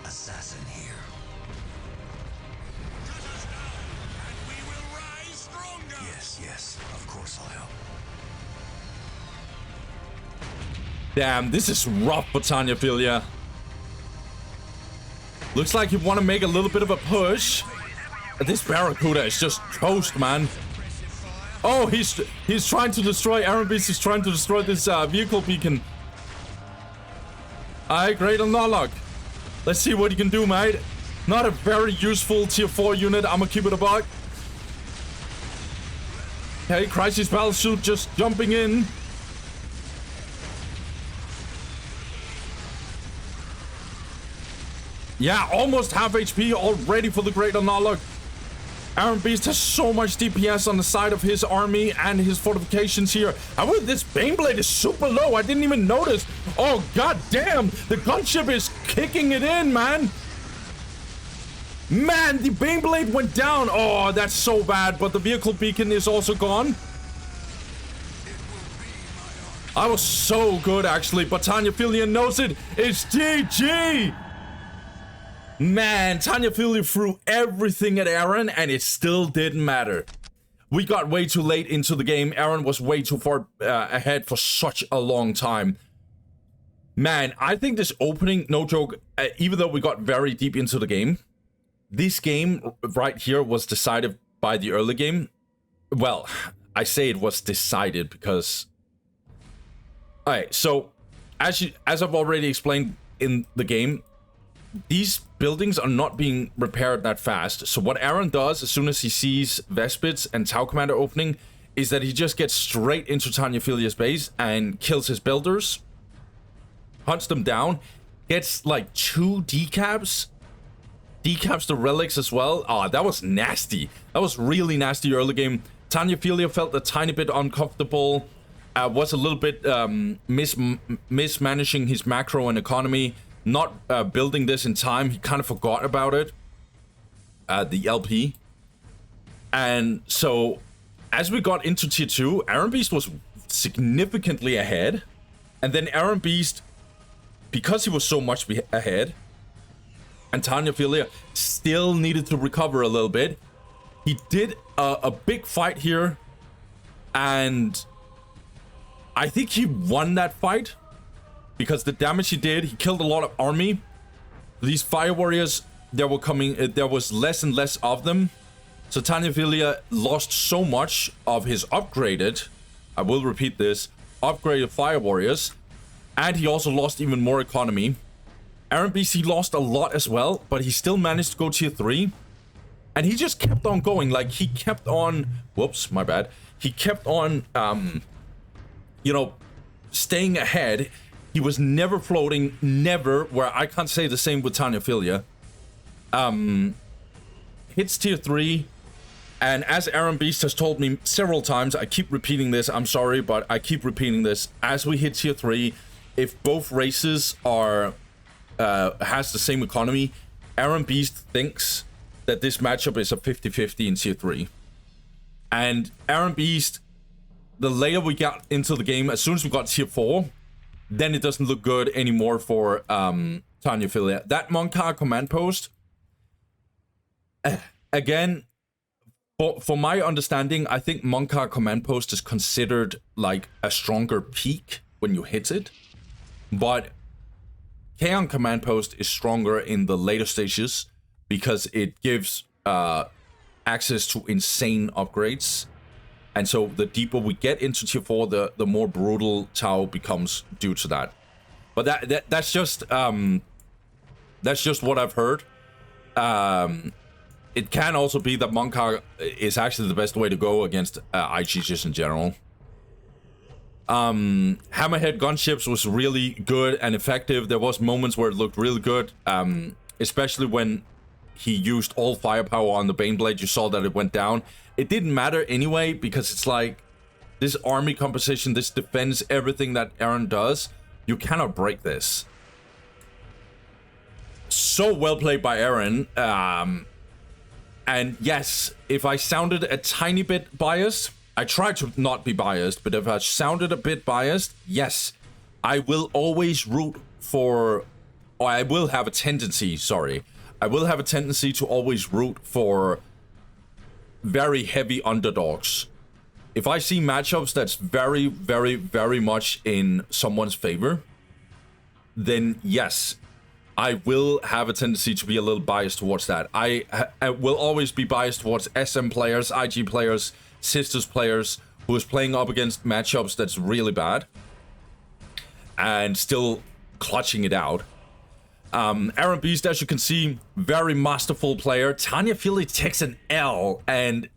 Assassin here. Cut us down, and we will rise stronger. Yes, of course I'll help. Damn, this is rough for Tanyaphilia. Looks like you want to make a little bit of a push. This Barracuda is just toast, man. Oh, he's trying to destroy, Erenbeast is trying to destroy this vehicle beacon. Alright, Great Unlock. Let's see what he can do, mate. Not a very useful tier 4 unit, I'm gonna keep it a buck. Okay, Crisis Battlesuit just jumping in. Yeah, almost half HP, all ready for the Great Unlock. Erenbeast has so much DPS on the side of his army and his fortifications here. However, this Baneblade is super low. I didn't even notice. Oh, god damn. The gunship is kicking it in, man. Man, the Baneblade went down. Oh, that's so bad. But the vehicle beacon is also gone. I was so good, actually. But Tanyaphilia knows it. It's GG. Man, Tanyaphilia threw everything at Eren, and it still didn't matter. We got way too late into the game. Eren was way too far ahead for such a long time. Man, I think this opening, no joke, even though we got very deep into the game, this game right here was decided by the early game. Well, I say it was decided because... Alright, so, as I've already explained in the game, these buildings are not being repaired that fast. So what Eren does as soon as he sees Vespit's and Tau Commander opening is that he just gets straight into Tanyaphilia's base and kills his builders, hunts them down, gets like 2 decaps the relics as well. Oh, that was nasty. That was really nasty early game. Tanyaphilia felt a tiny bit uncomfortable, was a little bit mismanaging his macro and economy. Not building this in time. He kind of forgot about it. The LP. And so, as we got into tier 2, Erenbeast was significantly ahead. And then Erenbeast, because he was so much ahead, and Tanyaphilia still needed to recover a little bit, he did a big fight here. And I think he won that fight. Because the damage he did, he killed a lot of army. These fire warriors, there was less and less of them. So Tanyaphilia lost so much of his upgraded, I will repeat this, upgraded fire warriors. And he also lost even more economy. Erenbeast, he lost a lot as well, but he still managed to go tier 3. And he just kept on going, like he kept on, whoops, my bad. He kept on, you know, staying ahead. He was never floating, never, where I can't say the same with Tanyaphilia. Hits tier 3, and as Erenbeast has told me several times, I keep repeating this, I'm sorry, but I keep repeating this. As we hit tier 3, if both races are, has the same economy, Erenbeast thinks that this matchup is a 50-50 in tier 3. And Erenbeast, the later we got into the game, as soon as we got tier 4, then it doesn't look good anymore for Tanyaphilia. That Monkar command post, again, for my understanding, I think Monkar command post is considered like a stronger peak when you hit it. But Kaon command post is stronger in the later stages because it gives access to insane upgrades. And so the deeper we get into tier 4, the more brutal Tau becomes due to that. But that's just what I've heard. It can also be that Monkar is actually the best way to go against IG just in general. Hammerhead gunships was really good and effective. There was moments where it looked really good, especially when he used all firepower on the Baneblade. You saw that it went down. It didn't matter anyway, because it's like this army composition, this defense, everything that Eren does, you cannot break this. So well played by Eren. And yes, if I sounded a tiny bit biased, I try to not be biased, but if I sounded a bit biased, yes, I will always root for, or I will have a tendency, I will have a tendency to always root for very heavy underdogs. If I see matchups that's very, very, very much in someone's favor, then yes, I will have a tendency to be a little biased towards that. I will always be biased towards SM players, IG players, Sisters players who is playing up against matchups that's really bad and still clutching it out. Erenbeast, as you can see, very masterful player. Tanyaphilia takes an L, and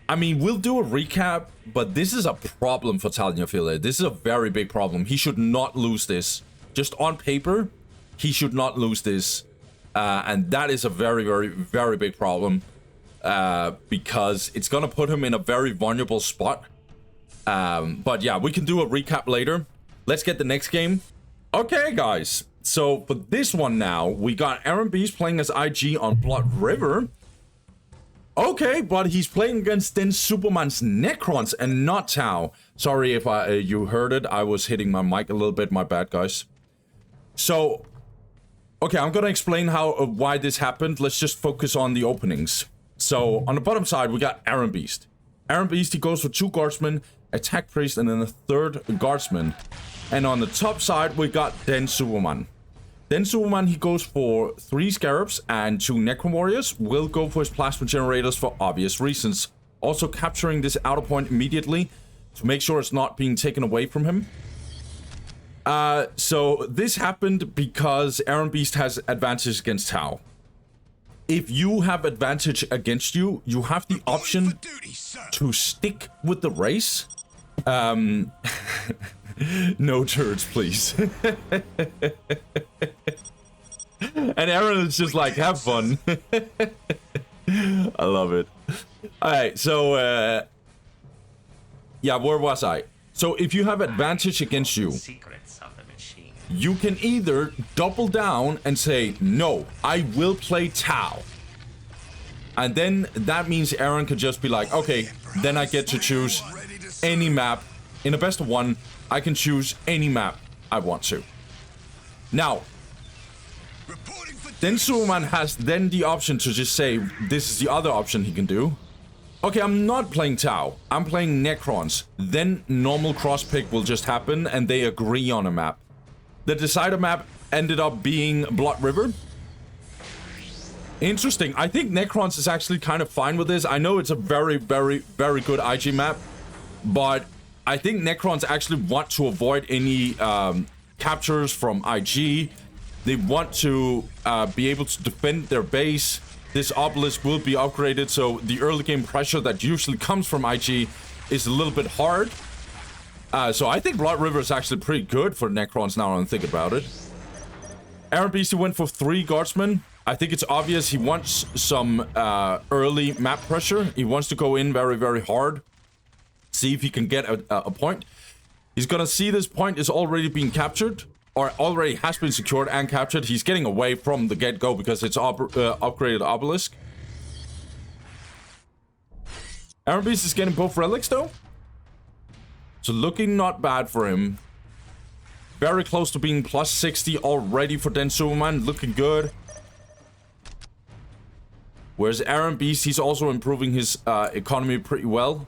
I mean, we'll do a recap, but this is a problem for Tanyaphilia. This is a very big problem. He should not lose this. Just on paper, he should not lose this. And that is a very, very, very big problem. Because it's going to put him in a very vulnerable spot. But yeah, we can do a recap later. Let's get the next game. Okay, guys. So for this one now, we got Erenbeast playing as IG on Blood River. Okay, but he's playing against Den Superman's Necrons and not Tau. Sorry if you heard it. I was hitting my mic a little bit. My bad, guys. So, okay, I'm gonna explain why this happened. Let's just focus on the openings. So, on the bottom side, we got Erenbeast. Erenbeast, he goes for 2 guardsmen, attack priest, and then a 3rd guardsman. And on the top side, we got Den Superman. Den Superman, he goes for 3 scarabs and 2 necron warriors. Will go for his plasma generators for obvious reasons. Also capturing this outer point immediately to make sure it's not being taken away from him. So this happened because Erenbeast has advantage against Tau. If you have advantage against you, you have the option to stick with the race. No turrets, please. And Eren is just like, have fun. I love it. Alright, so, yeah, where was I? So, if you have advantage against you, you can either double down and say, no, I will play Tau. And then that means Eren could just be like, okay, then I get to choose any map. In a best of 1, I can choose any map I want to. Now, then Superman has then the option to just say, this is the other option he can do. Okay, I'm not playing Tau. I'm playing Necrons. Then normal cross pick will just happen and they agree on a map. The decider map ended up being Blood River. Interesting. I think Necrons is actually kind of fine with this. I know it's a very, very, very good IG map, but I think Necrons actually want to avoid any captures from IG. They want to be able to defend their base. This obelisk will be upgraded, so the early game pressure that usually comes from IG is a little bit hard. So I think Blood River is actually pretty good for Necrons now when I think about it. Erenbeast went for 3 guardsmen. I think it's obvious he wants some early map pressure. He wants to go in very, very hard. See if he can get a point. He's gonna see this point is already being captured, or already has been secured and captured. He's getting away from the get-go because it's upgraded obelisk. Erenbeast is getting both relics though, so looking not bad for him. Very close to being plus 60 already for Den Superman, looking good. Whereas Erenbeast, he's also improving his economy pretty well.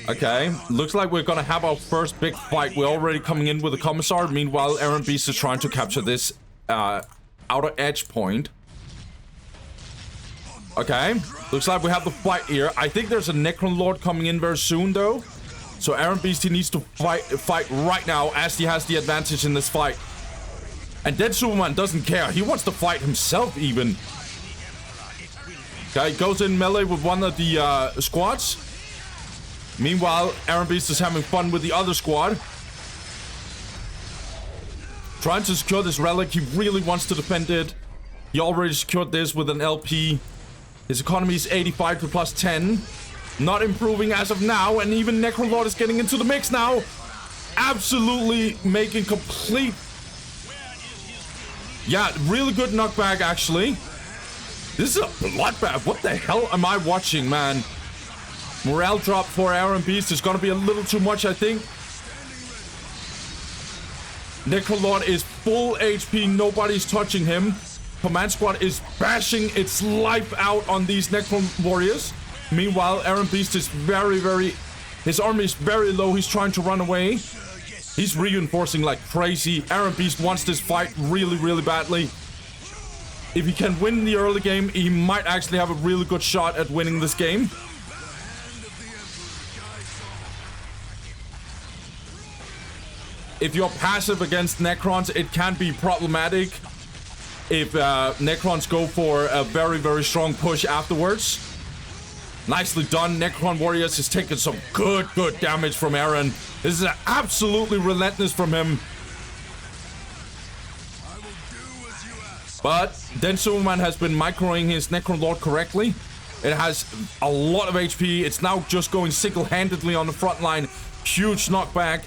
Okay, looks like we're gonna have our first big fight. We're already coming in with a commissar. Meanwhile, Erenbeast is trying to capture this outer edge point. Okay, looks like we have the fight here. I think there's a Necron Lord coming in very soon, though. So Erenbeast, he needs to fight right now, as he has the advantage in this fight. And Den Superman doesn't care. He wants to fight himself, even. Okay, goes in melee with one of the squads. Meanwhile, Erenbeast is having fun with the other squad. Trying to secure this relic. He really wants to defend it. He already secured this with an LP. His economy is 85 to plus 10. Not improving as of now. And even Necron Lord is getting into the mix now. Absolutely making complete... Yeah, really good knockback, actually. This is a bloodbath. What the hell am I watching, man? Morale drop for Erenbeast is gonna be a little too much, I think. Necron Lord is full HP. Nobody's touching him. Command Squad is bashing its life out on these Necron Warriors. Meanwhile, Erenbeast is very... His army is very low. He's trying to run away. He's reinforcing like crazy. Erenbeast wants this fight really badly. If he can win the early game, he might actually have a really good shot at winning this game. If you're passive against Necrons, it can be problematic. If Necrons go for a very strong push afterwards. Nicely done. Necron Warriors is taking some good damage from Eren. This is absolutely relentless from him. I will do as you ask. But Densuman has been microing his Necron Lord correctly. It has a lot of HP. It's now just going single-handedly on the front line. Huge knockback.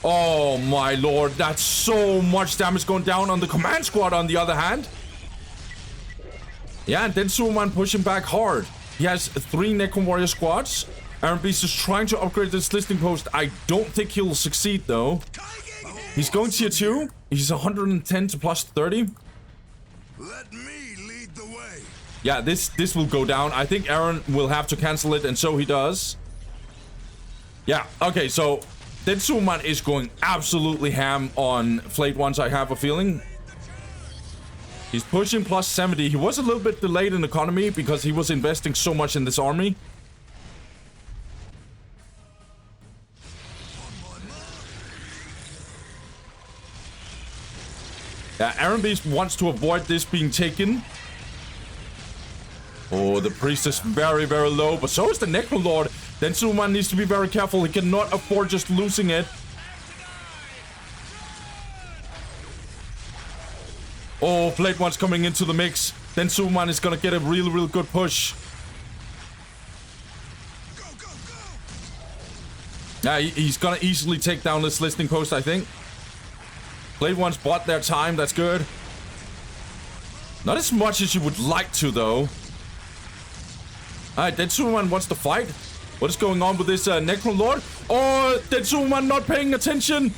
Oh my lord, that's so much damage going down on the command squad on the other hand. Yeah, and Densuman pushing back hard. He has 3 Necron Warrior squads. Erenbeast is trying to upgrade this listing post. I don't think he'll succeed though. He's going tier 2. He's 110 to plus 30. Let me lead the way. Yeah, this will go down. I think Eren will have to cancel it, and so he does. Yeah, okay, so Densuman is going absolutely ham on Flayed Ones, I have a feeling. He's pushing plus 70. He was a little bit delayed in economy because he was investing so much in this army. Yeah, Erenbeast wants to avoid this being taken. Oh, the priest is very low, but so is the Necrolord. Densuman needs to be very careful. He cannot afford just losing it. Oh, Flayed One's coming into the mix. Densuman is gonna get a really good push. Yeah, he's gonna easily take down this listing post, I think. Flayed One's bought their time, that's good. Not as much as you would like to, though. Alright, Densuman wants to fight. What is going on with this Necron Lord? Oh, Densuman not paying attention.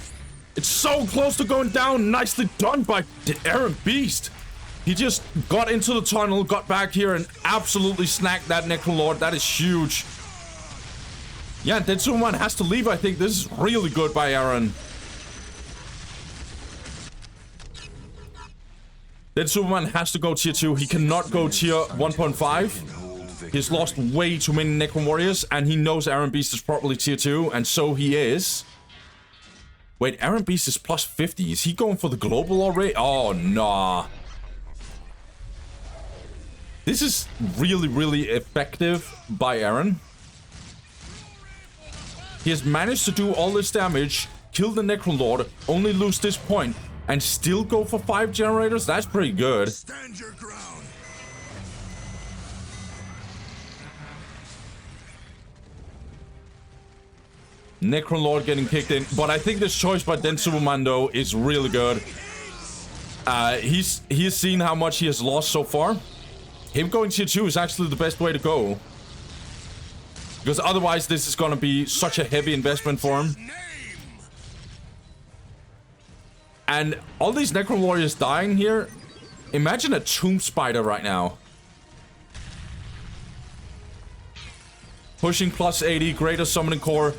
It's so close to going down. Nicely done by the Erenbeast. He just got into the tunnel, got back here, and absolutely snagged that Necron Lord. That is huge. Yeah, Densuman has to leave, I think. This is really good by Eren. Densuman has to go tier 2. He cannot go tier 1.5. He's lost way too many Necron Warriors, and he knows Erenbeast is probably tier 2, and so he is. Wait, Erenbeast is plus 50. Is he going for the global already? Oh, nah. This is really effective by Eren. He has managed to do all this damage, kill the Necron Lord, only lose this point, and still go for 5 generators? That's pretty good. Stand your ground. Necron Lord getting kicked in, but I think this choice by Densuman though is really good. He's seen how much he has lost so far. Him going tier 2 is actually the best way to go, because otherwise this is gonna be such a heavy investment for him. And all these Necron Warriors dying here. Imagine a Tomb Spider right now. Pushing plus 80, greater summoning core.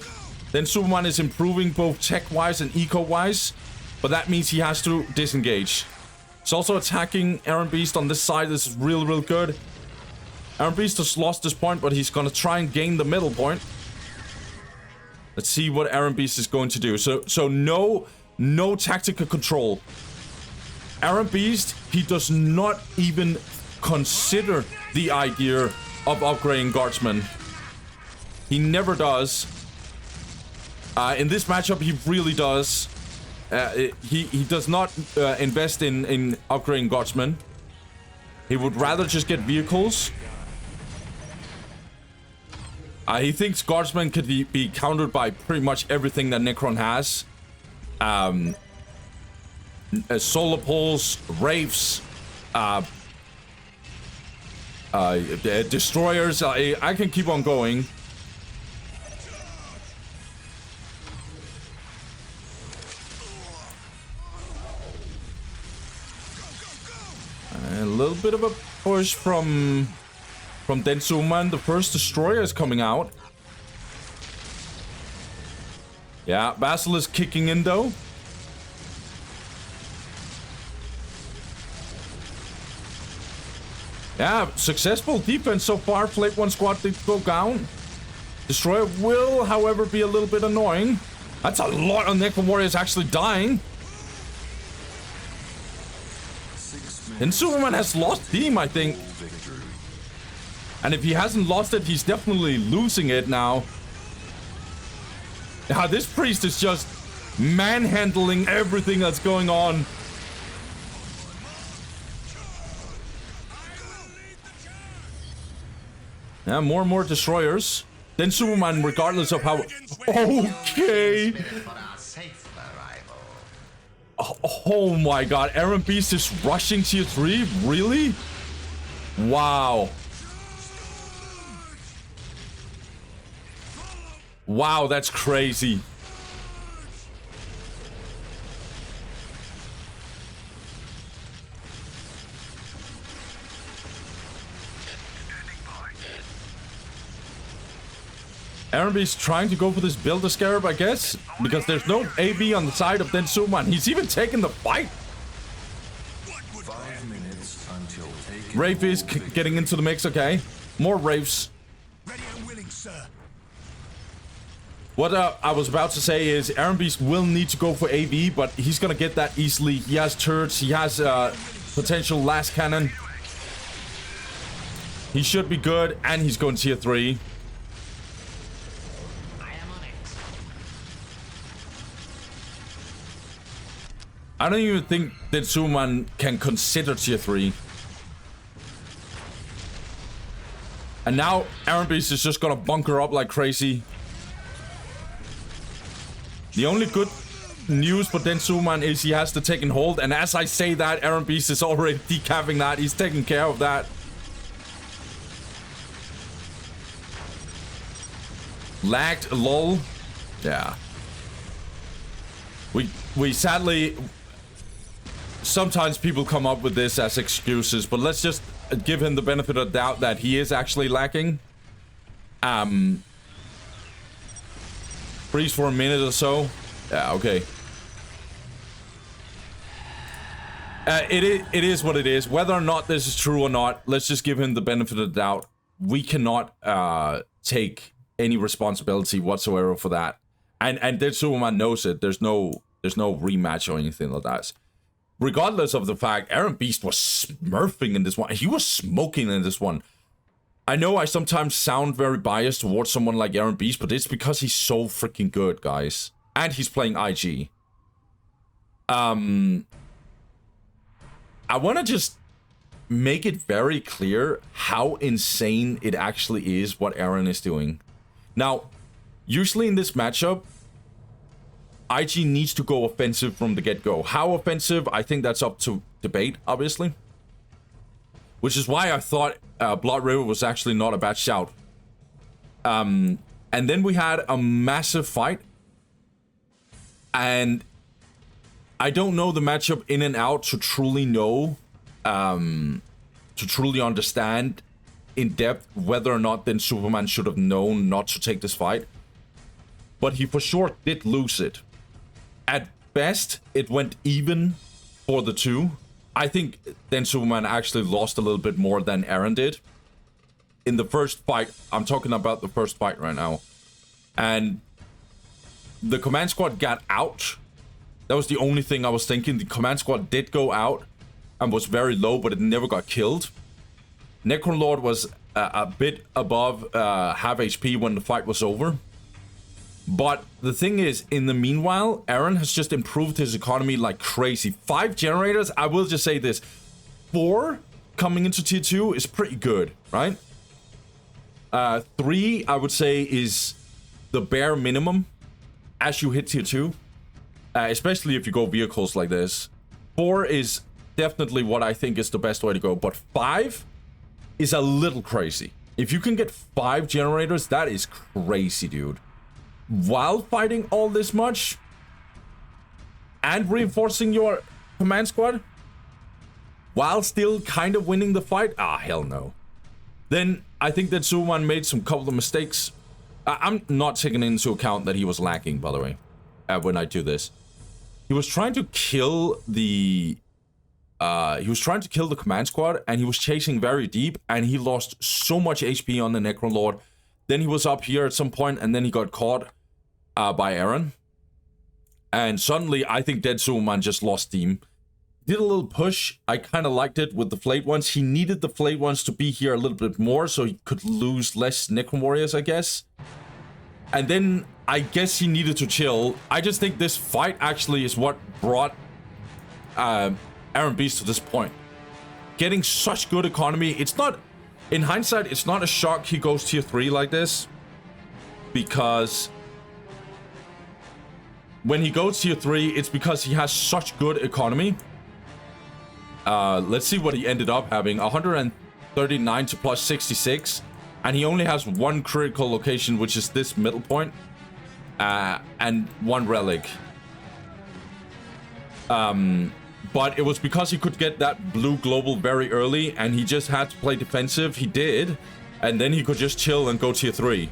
Then Superman is improving both tech-wise and eco-wise, but that means he has to disengage. He's also attacking Erenbeast on this side. This is really good. Erenbeast has lost this point, but he's gonna try and gain the middle point. Let's see what Erenbeast is going to do. So no tactical control. Erenbeast, he does not even consider the idea of upgrading Guardsman. He never does. In this matchup, he really does. He does not invest in upgrading Guardsmen. He would rather just get vehicles. He thinks Guardsmen could be countered by pretty much everything that Necron has. Solar Pulse, Wraiths, Destroyers. I can keep on going. A little bit of a push from Densuman. The first Destroyer is coming out. Yeah, Basilisk kicking in though. Yeah, successful defense so far. Flayed One squad did go down. Destroyer will, however, be a little bit annoying. That's a lot of Necron Warriors actually dying. And Superman has lost team, I think. And if he hasn't lost it, he's definitely losing it now. Now, this priest is just manhandling everything that's going on. Yeah, more and more destroyers. Then Superman, regardless of how... Okay. Oh my god, Erenbeast is rushing tier 3? Really? Wow. Wow, that's crazy. Erenbeast trying to go for this Builder Scarab, I guess, because there's no AB on the side of Den Suman. He's even taking the fight. 5 minutes until Wraith is getting into the mix, okay. More Wraiths. Ready and willing, sir. What I was about to say is Erenbeast will need to go for AV, but he's gonna get that easily. He has turrets, he has potential last cannon. He should be good, and he's going tier 3. I don't even think that Suman can consider tier 3. And now Erenbeast is just gonna bunker up like crazy. The only good news for Den Suman is he has the taken hold, and as I say that, Erenbeast is already decapping that. He's taking care of that. Lagged, lol. Yeah. We sadly... Sometimes people come up with this as excuses, but let's just give him the benefit of the doubt that he is actually lacking. Freeze for a minute or so. Yeah, okay. It is what it is. Whether or not this is true or not, let's just give him the benefit of the doubt. We cannot take any responsibility whatsoever for that. And Den Suman knows it. There's no rematch or anything like that. Regardless of the fact, Erenbeast was smurfing in this one. He was smoking in this one. I know I sometimes sound very biased towards someone like Erenbeast, but it's because he's so freaking good, guys. And he's playing IG. I want to just make it very clear how insane it actually is what Eren is doing. Now, usually in this matchup, IG needs to go offensive from the get-go. How offensive? I think that's up to debate, obviously. Which is why I thought Blood River was actually not a bad shout. And then we had a massive fight. And I don't know the matchup in and out to truly know, to truly understand in depth whether or not then Superman should have known not to take this fight. But he for sure did lose it. At best, it went even for the two. I think then Superman actually lost a little bit more than Eren did. In the first fight, I'm talking about the first fight right now. And the command squad got out. That was the only thing I was thinking. The command squad did go out and was very low, but it never got killed. Necrolord was a bit above half HP when the fight was over. But the thing is, in the meanwhile, Eren has just improved his economy like crazy. 5 generators, I will just say this. 4 coming into tier 2 is pretty good, right? 3, I would say, is the bare minimum as you hit tier 2. Especially if you go vehicles like this. 4 is definitely what I think is the best way to go. But 5 is a little crazy. If you can get 5 generators, that is crazy, dude. While fighting all this much and reinforcing your command squad while still kind of winning the fight? Ah, hell no. Then I think that Suman made some couple of mistakes. I'm not taking into account that he was lacking, by the way, when I do this. He was trying to kill the command squad, and he was chasing very deep, and he lost so much HP on the Necrolord. Then he was up here at some point, and then he got caught by Eren. And suddenly, I think Dead Suman just lost steam. did a little push. I kind of liked it with the flayed ones. He needed the flayed ones to be here a little bit more so he could lose less Necron Warriors, I guess. And then I guess he needed to chill. I just think this fight actually is what brought Erenbeast to this point. Getting such good economy. It's not, in hindsight, it's not a shock he goes tier 3 like this. Because when he goes tier 3, it's because he has such good economy. Let's see what he ended up having. 139 to plus 66. And he only has one critical location, which is this middle point. And one relic. But it was because he could get that blue global very early. And he just had to play defensive. He did. And then he could just chill and go tier 3.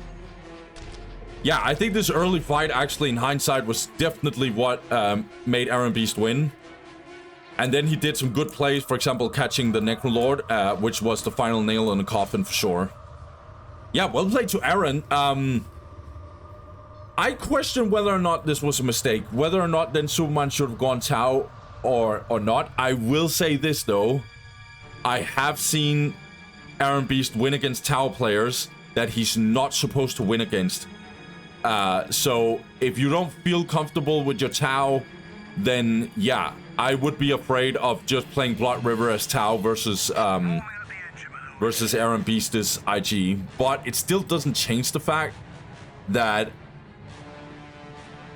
Yeah, I think this early fight, actually, in hindsight, was definitely what made Erenbeast win. And then he did some good plays, for example, catching the Necrolord, which was the final nail in the coffin for sure. Yeah, well played to Eren. I question whether or not this was a mistake. Whether or not then Superman should have gone Tau or not. I will say this, though. I have seen Erenbeast win against Tau players that he's not supposed to win against. So if you don't feel comfortable with your Tau, then yeah, I would be afraid of just playing Blood River as Tau versus Erenbeast's IG. But it still doesn't change the fact that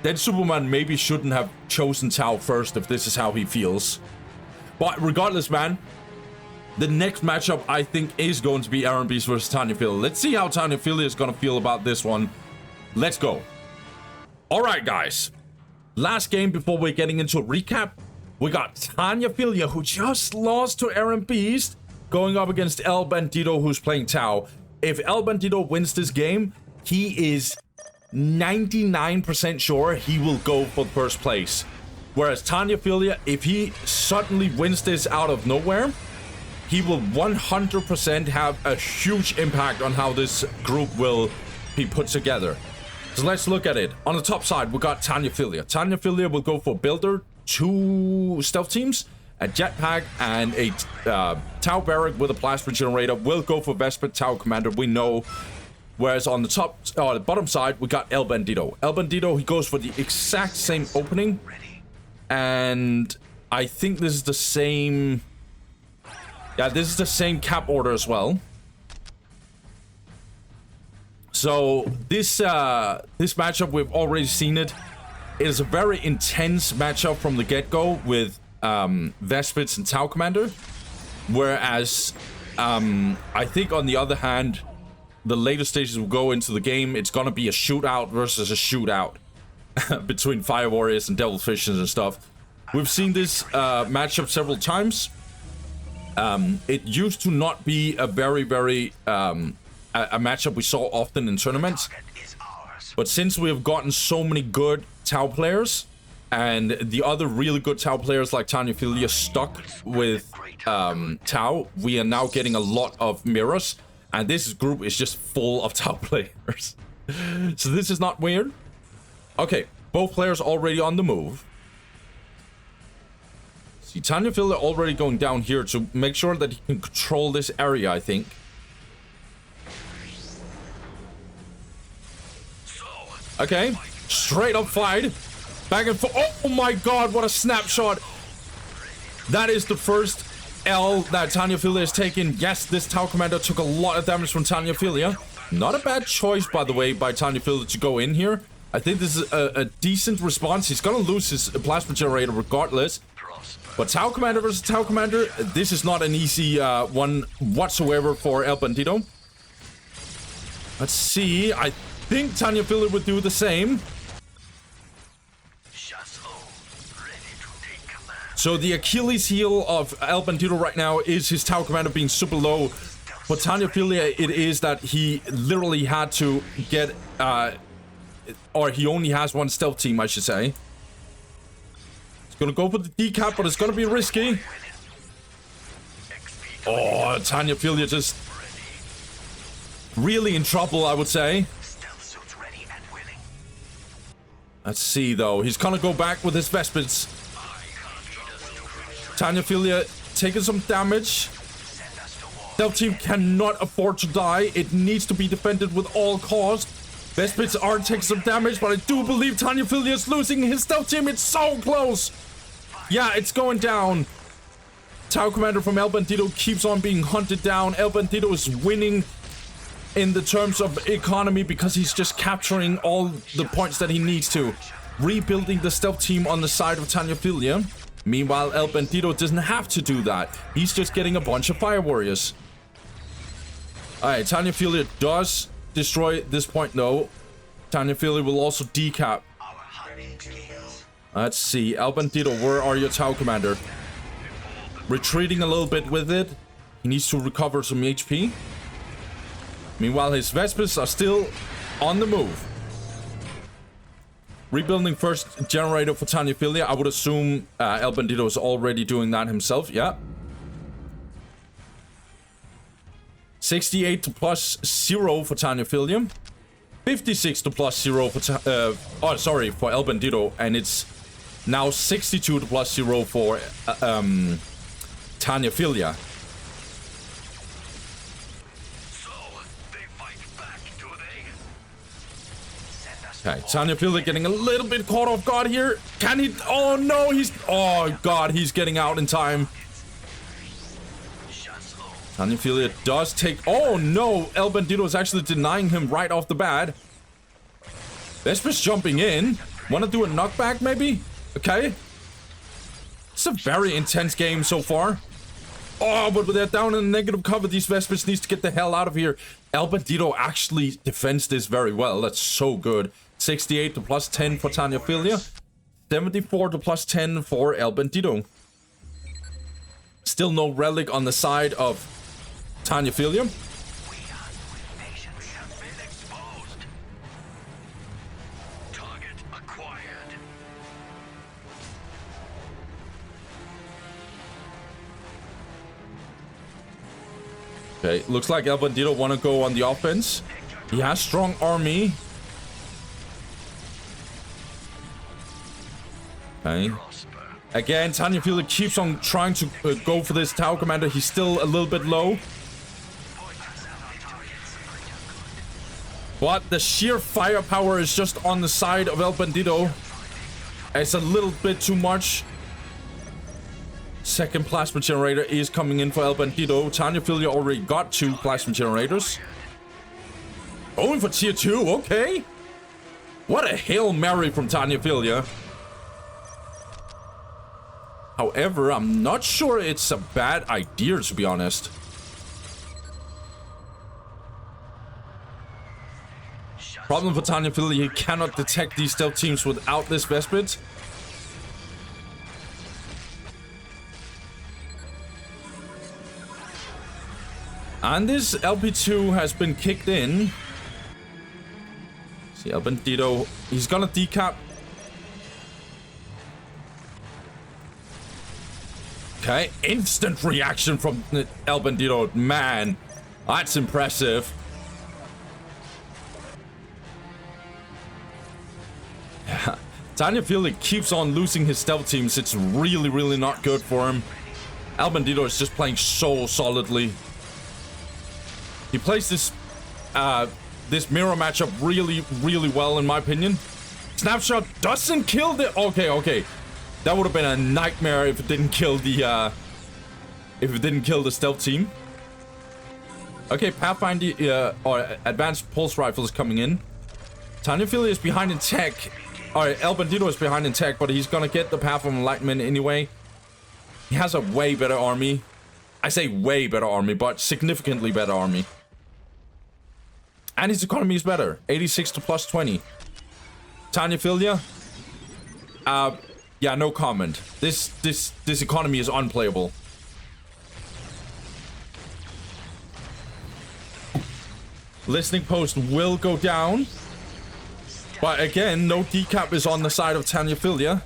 then Superman maybe shouldn't have chosen Tau first if this is how he feels. But regardless, man, the next matchup I think is going to be Erenbeast versus Tanyaphilia. Let's see how Tanyaphilia is going to feel about this one. Let's go. All right, guys. Last game before we're getting into a recap. We got Tanyaphilia, who just lost to Erenbeast, going up against El-bandido, who's playing Tau. If El-bandido wins this game, he is 99% sure he will go for first place. Whereas Tanyaphilia, if he suddenly wins this out of nowhere, he will 100% have a huge impact on how this group will be put together. So let's look at it. On the top side, we got Tanyaphilia. Tanyaphilia will go for Builder, 2 stealth teams, a jetpack, and a Tau barrack with a plasma generator. Will go for Vesper, Tau commander, we know. Whereas on the top, the bottom side, we got El-bandido. El-bandido, he goes for the exact same opening. And I think this is the same... Yeah, this is the same cap order as well. So this matchup, we've already seen it. It is a very intense matchup from the get-go with Vespits and Tau Commander. Whereas I think on the other hand, the later stages will go into the game, it's gonna be a shootout versus a shootout between Fire Warriors and Devil Fishes and stuff. We've seen this matchup several times. It used to not be a very a matchup we saw often in tournaments, but since we have gotten so many good Tau players and the other really good Tau players like Tanyaphilia stuck with Tau, we are now getting a lot of mirrors, and this group is just full of Tau players. So this is not weird. Okay, both players already on the move. See, Tanyaphilia already going down here to make sure that he can control this area, I think. Okay, straight up fight. Back and forth. Oh my god, what a snapshot. That is the first L that Tanyaphilia has taken. Yes, this Tau Commander took a lot of damage from Tanyaphilia. Not a bad choice, by the way, by Tanyaphilia to go in here. I think this is a decent response. He's gonna lose his plasma generator regardless. But Tau Commander versus Tau Commander, this is not an easy one whatsoever for El-bandido. Let's see. I think Tanyaphilia would do the same. So the Achilles heel of El-bandido right now is his Tau Commander being super low. For Tanyaphilia, it is that he literally had to get, or he only has one stealth team, I should say. He's gonna go for the decap, but it's gonna be risky. Oh, Tanyaphilia just really in trouble, I would say. Let's see, though. He's gonna go back with his Vespits. Tanyaphilia taking some damage. Stealth team cannot afford to die. It needs to be defended with all cost. Vespits are taking some damage, but I do believe Tanyaphilia is losing his stealth team. It's so close. Yeah, it's going down. Tau Commander from El-bandido keeps on being hunted down. El-bandido is winning in the terms of economy because he's just capturing all the points that he needs to. Rebuilding the stealth team on the side of Tanyaphilia. Meanwhile, El-bandido doesn't have to do that. He's just getting a bunch of fire warriors. Alright, Tanyaphilia does destroy this point though. Tanyaphilia will also decap. Let's see. El-bandido, where are your Tau Commander? Retreating a little bit with it. He needs to recover some HP. Meanwhile, his Vespers are still on the move. Rebuilding first generator for Tanyaphilia. I would assume El-bandido is already doing that himself. Yeah. 68 to plus 0 for Tanyaphilia. 56 to plus 0 for for El-bandido, and it's now 62 to plus 0 for Tanyaphilia. So they fight back, do they? Okay, Tanyaphilia getting a little bit caught off guard here. Can he? Oh no, oh god, he's getting out in time. Tanyaphilia does take... Oh no, El-bandido is actually denying him right off the bat. Vesper's jumping in. Want to do a knockback maybe? Okay. It's a very intense game so far. Oh, but they're down in negative cover. These Vespers needs to get the hell out of here. El-bandido actually defends this very well. That's so good. 68 to plus 10 for Tanyaphilia. 74 to plus 10 for El-bandido. Still no relic on the side of Tanyaphilia. Target acquired. Okay, looks like El-bandido want to go on the offense. He has strong army. Okay. Again, Tanyaphilia keeps on trying to go for this Tau Commander. He's still a little bit low. But the sheer firepower is just on the side of El-bandido. It's a little bit too much. Second plasma generator is coming in for El-bandido. Tanyaphilia already got 2 plasma generators. Going for tier 2, okay. What a Hail Mary from Tanyaphilia. However, I'm not sure it's a bad idea, to be honest. Problem for Tanyaphilia, he cannot detect these stealth teams without this Vespid. And this LP2 has been kicked in. See, El-bandido, he's gonna decap. Okay, instant reaction from El-bandido. Man, that's impressive. Tanyaphilia keeps on losing his stealth teams. It's really, really not good for him. El-bandido is just playing so solidly. He plays this this mirror matchup really, really well, in my opinion. Snapshot doesn't kill the... Okay. That would have been a nightmare if it didn't kill the stealth team. Okay, Pathfinder or Advanced Pulse Rifle is coming in. Tanyaphilia is behind in tech. Alright, El-bandido is behind in tech, but he's gonna get the Path of Enlightenment anyway. He has a way better army. I say way better army, but significantly better army. And his economy is better. 86 to plus 20. Tanyaphilia. Yeah, no comment. This economy is unplayable. Listening post will go down. But again, no decap is on the side of Tanyaphilia.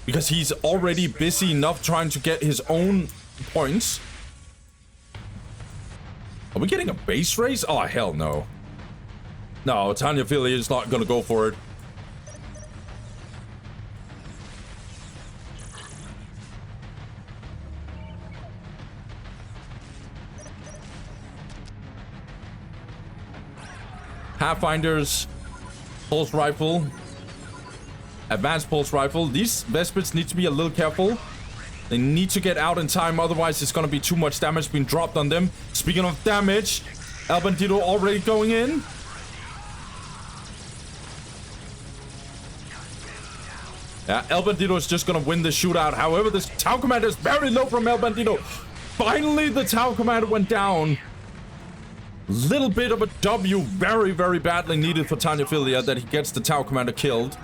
Because he's already busy enough trying to get his own points. Are we getting a base race? Oh, hell no. No, Tanyaphilia is not gonna go for it. Pathfinders, pulse rifle, advanced pulse rifle. These Vespids need to be a little careful. They need to get out in time, otherwise it's going to be too much damage being dropped on them. Speaking of damage, El-bandido already going in. Yeah, El-bandido is just going to win the shootout. However, this Tau Commander is very low from El-bandido. Finally, the Tau Commander went down. Little bit of a W, very, very badly needed for Tanyaphilia that he gets the Tau Commander killed.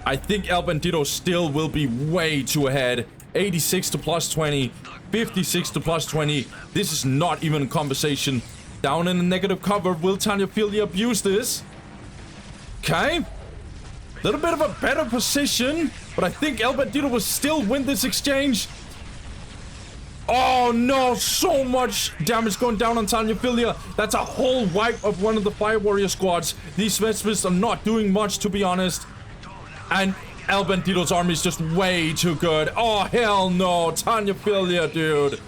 I think El-bandido still will be way too ahead. 86 to plus 20, 56 to plus 20. This is not even a conversation. Down in the negative cover. Will Tanyaphilia abuse this? Okay. Little bit of a better position, but I think El-bandido will still win this exchange. Oh no, so much damage going down on Tanyaphilia. That's a whole wipe of one of the Fire Warrior squads. These Vespids are not doing much, to be honest. And El-bandido's army is just way too good. Oh, hell no. Tanyaphilia, dude.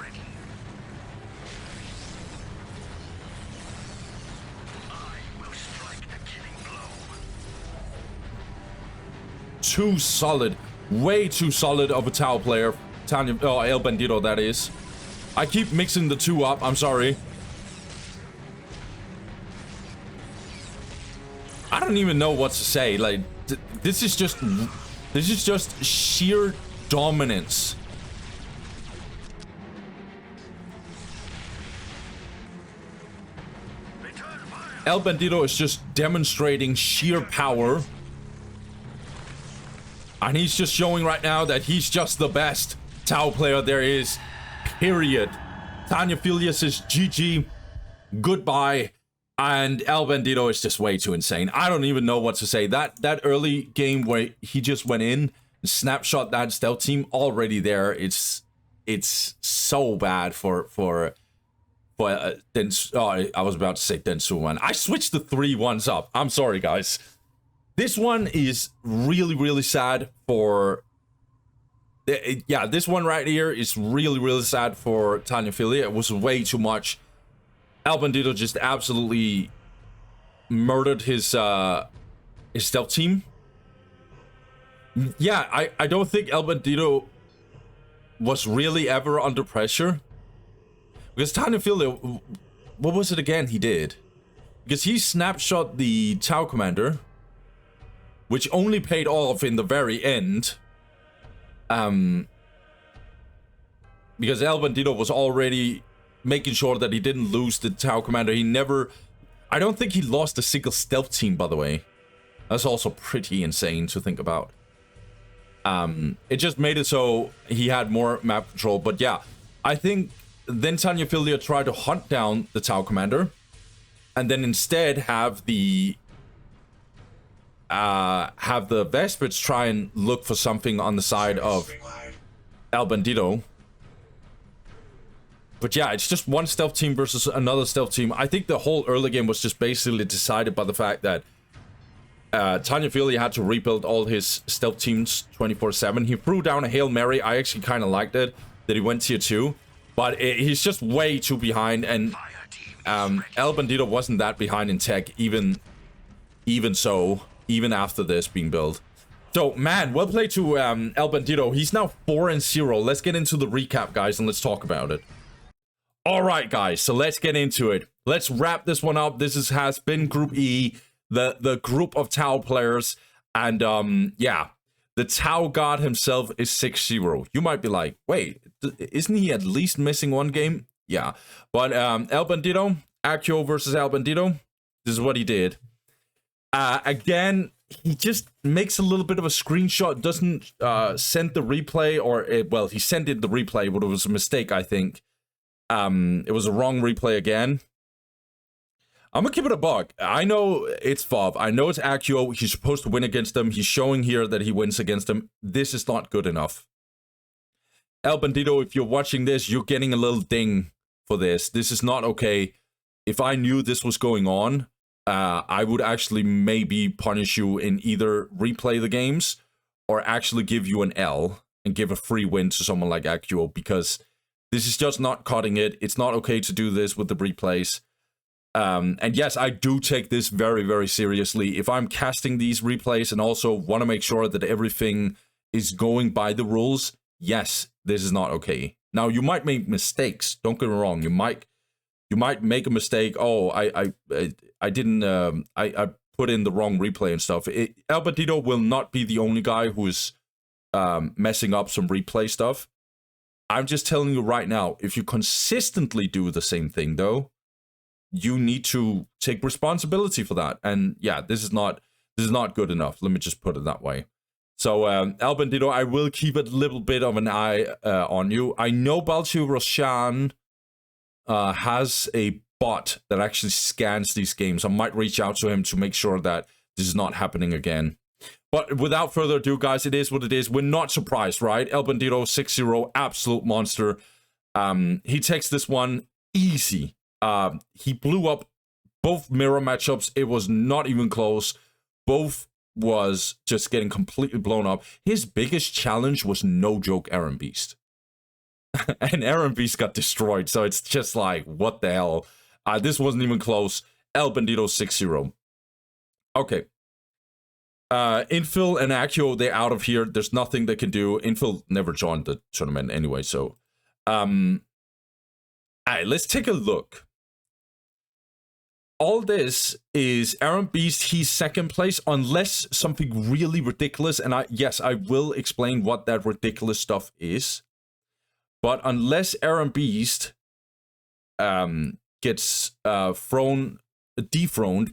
Too solid. Way too solid of a Tau player. El-bandido, that is. I keep mixing the two up. I'm sorry. I don't even know what to say. Like, this is just sheer dominance. El-bandido is just demonstrating sheer power. And he's just showing right now that he's just the best Tau player there is. Period. Tanyaphilia says GG. Goodbye. And El-bandido is just way too insane. I don't even know what to say. That early game where he just went in, snapshot that stealth team already there. It's so bad for Densu. Oh, I was about to say Densu one. I switched the 3 ones up. I'm sorry, guys. This one is really, really sad for... Yeah, this one right here is really, really sad for Tanyaphilia. It was way too much. El-bandido just absolutely murdered his stealth team. Yeah, I don't think El-bandido was really ever under pressure. Because Tanyaphilia... What was it again he did? Because he snapshot the Tau Commander, which only paid off in the very end. Because El-bandido was already making sure that he didn't lose the Tau Commander. He never... I don't think he lost a single stealth team, by the way. That's also pretty insane to think about. It just made it so he had more map control. But yeah, I think then Tanyaphilia tried to hunt down the Tau Commander. And then instead have the Vespids try and look for something on the side of El-bandido. But yeah, it's just one stealth team versus another stealth team. I think the whole early game was just basically decided by the fact that Tanyaphilia had to rebuild all his stealth teams 24/7. He threw down a Hail Mary. I actually kind of liked it that he went tier 2. But he's just way too behind. And El-bandido wasn't that behind in tech, even so, even after this being built. So, man, well played to El-bandido. He's now 4-0. Let's get into the recap, guys, and let's talk about it. All right, guys, so let's get into it. Let's wrap this one up. This has been Group E, the group of Tau players. And, yeah, the Tau God himself is 6-0. You might be like, wait, isn't he at least missing one game? Yeah, but El-bandido, Accio versus El-bandido, this is what he did. Again, he just makes a little bit of a screenshot, doesn't send the replay, or, well, he sent in the replay, but it was a mistake, I think. It was a wrong replay again. I'm gonna keep it a buck. I know it's Fob. I know it's Accio. He's supposed to win against them. He's showing here that he wins against them. This is not good enough. El-bandido, if you're watching this, you're getting a little ding for this. This is not okay. If I knew this was going on, I would actually maybe punish you in either replay the games or actually give you an L and give a free win to someone like Accio, because this is just not cutting it. It's not okay to do this with the replays. And yes, I do take this very, very seriously. If I'm casting these replays and also want to make sure that everything is going by the rules, yes, this is not okay. Now, you might make mistakes. Don't get me wrong. You might make a mistake. Oh, I didn't. I put in the wrong replay and stuff. El-bandido will not be the only guy who is messing up some replay stuff. I'm just telling you right now, if you consistently do the same thing, though, you need to take responsibility for that. And yeah, this is not good enough. Let me just put it that way. So, El-bandido, I will keep a little bit of an eye on you. I know Balchu Roshan has a bot that actually scans these games. I might reach out to him to make sure that this is not happening again. But without further ado, guys, it is what it is. We're not surprised, right? El-bandido 6-0, absolute monster. He takes this one easy. He blew up both mirror matchups. It was not even close. Both was just getting completely blown up. His biggest challenge was, no joke, Erenbeast. And Erenbeast got destroyed. So it's just like, what the hell? This wasn't even close. El-bandido 6-0. Okay. Infill and Accio, they're out of here. There's nothing they can do. Infill never joined the tournament anyway, so... Alright, let's take a look. All this is Erenbeast, he's second place, unless something really ridiculous, and yes, I will explain what that ridiculous stuff is. But unless Erenbeast gets dethroned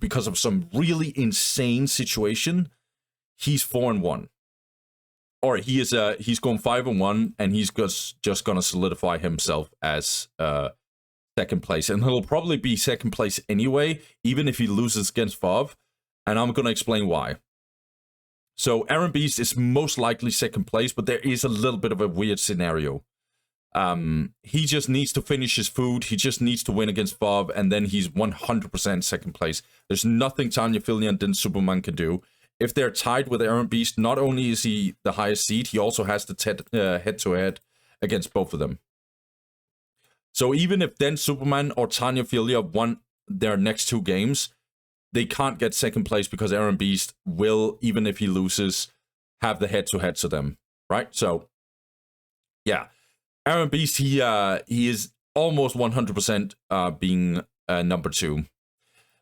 because of some really insane situation, he's 4-1. Or he's going 5-1, and he's just gonna solidify himself as second place, and he'll probably be second place anyway, even if he loses against Vav, and I'm gonna explain why. So Erenbeast is most likely second place, but there is a little bit of a weird scenario. He just needs to finish his food, he just needs to win against Vav, and then he's 100% second place. There's nothing Tanyaphilia and then Superman can do. If they're tied with Erenbeast, not only is he the highest seed, he also has the head-to-head against both of them. So even if then Superman or Tanyaphilia won their next two games, they can't get second place because Erenbeast will, even if he loses, have the head-to-head to them, right? So, yeah. Erenbeast, he is almost 100% being number 2.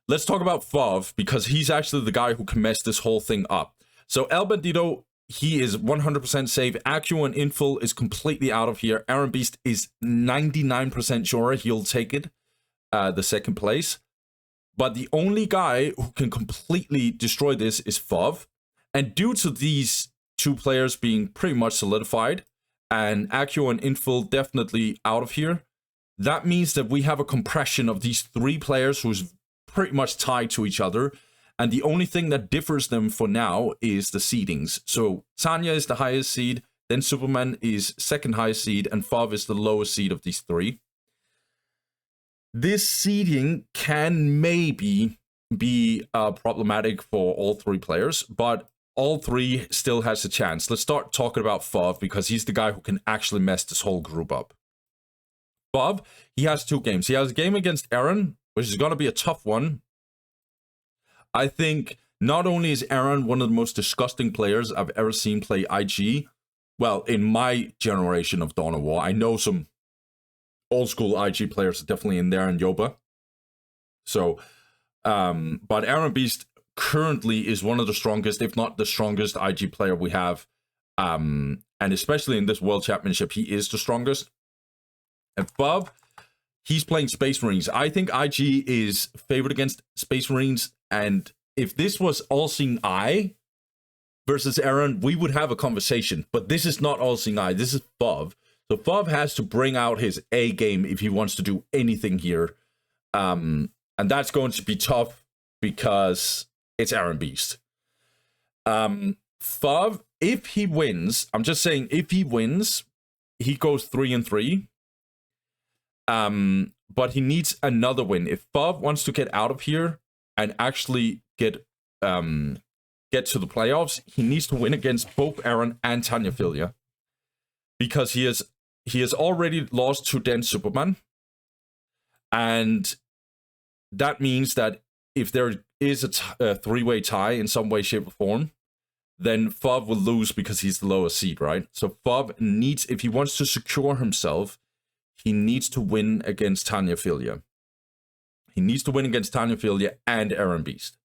Let's talk about Vav, because he's actually the guy who can mess this whole thing up. So El-bandido, he is 100% safe. Accio and Infill is completely out of here. Erenbeast is 99% sure he'll take it, the second place. But the only guy who can completely destroy this is Vav. And due to these two players being pretty much solidified, and Accio and Infill definitely out of here, that means that we have a compression of these three players who's pretty much tied to each other, and the only thing that differs them for now is the seedings. So Tanya is the highest seed, then Superman is second highest seed, and Vav is the lowest seed of these three. This seeding can maybe be problematic for all three players, but all three still has a chance. Let's start talking about Vav, because he's the guy who can actually mess this whole group up. Vav, he has two games. He has a game against Eren, which is going to be a tough one. I think not only is Eren one of the most disgusting players I've ever seen play IG, well, in my generation of Dawn of War, I know some old school IG players are definitely in there, and Yoba. So, but Erenbeast currently is one of the strongest, if not the strongest IG player we have. And especially in this World Championship, he is the strongest. And Vav, he's playing Space Marines. I think IG is favored against Space Marines, and if this was All-Seeing Eye versus Eren, we would have a conversation. But this is not All-Seeing Eye, this is Vav. So Vav has to bring out his A game if he wants to do anything here. And that's going to be tough because it's Erenbeast. Vav, if he wins, I'm just saying, if he wins, he goes 3-3. But he needs another win. If Vav wants to get out of here and actually get to the playoffs, he needs to win against both Eren and Tanyaphilia, because he has already lost to Den Superman, and that means that if there is a three-way tie in some way, shape, or form, then Fov will lose because he's the lowest seed, right? So Fov needs, if he wants to secure himself, he needs to win against Tanyaphilia. He needs to win against Tanyaphilia and Erenbeast.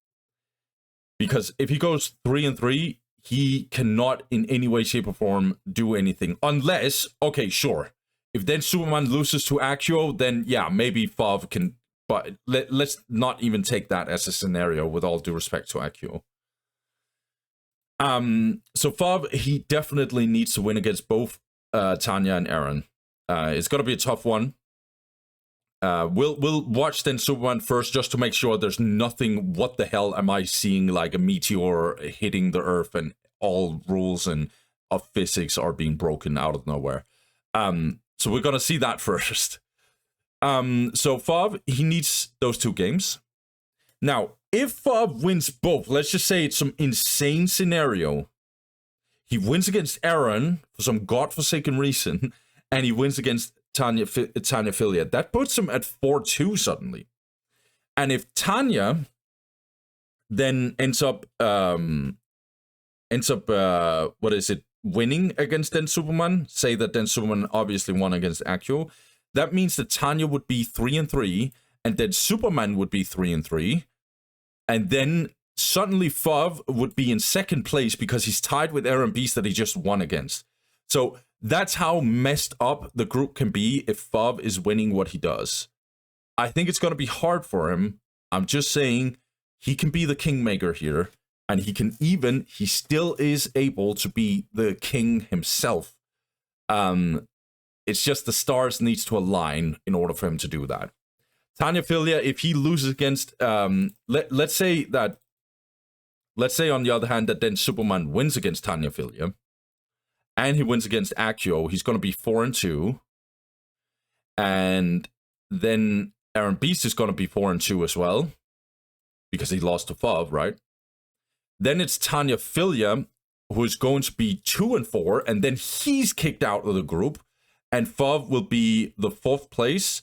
Because if he goes 3-3, he cannot in any way, shape, or form do anything. Unless, okay, sure. If then Superman loses to Accio, then yeah, maybe Fov can... But let's not even take that as a scenario, with all due respect to Accio. So Fov, he definitely needs to win against both Tanya and Eren. It's gonna be a tough one. We'll watch then Superman first, just to make sure there's nothing. What the hell am I seeing? Like a meteor hitting the Earth, and all rules and of physics are being broken out of nowhere. So we're gonna see that first. So Fov, he needs those 2 games. Now, if Fov wins both, let's just say it's some insane scenario. He wins against Eren for some godforsaken reason, and he wins against Tanyaphilia. That puts him at 4-2 suddenly. And if Tanya then ends up winning against Den Superman, say that Den Superman obviously won against Accio, that means that Tanya would be 3-3, and then Superman would be 3-3, and then suddenly Fov would be in second place because he's tied with Erenbeast that he just won against. So that's how messed up the group can be if Fov is winning what he does. I think it's going to be hard for him. I'm just saying he can be the kingmaker here, and he still is able to be the king himself. It's just the stars needs to align in order for him to do that. Tanyaphilia, if he loses against, let's say on the other hand that then Superman wins against Tanyaphilia, and he wins against Accio, he's going to be 4-2, and then Erenbeast is going to be 4-2 as well, because he lost to Fov, right? Then it's Tanyaphilia, who is going to be 2-4, and then he's kicked out of the group, and Fov will be the 4th place.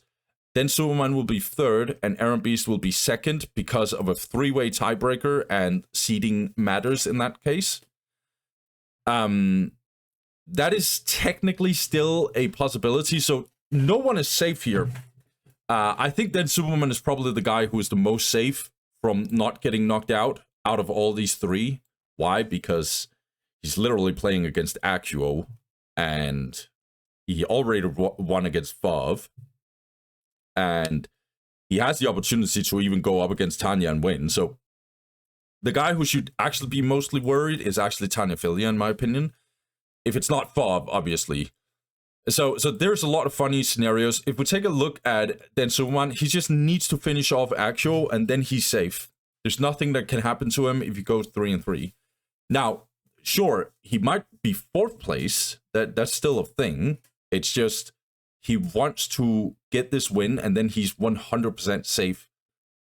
Then Superman will be 3rd, and Erenbeast will be 2nd because of a 3-way tiebreaker, and seeding matters in that case. That is technically still a possibility, so no one is safe here. I think then Superman is probably the guy who is the most safe from not getting knocked out of all these 3. Why? Because he's literally playing against Accio, and he already won against Fov, and he has the opportunity to even go up against Tanya and win. So the guy who should actually be mostly worried is actually Tanyaphilia, in my opinion. If it's not Fov, obviously. So there's a lot of funny scenarios. If we take a look at Den Superman, he just needs to finish off Accio, and then he's safe. There's nothing that can happen to him if he goes 3-3. Now, sure, he might be 4th place. That's still a thing. It's just he wants to get this win, and then he's 100% safe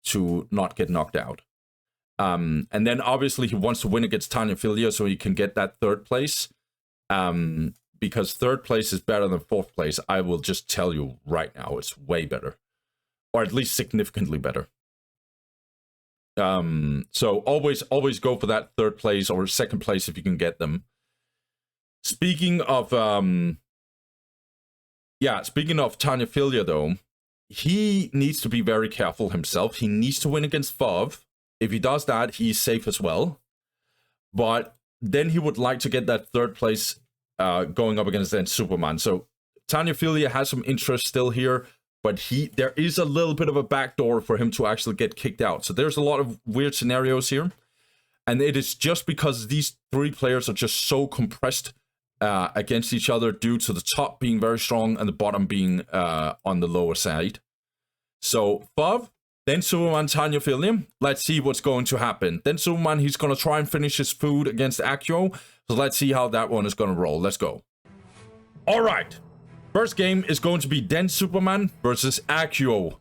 to not get knocked out. And then obviously he wants to win against Tanyaphilia so he can get that 3rd place. Because 3rd place is better than 4th place. I will just tell you right now, it's way better, or at least significantly better. So always go for that 3rd place or 2nd place if you can get them. Speaking of Tanyaphilia though, he needs to be very careful himself. He needs to win against Fov. If he does that, he's safe as well. But then he would like to get that 3rd place going up against then Superman. So Tanyaphilia has some interest still here, but there is a little bit of a backdoor for him to actually get kicked out. So there's a lot of weird scenarios here. And it is just because these 3 players are just so compressed against each other due to the top being very strong and the bottom being on the lower side. So Fov, then Superman, Tanyaphilia. Let's see what's going to happen. Then Superman, he's going to try and finish his food against Accio. So let's see how that one is going to roll. Let's go. All right. First game is going to be Den Superman versus Accio.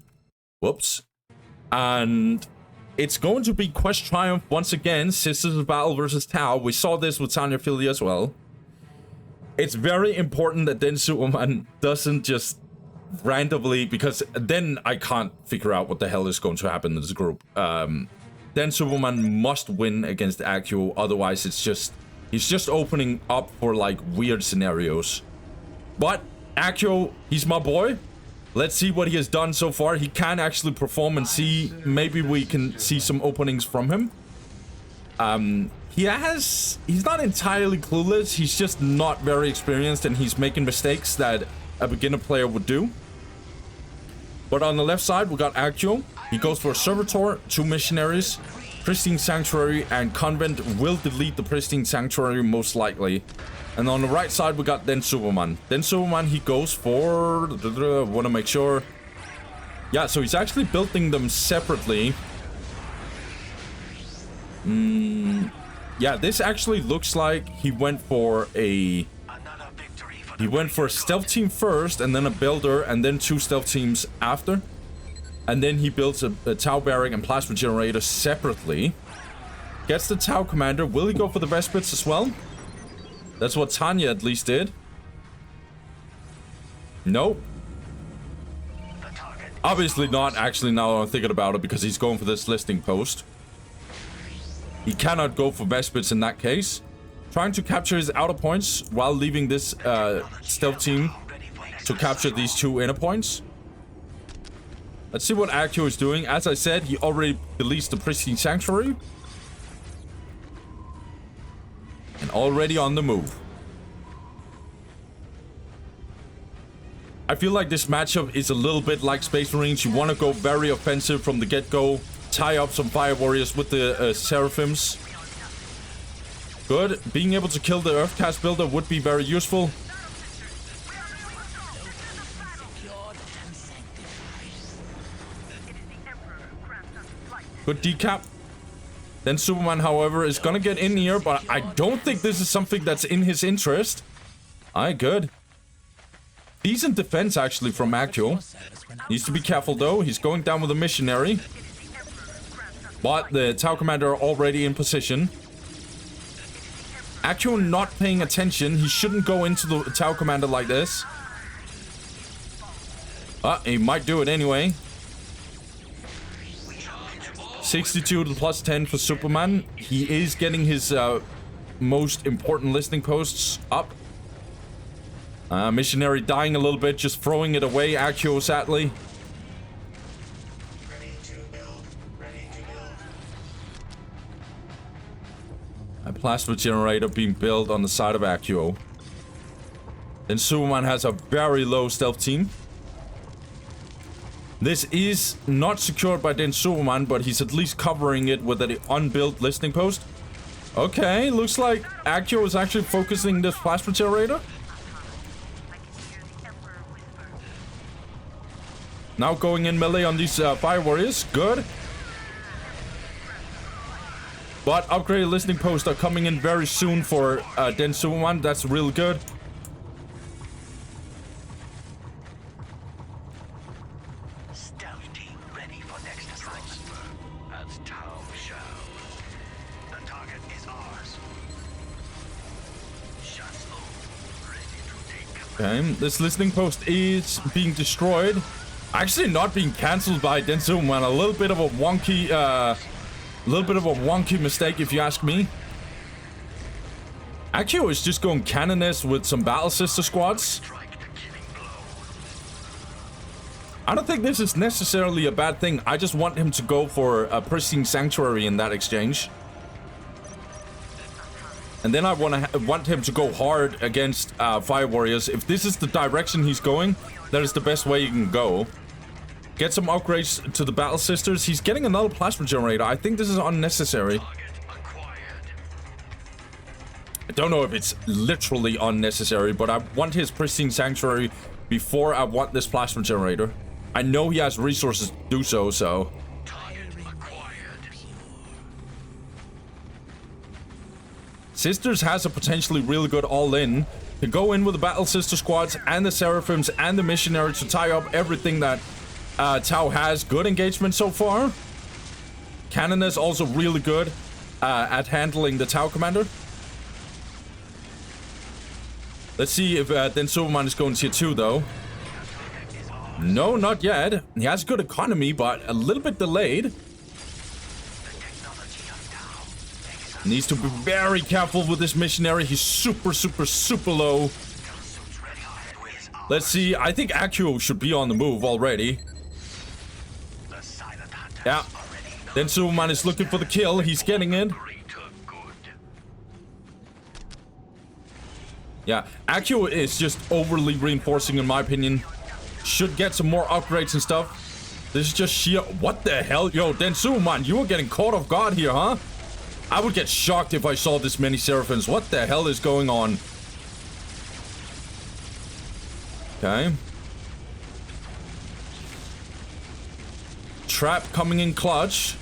Whoops. And it's going to be Quest Triumph once again. Sisters of Battle versus Tau. We saw this with Tanyaphilia as well. It's very important that Den Superman doesn't just randomly, because then I can't figure out what the hell is going to happen in this group. Then Superman must win against Accio, otherwise he's just opening up for like weird scenarios. But Accio, he's my boy. Let's see what he has done so far. He can actually perform and see, maybe we can see some openings from him. He's not entirely clueless, he's just not very experienced, and he's making mistakes that a beginner player would do. But on the left side, we got Accio. He goes for a Servitor, 2 Missionaries, Pristine Sanctuary, and Convent will delete the Pristine Sanctuary most likely. And on the right side, we got then Superman. Then Superman, he goes for... want to make sure... Yeah, so he's actually building them separately. Yeah, this actually looks like he went for a... He went for a stealth team first, and then a builder, and then 2 stealth teams after. And then he builds a Tau barrack and plasma generator separately. Gets the Tau commander. Will he go for the Vespids as well? That's what Tanya at least did. Nope. Obviously not, actually, now I'm thinking about it, because he's going for this listing post. He cannot go for Vespids in that case. Trying to capture his outer points while leaving this stealth team to capture these 2 inner points. Let's see what Accio is doing. As I said, he already released the Pristine Sanctuary. And already on the move. I feel like this matchup is a little bit like Space Marines. You want to go very offensive from the get-go. Tie up some Fire Warriors with the Seraphims. Good. Being able to kill the Earthcast builder would be very useful. Good decap. Then Superman, however, is gonna get in here, but I don't think this is something that's in his interest. Alright, good. Decent defense, actually, from Accio. Needs to be careful, though. He's going down with a Missionary. But the Tau Commander are already in position. Accio not paying attention. He shouldn't go into the Tau Commander like this. He might do it anyway. 62 to plus 10 for Superman. He is getting his most important listing posts up. Missionary dying a little bit, just throwing it away. Accio, sadly. A plasma generator being built on the side of Accio. Then Superman has a very low stealth team. This is not secured by Den Superman, but he's at least covering it with an unbuilt listing post. Okay, looks like Accio is actually focusing this plasma generator. Now going in melee on these Fire Warriors. Good. But upgraded listing posts are coming in very soon for Den Superman. That's real good. Okay, this listening post is being destroyed. Actually not being cancelled by Den Superman. A little bit of a wonky mistake, if you ask me. Accio is just going Canoness with some Battle Sister squads. I don't think this is necessarily a bad thing. I just want him to go for a Pristine Sanctuary in that exchange. And then I want him to go hard against Fire Warriors. If this is the direction he's going, that is the best way you can go. Get some upgrades to the Battle Sisters. He's getting another plasma generator. I think this is unnecessary. I don't know if it's literally unnecessary, but I want his Pristine Sanctuary before I want this plasma generator. I know he has resources to do so, so... Sisters has a potentially really good all-in. To go in with the Battle Sister squads and the Seraphims and the Missionary to tie up everything that Tau has. Good engagement so far. Cannon is also really good at handling the Tau Commander. Let's see if then Superman is going tier 2, though. No, not yet. He has good economy, but a little bit delayed. Needs to be very careful with this missionary. He's super, super, super low. Let's see. I think Accio should be on the move already. Yeah. Then Superman is looking for the kill. He's getting it. Yeah. Accio is just overly reinforcing in my opinion. Should get some more upgrades and stuff. This is just sheer... What the hell? Yo, Densu, man, you were getting caught off guard here, huh? I would get shocked if I saw this many Seraphins. What the hell is going on? Okay. Trap coming in clutch.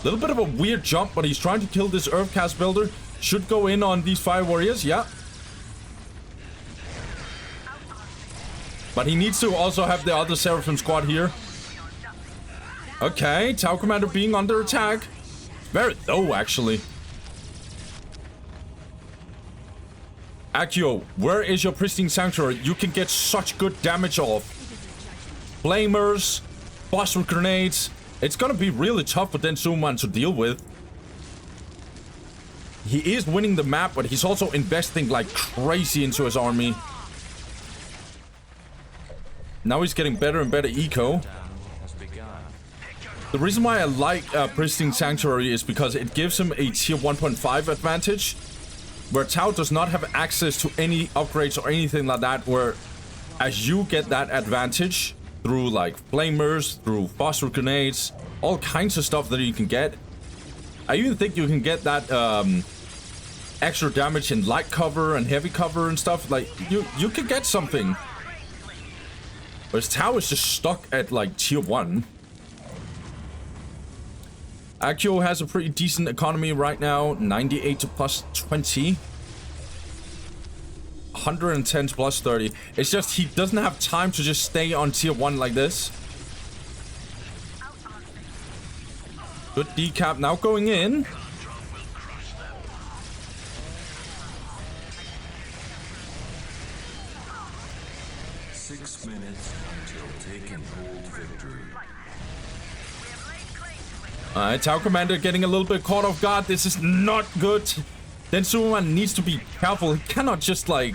Little bit of a weird jump, but he's trying to kill this Earthcast builder. Should go in on these Fire Warriors, yeah. But he needs to also have the other Seraphim squad here. Okay, Tau Commander being under attack. Very low, actually. Accio, where is your Pristine Sanctuary? You can get such good damage off. Flamers, phosphor grenades. It's gonna be really tough for Densuman to deal with. He is winning the map, but he's also investing like crazy into his army. Now he's getting better and better eco. The reason why I like Pristine Sanctuary is because it gives him a tier 1.5 advantage, where Tau does not have access to any upgrades or anything like that, where as you get that advantage through like flamers, through phosphor grenades, all kinds of stuff that you can get. I even think you can get that extra damage in light cover and heavy cover and stuff. Like you could get something. Whereas Tau is just stuck at like tier 1. Accio has a pretty decent economy right now. 98 to plus 20. 110 to plus 30. It's just he doesn't have time to just stay on tier 1 like this. Good decap now going in. Alright, Tau Commander getting a little bit caught off guard. This is not good. Then Superman needs to be careful. He cannot just like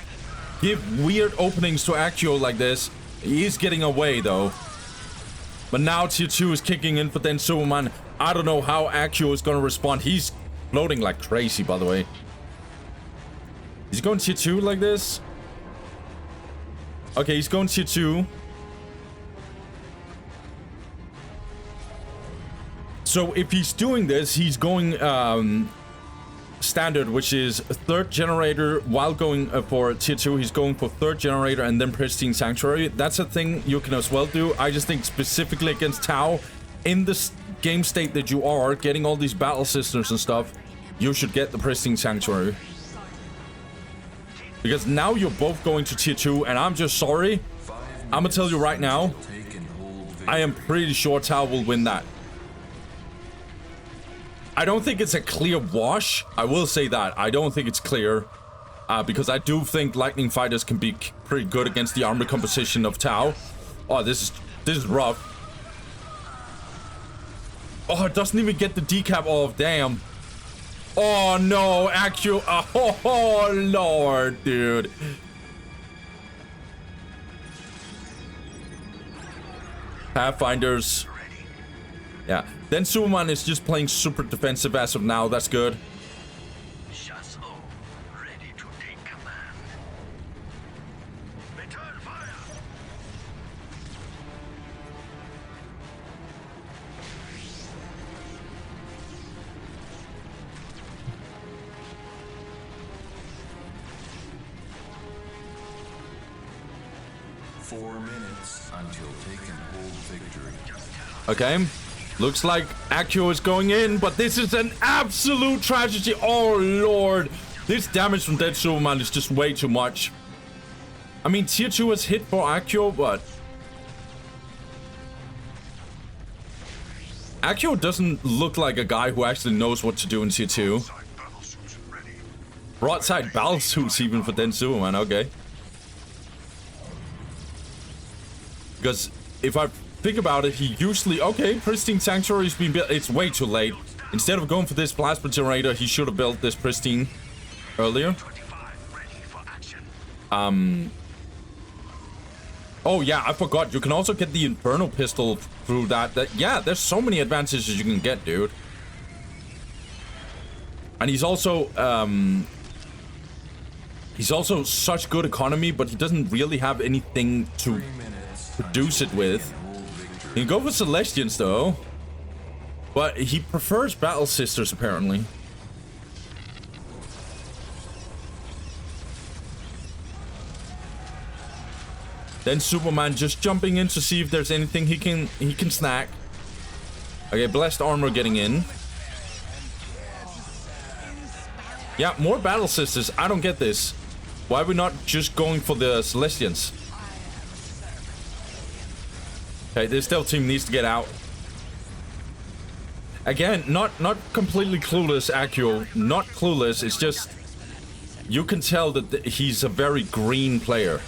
give weird openings to Accio like this. He is getting away though. But now tier 2 is kicking in for then Superman. I don't know how Accio is gonna respond. He's floating like crazy, by the way. Is he going tier 2 like this? Okay, he's going tier 2. So if he's doing this, he's going standard, which is a 3rd generator. While going for tier 2, he's going for 3rd generator and then Pristine Sanctuary. That's a thing you can as well do. I just think specifically against Tau, in this game state that you are, getting all these battle systems and stuff, you should get the Pristine Sanctuary. Because now you're both going to tier 2, and I'm just sorry. I'm gonna tell you right now, I am pretty sure Tau will win that. I don't think it's a clear wash. I will say that. I don't think it's clear. Because I do think Lightning Fighters can be pretty good against the armor composition of Tau. Oh, this is rough. Oh, it doesn't even get the decap off. Damn. Oh, no. Accio. Oh, Lord, dude. Pathfinders. Yeah. Then Superman is just playing super defensive as of now. That's good. Ready to take command. Return fire. Until taken hold victory. Okay. Looks like Accio is going in, but this is an absolute tragedy. Oh, Lord. This damage from Dead Superman is just way too much. I mean, tier 2 is hit for Accio, but... Accio doesn't look like a guy who actually knows what to do in tier 2. Broadside battle suits even for Den Superman, okay. Because if I think about it, he usually... Okay, Pristine Sanctuary's been built. It's way too late. Instead of going for this plasma generator, he should have built this Pristine earlier. Oh yeah, I forgot. You can also get the Inferno Pistol through that. Yeah, there's so many advantages you can get, dude. And he's also such good economy, but he doesn't really have anything to produce it with. He can go for Celestians though, but he prefers Battle Sisters apparently. Then Superman just jumping in to see if there's anything he can snack. Okay, Blessed Armor getting in. Yeah, more Battle Sisters. I don't get this. Why are we not just going for the Celestians? Okay, this Stealth team needs to get out. Again, not completely clueless, Accio. Not clueless. It's just you can tell that he's a very green player.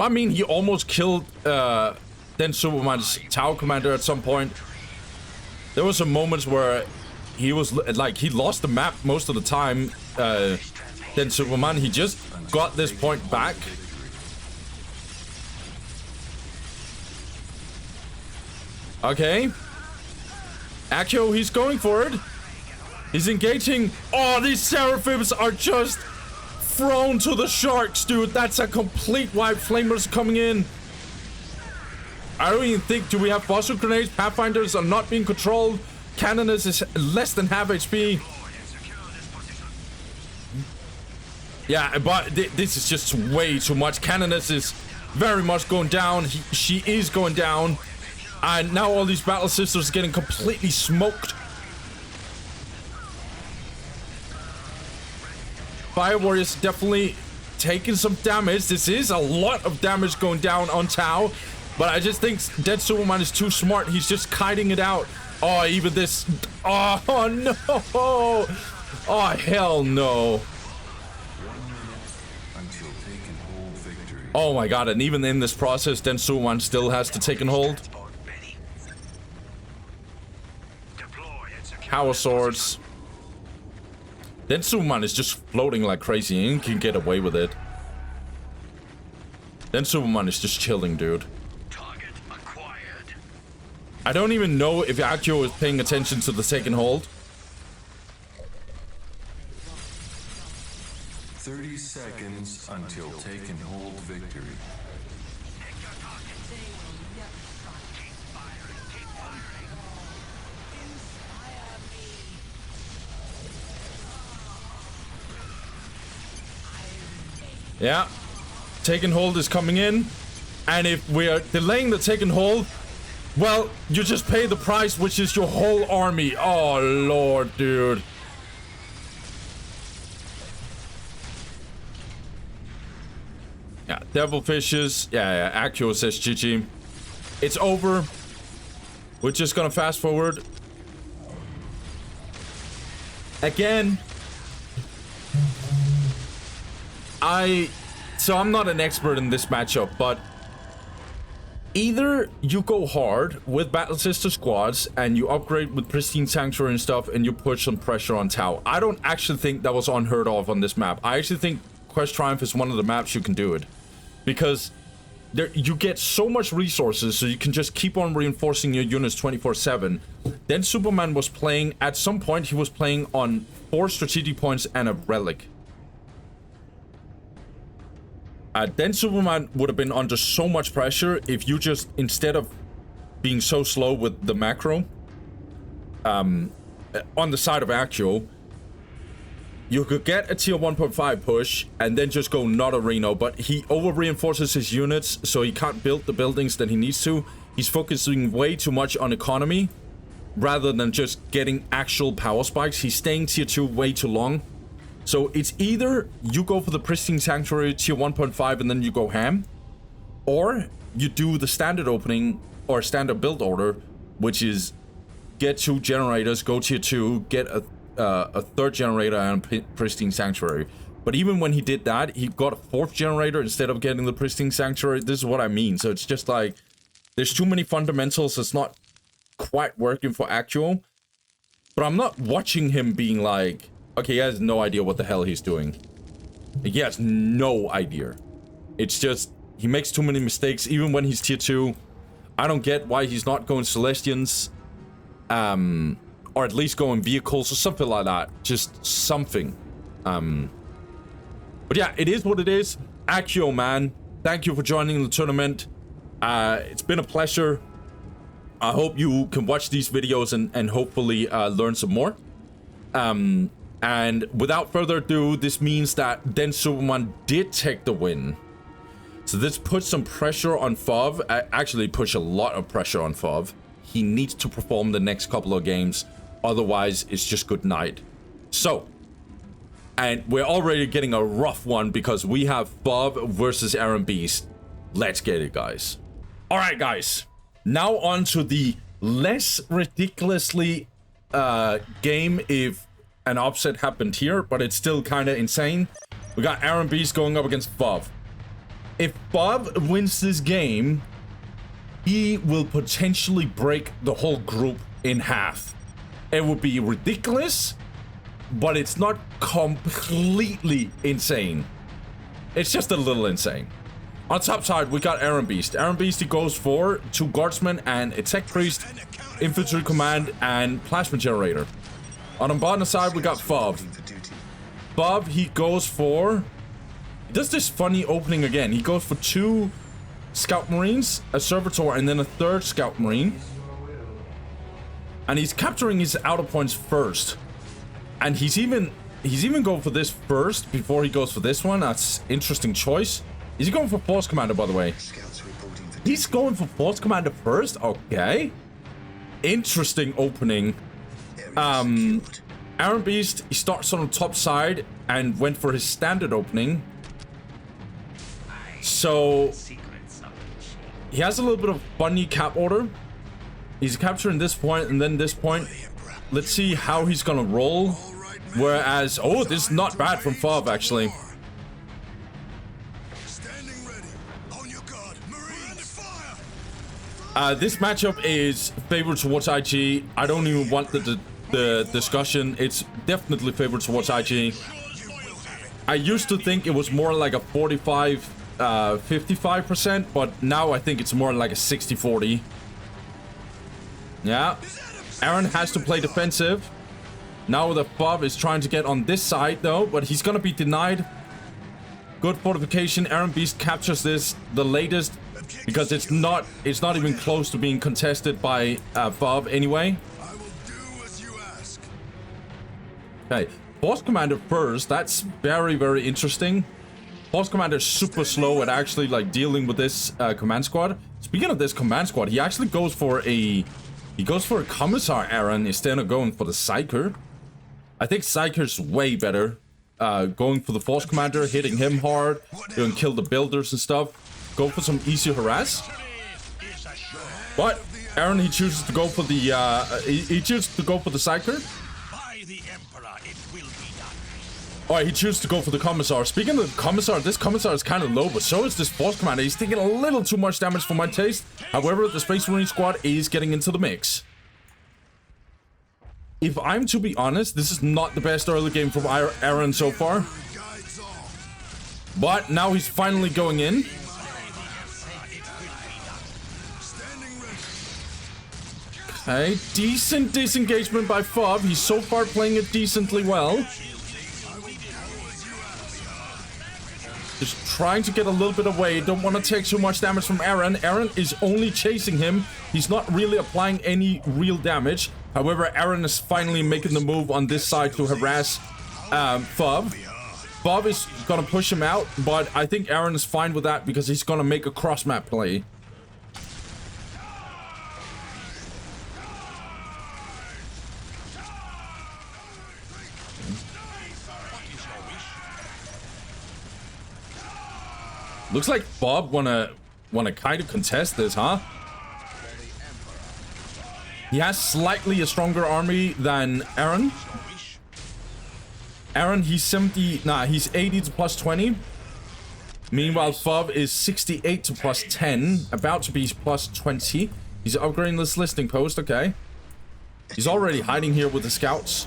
I mean, he almost killed then Superman's Tower Commander at some point. There were some moments where he was like, he lost the map most of the time. Then Superman, he just got this point back. Okay. Accio, he's going for it. He's engaging. Oh, these Seraphims are just thrown to the sharks, dude. That's a complete wipe. Flamers coming in. I don't even think, do we have fossil grenades? Pathfinders are not being controlled. Canoness is less than half HP. Yeah, but this is just way too much. Canoness is very much going down. She is going down. And now all these Battle Sisters are getting completely smoked. Fire Warriors definitely taking some damage. This is a lot of damage going down on Tau. But I just think Dead Superman is too smart. He's just kiting it out. Oh, even this. Oh, no. Oh, hell no. Oh my god, and even in this process, then Superman still has to take and hold. Power Swords. Then Superman is just floating like crazy and can get away with it. Then Superman is just chilling, dude. I don't even know if Accio is paying attention to the second hold. 30 seconds until taken hold victory. Yeah. Taken hold is coming in. And if we are delaying the taken hold, well, you just pay the price, which is your whole army. Oh, Lord, dude. Yeah, Devil Fishes. Yeah, Accio says GG. It's over. We're just gonna fast forward. Again. So I'm not an expert in this matchup, but either you go hard with Battle Sister squads and you upgrade with Pristine Sanctuary and stuff and you put some pressure on Tau. I don't actually think that was unheard of on this map. I actually think Quest Triumph is one of the maps you can do it. Because you get so much resources, so you can just keep on reinforcing your units 24/7. Then Superman was playing, at some point he was playing on 4 strategic points and a relic. Then Superman would have been under so much pressure if you just, instead of being so slow with the macro, on the side of Accio, you could get a tier 1.5 push and then just go not a Reno, but he over-reinforces his units, so he can't build the buildings that he needs to. He's focusing way too much on economy, rather than just getting actual power spikes. He's staying tier 2 way too long. So it's either you go for the Pristine Sanctuary tier 1.5 and then you go ham, or you do the standard opening or standard build order, which is get 2 generators, go tier 2, get a 3rd generator and Pristine Sanctuary. But even when he did that, he got a 4th generator instead of getting the Pristine Sanctuary. This is what I mean. So it's just like, there's too many fundamentals. It's not quite working for actual. But I'm not watching him being like, okay, he has no idea what the hell he's doing. He has no idea. It's just, he makes too many mistakes, even when he's tier 2. I don't get why he's not going Celestians. Or at least going vehicles or something like that. Just something. But yeah, it is what it is. Accio, man, thank you for joining the tournament. It's been a pleasure. I hope you can watch these videos and hopefully learn some more. And without further ado, this means that Den Superman did take the win. So this puts some pressure on Fov. Actually, push a lot of pressure on Fov. He needs to perform the next couple of games. Otherwise, it's just good night. So, and we're already getting a rough one because we have Fov versus Erenbeast. Let's get it, guys. All right, guys. Now on to the less ridiculously game if an upset happened here, but it's still kind of insane. We got Erenbeast going up against Fov. If Fov wins this game, he will potentially break the whole group in half. It would be ridiculous, but it's not completely insane. It's just a little insane. On top side, we got Erenbeast. Erenbeast, he goes for 2 Guardsmen and a Tech Priest, Infantry Command, and Plasma Generator. On the bottom side, we got Fov. Fov, he goes for... He does this funny opening again. He goes for 2 Scout Marines, a Servitor, and then a 3rd Scout Marine. And he's capturing his outer points first. And he's even going for this first before he goes for this one. That's interesting choice. Is he going for Force Commander, by the way? He's going for Force Commander first? Okay. Interesting opening. Erenbeast, he starts on the top side and went for his standard opening. So he has a little bit of funny cap order. He's capturing this point and then this point. Let's see how he's gonna roll. Whereas, oh, this is not bad from Fov, actually. This matchup is favored towards IG. I don't even want the discussion. It's definitely favored towards IG. I used to think it was more like a 55%, but now I think it's more like a 60-40. Yeah. Eren has to play defensive. Now the Fov is trying to get on this side though, but he's gonna be denied. Good fortification. Erenbeast captures this the latest because it's not even close to being contested by Fov anyway. Okay, Force Commander first. That's very, very interesting. Force Commander is super slow at actually like dealing with this command squad. Speaking of this command squad, he actually goes for a Commissar Eren instead of going for the Psyker. I think Psyker's way better. Going for the Force Commander, hitting him hard, doing kill the builders and stuff. Go for some easy harass. But Eren, he chooses to go for the he chooses to go for the Psyker. Alright, he chooses to go for the Commissar. Speaking of the Commissar, this Commissar is kind of low, but so is this Force Commander. He's taking a little too much damage for my taste. However, the Space Marine squad is getting into the mix. If I'm to be honest, this is not the best early game from Eren so far. But now he's finally going in. Okay, decent disengagement by Fov. He's so far playing it decently well. Just trying to get a little bit away. Don't want to take too much damage from Eren. Eren is only chasing him. He's not really applying any real damage. However, Eren is finally making the move on this side to harass Fov. Fov is gonna push him out, but I think Eren is fine with that because he's gonna make a cross-map play. Looks like Fov wanna kind of contest this, huh? He has slightly a stronger army than Eren. Eren, he's 70. Nah, he's 80 to plus 20. Meanwhile, Fob is 68 to plus 10. About to be plus 20. He's upgrading this listing post. Okay. He's already hiding here with the scouts.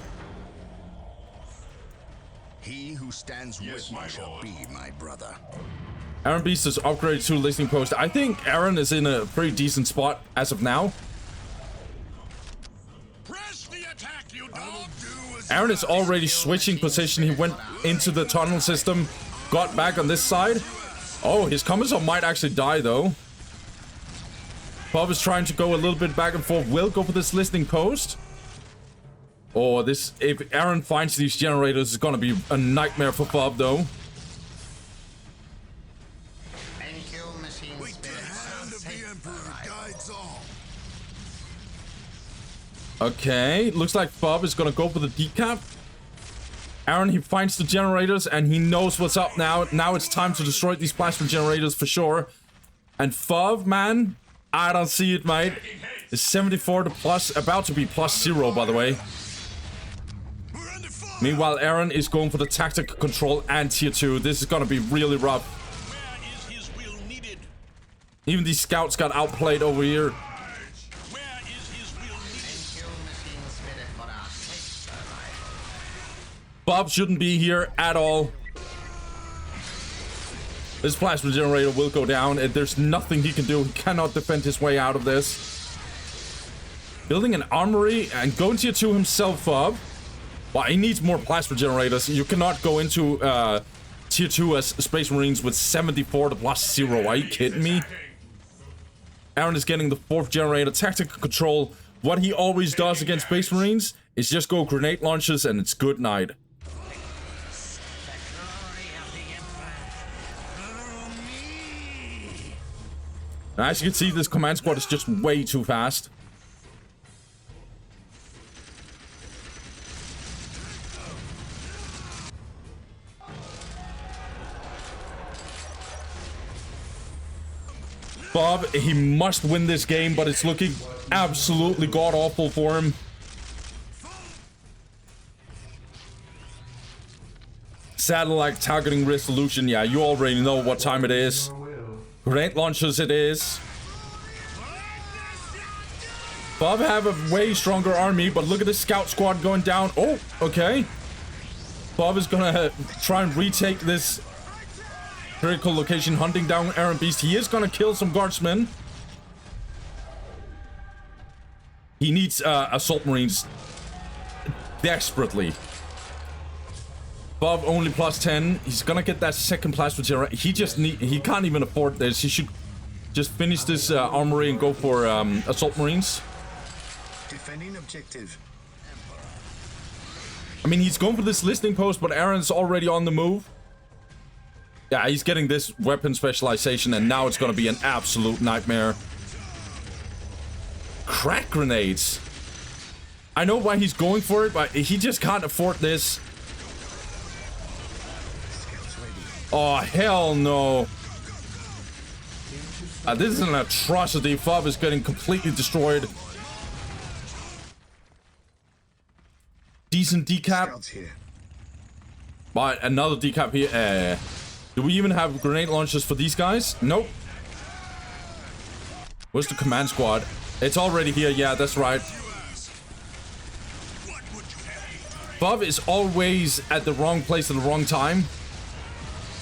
He who stands Yes, with me my shall lord. be my brother. Erenbeast is upgraded to listing post. I think Eren is in a pretty decent spot as of now. Press the attack, you dog! Eren is already switching position. He went into the tunnel system, got back on this side. Oh, his commissar might actually die though. Bob is trying to go a little bit back and forth. Will go for this listening post. Oh, this, if Eren finds these generators, it's gonna be a nightmare for Bob though. NQ machine spirit Hand of the Emperor guides all. Okay, looks like Bob is gonna go for the decap. Eren, he finds the generators and he knows what's up now. Now it's time to destroy these plasma generators for sure. And Fob, man, I don't see it, mate. It's 74 to plus, about to be plus 0, by the way. We're under fire. Meanwhile, Eren is going for the tactical control and tier 2. This is gonna be really rough. Where is his will needed? Even these scouts got outplayed over here. Where is his will needed? NQ machine spirit for our safe survival. Bob shouldn't be here at all. This plasma generator will go down and there's nothing he can do. He cannot defend his way out of this. Building an armory and going tier 2 himself up. Well, he needs more plasma generators. You cannot go into tier 2 as Space Marines with 74 to plus 0. Are you kidding me? Eren is getting the 4th generator. Tactical control. What he always does against Space Marines is just go grenade launches and it's good night. And as you can see, this command squad is just way too fast. Bob, he must win this game, but it's looking absolutely god-awful for him. Satellite targeting resolution. Yeah, you already know what time it is. Grenade launchers it is. Bob have a way stronger army, but look at the scout squad going down. Oh, okay. Bob is gonna try and retake this critical location, hunting down Erenbeast. He is gonna kill some guardsmen. He needs assault marines desperately. Bob only plus 10. He's gonna get that second plasma generator. He can't even afford this. He should just finish this armory and go for assault marines. Defending objective. I mean, he's going for this listening post, but Eren's already on the move. Yeah, he's getting this weapon specialization, and now it's gonna be an absolute nightmare. Crack grenades. I know why he's going for it, but he just can't afford this. Oh, hell no. This is an atrocity. Fob is getting completely destroyed. Decent decap. Scouts here. But another decap here. Do we even have grenade launchers for these guys? Nope. Where's the command squad? It's already here. Yeah, that's right. Bob is always at the wrong place at the wrong time.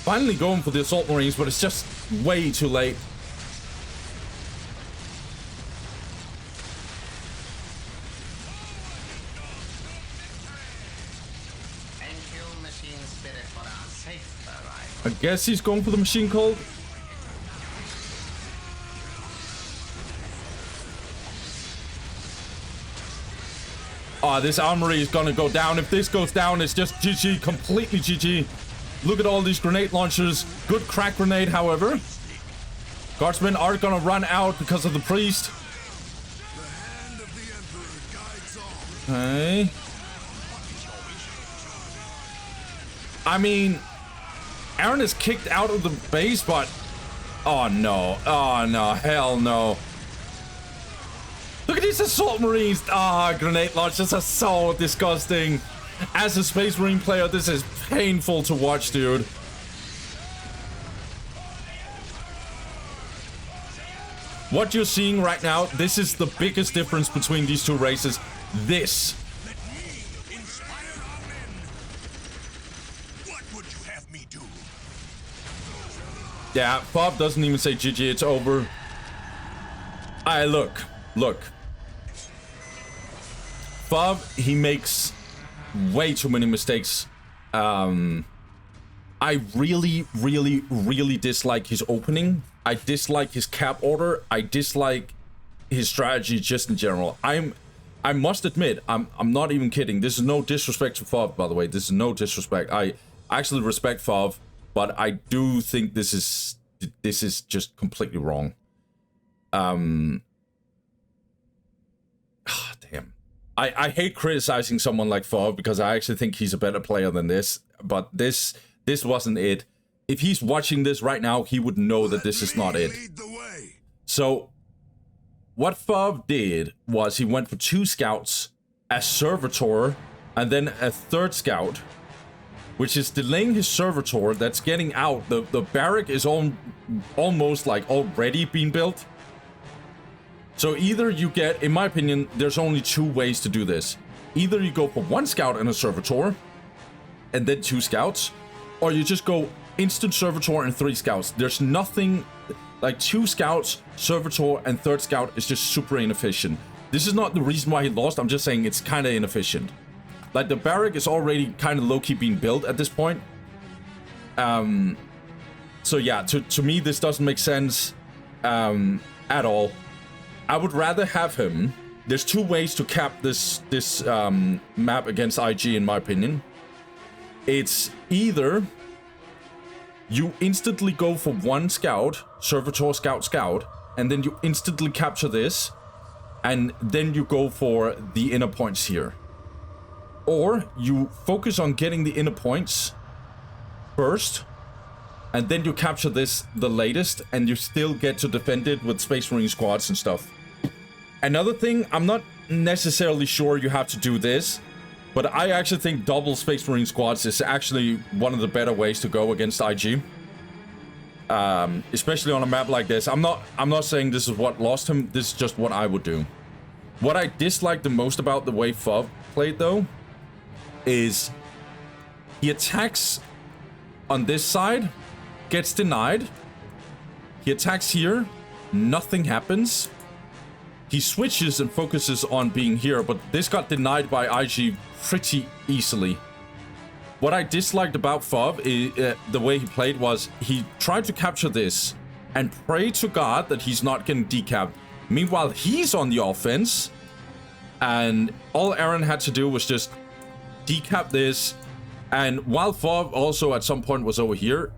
Finally going for the assault marines, but it's just way too late. NQ machine spirit for our safe survival. I guess he's going for the machine cult. Ah, this armory is gonna go down. If this goes down, it's just GG, completely GG. Look at all these grenade launchers. Good crack grenade, however. Guardsmen are gonna run out because of the priest. Okay. I mean, Eren is kicked out of the base, but... Oh, no. Oh, no. Hell no. Look at these assault marines. Ah, grenade launchers are so disgusting. As a Space Marine player, this is painful to watch, dude. What you're seeing right now, this is the biggest difference between these two races. This. Let me inspire our men. What would you have me do? Yeah, Bob doesn't even say GG, it's over. Look. Bob, he makes way too many mistakes. I really dislike his opening. I dislike his cap order. I dislike his strategy just in general. I must admit, I'm not even kidding. This is no disrespect to Fov, by the way. This is no disrespect. I actually respect Fov, but I do think this is just completely wrong. Damn. I hate criticizing someone like Fov because I actually think he's a better player than this, but this wasn't it. If he's watching this right now, he would know that this is not it. So what Fov did was he went for 2 scouts, a servitor, and then a 3rd scout, which is delaying his servitor. That's getting out. The barrack is almost like already being built. So either you get, in my opinion, there's only 2 ways to do this. Either you go for 1 scout and a servitor, and then 2 scouts, or you just go instant servitor and 3 scouts. There's nothing like 2 scouts, servitor, and 3rd scout is just super inefficient. This is not the reason why he lost. I'm just saying it's kind of inefficient. Like the barrack is already kind of low-key being built at this point. So yeah, to me this doesn't make sense at all. I would rather have him. There's 2 ways to cap this map against IG, in my opinion. It's either you instantly go for 1 scout, servitor, scout, and then you instantly capture this, and then you go for the inner points here. Or you focus on getting the inner points first, and then you capture this the latest, and you still get to defend it with Space Marine squads and stuff. Another thing, I'm not necessarily sure you have to do this, but I actually think double Space Marine squads is actually one of the better ways to go against IG. Especially on a map like this. I'm not saying this is what lost him, this is just what I would do. What I dislike the most about the way Fov played though, is he attacks on this side, gets denied. He attacks here, nothing happens. He switches and focuses on being here, but this got denied by IG pretty easily. What I disliked about Fov, the way he played, was he tried to capture this and pray to God that he's not getting decapped. Meanwhile, he's on the offense, and all Eren had to do was just decap this. And while Fov also at some point was over here,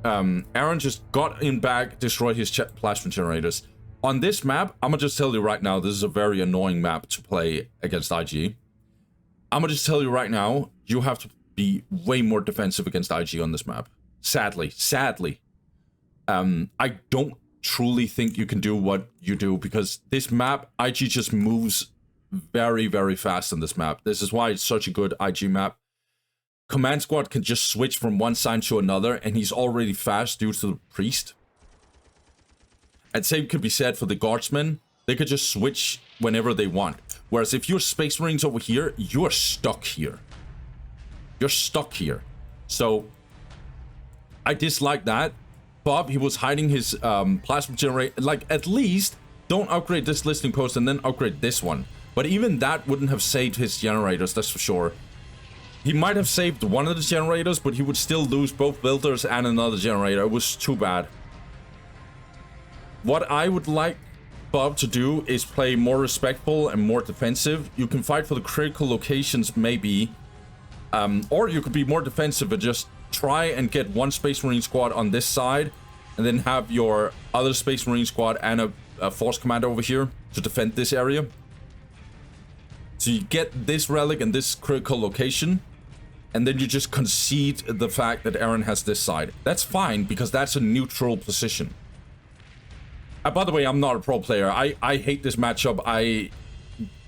Eren just got in back, destroyed his plasma generators. On this map, I'm gonna just tell you right now, this is a very annoying map to play against IG. I'm gonna just tell you right now, you have to be way more defensive against IG on this map. Sadly. I don't truly think you can do what you do, because this map, IG just moves very, very fast on this map. This is why it's such a good IG map. Command squad can just switch from one side to another, and he's already fast due to the priest. And same could be said for the guardsmen. They could just switch whenever they want. Whereas if you're Space Marines over here, you're stuck here. You're stuck here. So I dislike that. Bob, he was hiding his plasma generator. Like, at least don't upgrade this listening post and then upgrade this one. But even that wouldn't have saved his generators, that's for sure. He might have saved one of the generators, but he would still lose both builders and another generator. It was too bad. What I would like Bob to do is play more respectful and more defensive. You can fight for the critical locations, maybe. Or you could be more defensive and just try and get one Space Marine squad on this side, and then have your other Space Marine squad and a force commander over here to defend this area. So you get this relic and this critical location, and then you just concede the fact that Eren has this side. That's fine, because that's a neutral position. By the way, I'm not a pro player. I hate this matchup. I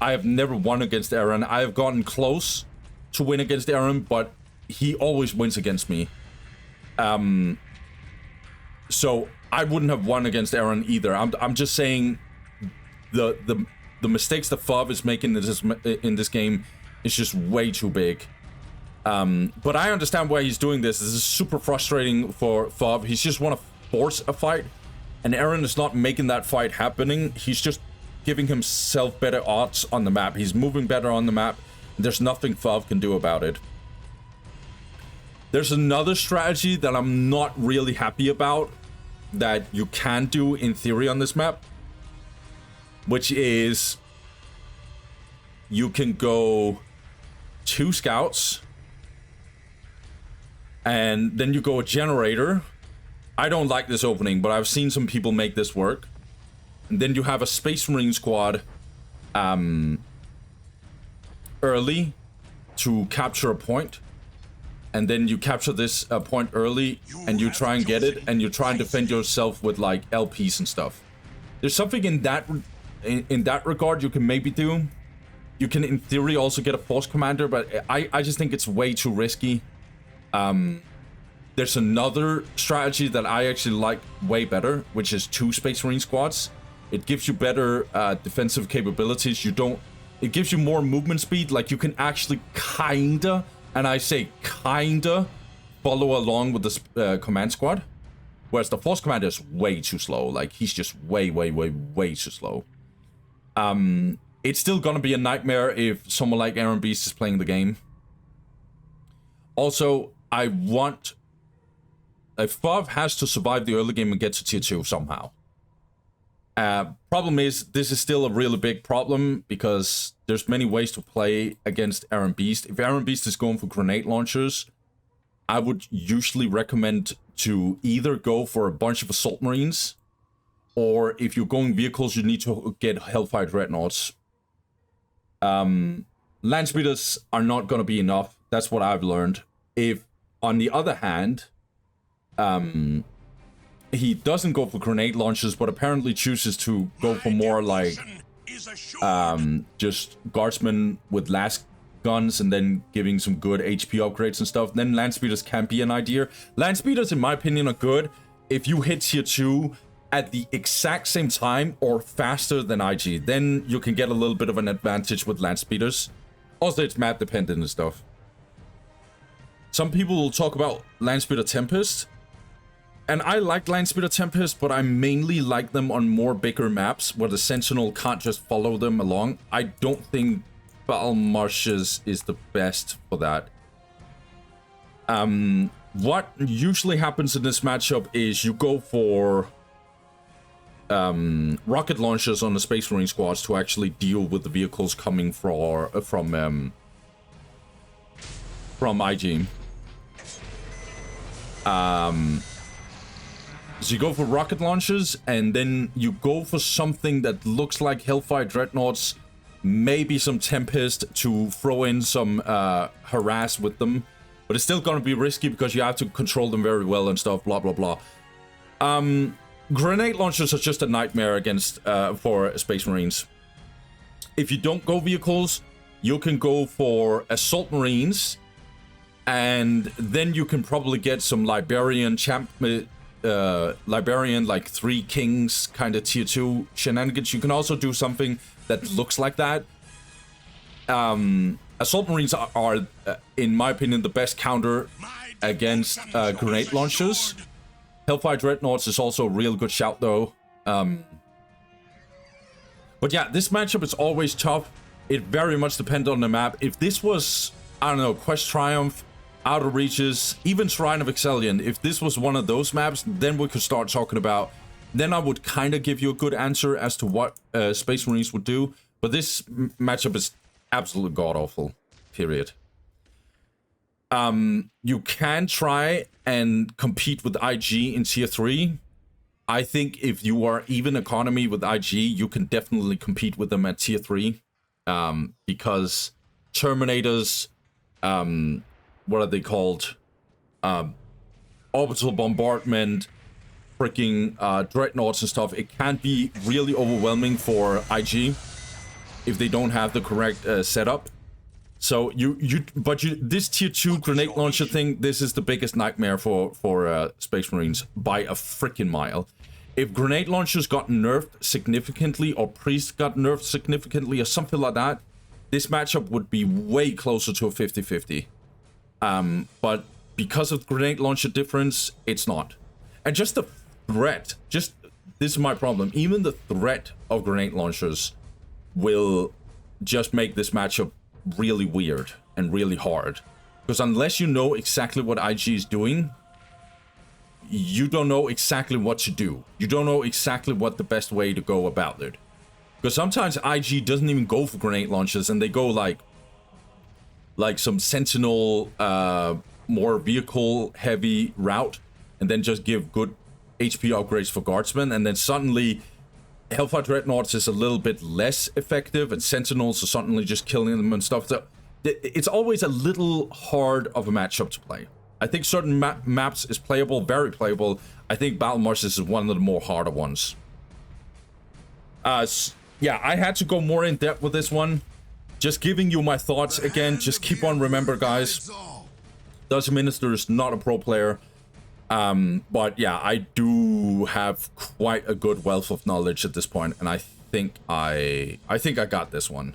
have never won against Eren. I have gotten close to win against Eren, but he always wins against me. So I wouldn't have won against Eren either. I'm just saying the mistakes that Fov is making in this game is just way too big. But I understand why he's doing this. This is super frustrating for Fov. He's just want to force a fight, and Eren is not making that fight happening. He's just giving himself better odds on the map. He's moving better on the map. There's nothing Fov can do about it. There's another strategy that I'm not really happy about that you can do in theory on this map, which is you can go 2 scouts and then you go a generator. I don't like this opening, but I've seen some people make this work. And then you have a Space Marine squad early to capture a point. And then you capture this point early and you try and get it, and you try and defend yourself with like LPs and stuff. There's something in that regard you can maybe do. You can in theory also get a force commander, but I just think it's way too risky. There's another strategy that I actually like way better, which is 2 Space Marine squads. It gives you better defensive capabilities. It gives you more movement speed. Like you can actually kinda, and I say kinda, follow along with the command squad. Whereas the force commander is way too slow. Like he's just way too slow. It's still gonna be a nightmare if someone like Erenbeast is playing the game. Also, I want... Fov has to survive the early game and get to tier 2 somehow. Problem is, this is still a really big problem because there's many ways to play against Erenbeast. If Erenbeast is going for grenade launchers, I would usually recommend to either go for a bunch of assault marines, or if you're going vehicles, you need to get Hellfire Dreadnoughts. Land speeders are not going to be enough. That's what I've learned. If, on the other hand, he doesn't go for grenade launchers, but apparently chooses to go for more like just guardsmen with last guns and then giving some good HP upgrades and stuff, then land speeders can be an idea. Land speeders, in my opinion, are good if you hit tier 2 at the exact same time or faster than IG. Then you can get a little bit of an advantage with land speeders. Also, it's map dependent and stuff. Some people will talk about land speeder Tempest. And I like Landspeeder Tempest, but I mainly like them on more bigger maps where the Sentinel can't just follow them along. I don't think Battle Marshes is the best for that. What usually happens in this matchup is you go for rocket launchers on the Space Marine squads to actually deal with the vehicles coming from IG. So you go for rocket launchers, and then you go for something that looks like Hellfire Dreadnoughts, maybe some Tempest to throw in some harass with them. But it's still gonna be risky because you have to control them very well and stuff, blah, blah, blah. Grenade launchers are just a nightmare against for Space Marines. If you don't go vehicles, you can go for Assault Marines, and then you can probably get some Liberian Liberian, like 3 Kings kind of tier 2 shenanigans. You can also do something that looks like that. Assault Marines are in my opinion, the best counter against grenade launchers. Hellfire Dreadnoughts is also a real good shout, though. But yeah, this matchup is always tough. It very much depends on the map. If this was, I don't know, Quest Triumph, Outer Reaches, even Shrine of Excellion, if this was one of those maps, then we could start talking about... Then I would kind of give you a good answer as to what Space Marines would do. But this matchup is absolutely god-awful. Period. You can try and compete with IG in tier 3. I think if you are even economy with IG, you can definitely compete with them at tier 3. Because Terminators... what are they called? Orbital bombardment, freaking dreadnoughts and stuff. It can be really overwhelming for IG if they don't have the correct setup. So this tier 2 grenade launcher thing, this is the biggest nightmare for Space Marines by a freaking mile. If grenade launchers got nerfed significantly, or Priest got nerfed significantly, or something like that, this matchup would be way closer to a 50-50. But because of the grenade launcher difference, it's not. And just the threat, this is my problem. Even the threat of grenade launchers will just make this matchup really weird and really hard. Because unless you know exactly what IG is doing, you don't know exactly what to do. You don't know exactly what the best way to go about it. Because sometimes IG doesn't even go for grenade launchers, and they go like some Sentinel, more vehicle heavy route, and then just give good HP upgrades for guardsmen, and then suddenly Hellfire Dreadnoughts is a little bit less effective, and Sentinels are suddenly just killing them and stuff. So it's always a little hard of a matchup to play. I think certain maps is playable, very playable. I think Battle Marshes is one of the more harder ones. Yeah, I had to go more in depth with this one. Just giving you my thoughts again. Just keep on remember, guys. Dusty Minister is not a pro player. But yeah, I do have quite a good wealth of knowledge at this point, and I think I got this one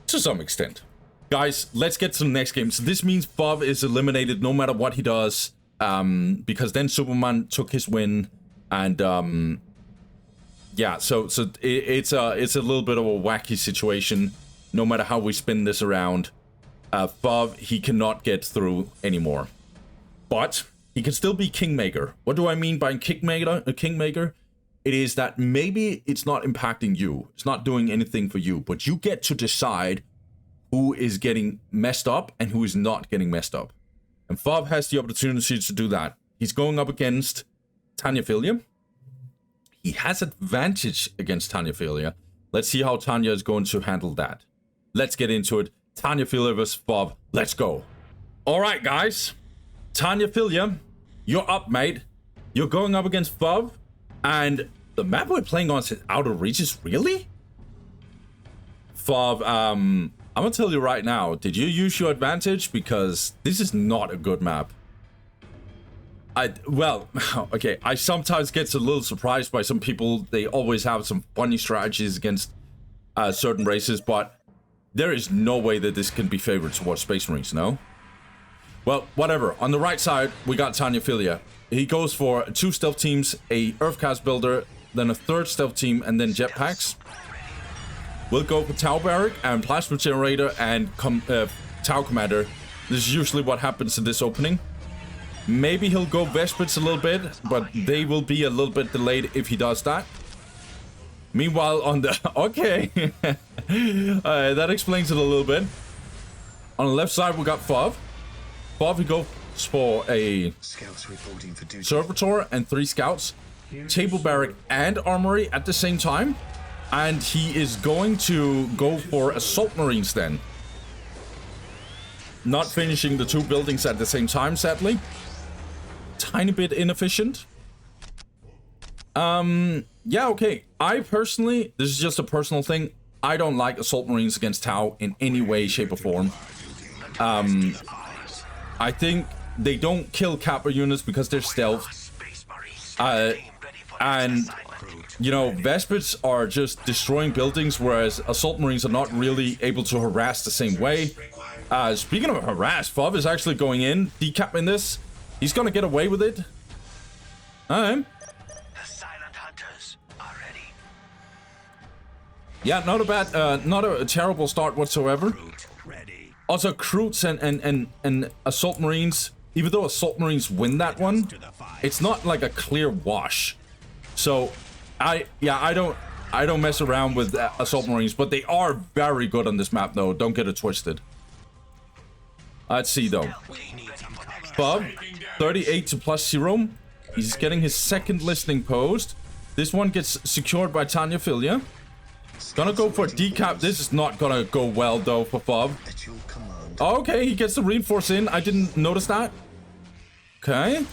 to some extent. Guys, let's get to the next game. So this means Bob is eliminated no matter what he does, because then Superman took his win, and yeah, so it's a little bit of a wacky situation. No matter how we spin this around, Bob, he cannot get through anymore. But he can still be Kingmaker. What do I mean by Kingmaker? It is that maybe it's not impacting you. It's not doing anything for you, but you get to decide who is getting messed up and who is not getting messed up. And Fob has the opportunity to do that. He's going up against Tanyaphilia. He has advantage against Tanyaphilia. Let's see how Tanya is going to handle that. Let's get into it. Tanyaphilia versus Fob. Let's go. All right, guys. Tanyaphilia, you're up, mate. You're going up against Fob. And the map we're playing on is Outer Reaches. Really? Fob, I'm gonna tell you right now, did you use your advantage? Because this is not a good map. Well, okay, I sometimes get a little surprised by some people. They always have some funny strategies against certain races, but there is no way that this can be favored towards Space Marines, no? Well, whatever. On the right side, we got Tanyaphilia. He goes for 2 stealth teams, a Earthcast builder, then a 3rd stealth team, and then jetpacks. We'll go for Tau Barrack and Plasma Generator and Tau Commander. This is usually what happens in this opening. Maybe he'll go Vespers a little bit, but they will be a little bit delayed if he does that. Meanwhile, on the... Okay. That explains it a little bit. On the left side, we got Fob. Fob, he goes for a Servitor and 3 Scouts. Table Barrack and Armory at the same time. And he is going to go for Assault Marines then. Not finishing the 2 buildings at the same time, sadly. Tiny bit inefficient. Yeah, okay. I personally, this is just a personal thing, I don't like Assault Marines against Tau in any way, shape, or form. I think they don't kill Kappa units because they're stealth. And, you know, Vespers are just destroying buildings, whereas Assault Marines are not really able to harass the same way. Speaking of harass, Fob is actually going in, decapping this. He's gonna get away with it. Alright. The silent hunters are ready. Yeah, not a bad, not a terrible start whatsoever. Also, Kroots and Assault Marines, even though Assault Marines win that one, it's not like a clear wash. So, I don't mess around with Assault Marines, but they are very good on this map, though. Don't get it twisted. Let's see, though. Bob, 38 to +0. He's getting his 2nd listening post. This one gets secured by Tanyaphilia. Gonna go for a decap. This is not gonna go well, though, for Bob. Okay, he gets the reinforce in. I didn't notice that. Okay.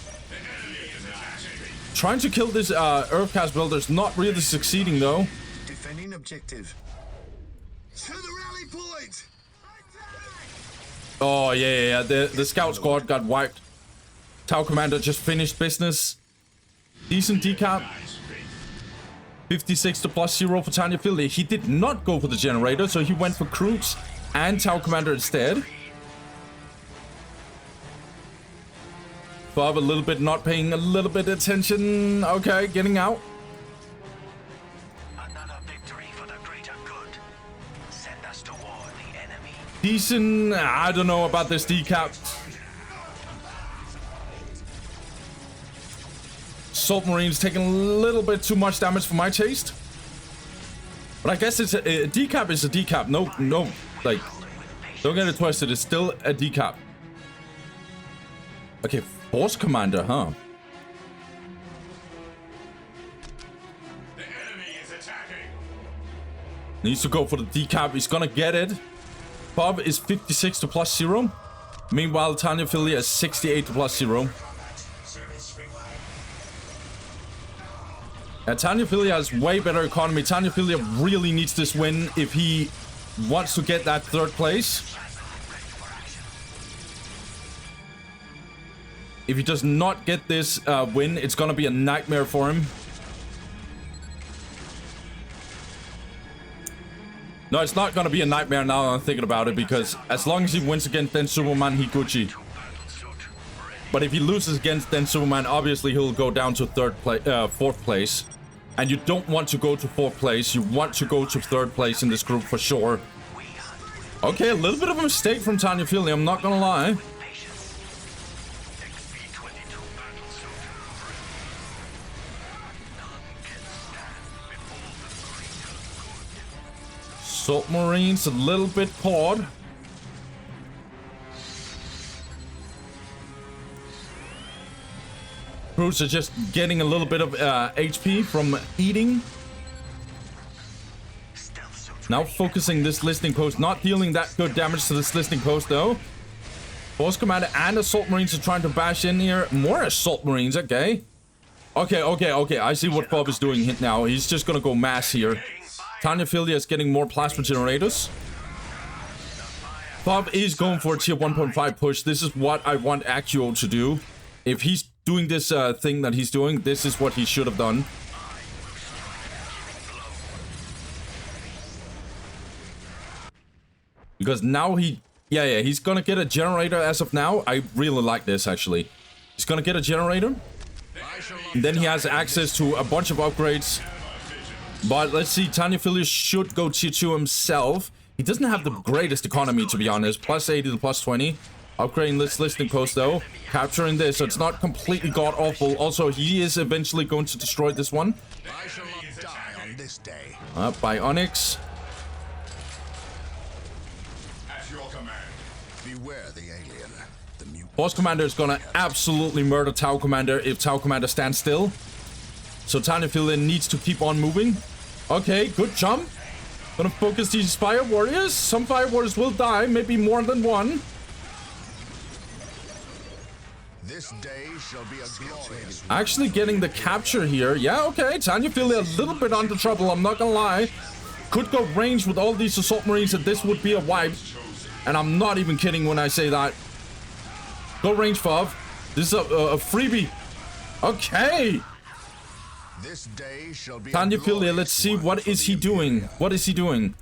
Trying to kill this Earthcast builder's not really succeeding, though. Defending objective. To the rally point. Oh, yeah. The scout squad got wiped. Tau Commander just finished business. Decent decap. 56 to +0 for Tanyaphilia. He did not go for the generator, so he went for Crooks and Tau Commander instead. Bob a little bit not paying a little bit attention. Okay, getting out. Another victory for the greater good. Send us toward the enemy. Decent. I don't know about this decap. Salt Marines taking a little bit too much damage for my taste. But I guess it's a decap is a decap. No, like, don't get it twisted. It's still a decap. Okay, Force Commander, huh? The enemy is attacking. Needs to go for the decap. He's gonna get it. Bob is 56 to +0. Meanwhile, Tanyaphilia is 68 to +0. Tanyaphilia has way better economy. Tanyaphilia really needs this win if he wants to get that 3rd place. If he does not get this win, it's gonna be a nightmare for him. No, it's not gonna be a nightmare now that I'm thinking about it, because as long as he wins against Den Superman, he Gucci. But if he loses against Den Superman, obviously he'll go down to 4th place. And you don't want to go to 4th place. You want to go to 3rd place in this group for sure. Okay, a little bit of a mistake from Tanyaphilia, I'm not gonna lie. Salt Marines a little bit caught. Crews are just getting a little bit of HP from eating. Now focusing this listening post, not dealing that good damage to this listening post though. Force Commander and Assault Marines are trying to bash in here. More Assault Marines, okay. Okay. I see what Bob is doing now. He's just gonna go mass here. Tanyaphilia is getting more plasma generators. Bob is going for a tier 1.5 push. This is what I want Accio to do. If he's doing this thing that he's doing, this is what he should have done. Because now he's gonna get a generator as of now. I really like this, actually. He's gonna get a generator. And then he has access to a bunch of upgrades. But let's see, Tanyaphilia should go tier 2 himself. He doesn't have the greatest economy, to be honest. +80 to +20. Upgrading this listening post though. Capturing this, so it's not completely god-awful. Also, he is eventually going to destroy this one. I shall not die on this day. Bionics. At your command. Beware the alien. The mutant. Force Commander is gonna absolutely murder Tau Commander if Tau Commander stands still. So Tanyaphilia needs to keep on moving. Okay, good jump. Gonna focus these Fire Warriors. Some Fire Warriors will die, maybe more than one. This day shall be a glorious. Actually getting the capture here. Yeah, okay. Tanyaphilia a little bit under trouble, I'm not gonna lie. Could go range with all these Assault Marines and this would be a wipe. And I'm not even kidding when I say that. Go range, Fav. This is a freebie. Okay. This day shall be Tanyaphilia, let's see, what is he doing? What is he doing?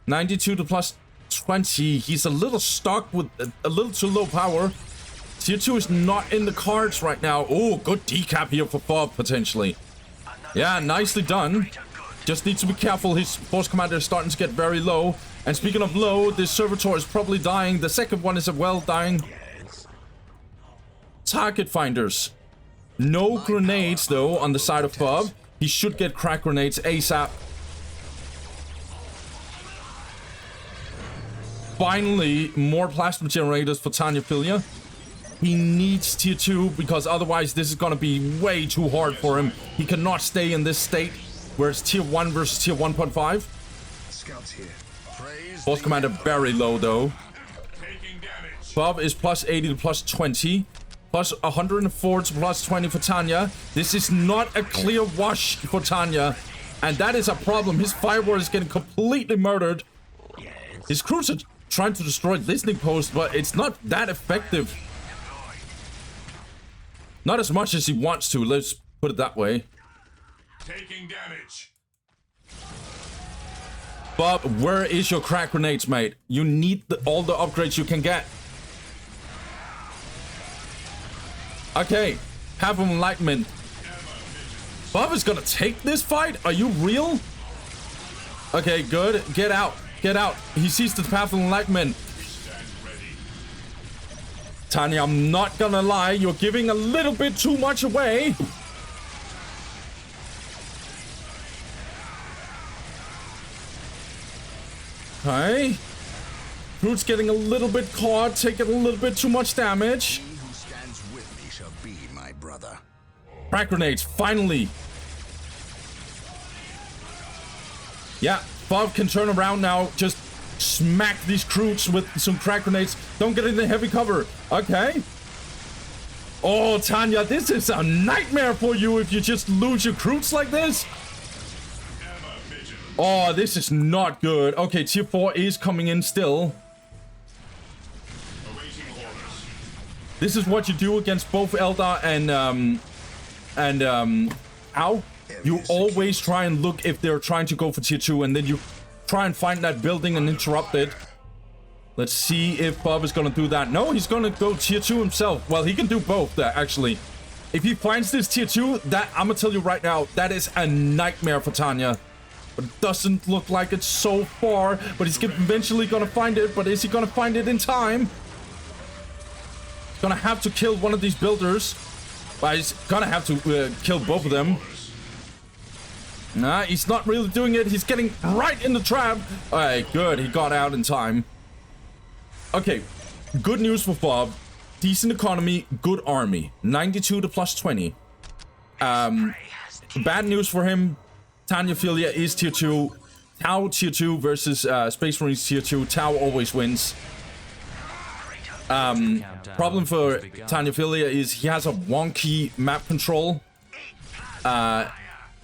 92 to +20. He's a little stuck with a little too low power. Tier 2 is not in the cards right now. Oh, good decap here for Bob, potentially. Yeah, nicely done. Just needs to be careful. His Force Commander is starting to get very low. And speaking of low, this Servitor is probably dying. The second one is as well dying. Target finders. No grenades, though, on the side of Bob. He should get crack grenades ASAP. Finally, more plasma generators for Tanyaphilia. He needs tier 2 because otherwise this is going to be way too hard for him. He cannot stay in this state where it's tier 1 versus tier 1.5. Scouts here. Force Commander very low, though. Bob is +80 to +20. Plus 104 to +20 for Tanya. This is not a clear wash for Tanya. And that is a problem. His Fire Warrior is getting completely murdered. His crews are trying to destroy listening posts, but it's not that effective. Not as much as he wants to, let's put it that way. Taking damage. Bob, where is your crack grenades, mate? You need all the upgrades you can get. Okay, have enlightenment. Bob is gonna take this fight? Are you real? Okay, good. Get out. Get out. He sees the path of enlightenment. Tanya, I'm not gonna lie. You're giving a little bit too much away. Okay. Fruit's getting a little bit caught, taking a little bit too much damage. He who stands with me shall be my brother. Crack grenades, finally. Yeah, Bob can turn around now. Just smack these Croots with some crack grenades. Don't get in the heavy cover. Okay. Oh, Tanya, this is a nightmare for you if you just lose your Croots like this. Oh, this is not good. Okay, tier 4 is coming in still. This is what you do against both Eldar and Ow. You always try and look if they're trying to go for tier 2, and then you try and find that building and interrupt it. Let's see if Bob is gonna do that. No, he's gonna go tier 2 himself. Well, he can do both, actually. If he finds this tier 2, that I'm gonna tell you right now, that is a nightmare for Tanya. But it doesn't look like it's so far. But he's eventually gonna find it. But is he gonna find it in time? He's gonna have to kill one of these builders. But he's gonna have to kill both of them. Nah, he's not really doing it. He's getting right in the trap. Alright, good. He got out in time. Okay, good news for Bob. Decent economy, good army. 92 to plus 20. Bad news for him. Tanyaphilia is tier 2. Tau tier 2 versus Space Marines tier 2. Tau always wins. Problem for Tanyaphilia is he has a wonky map control.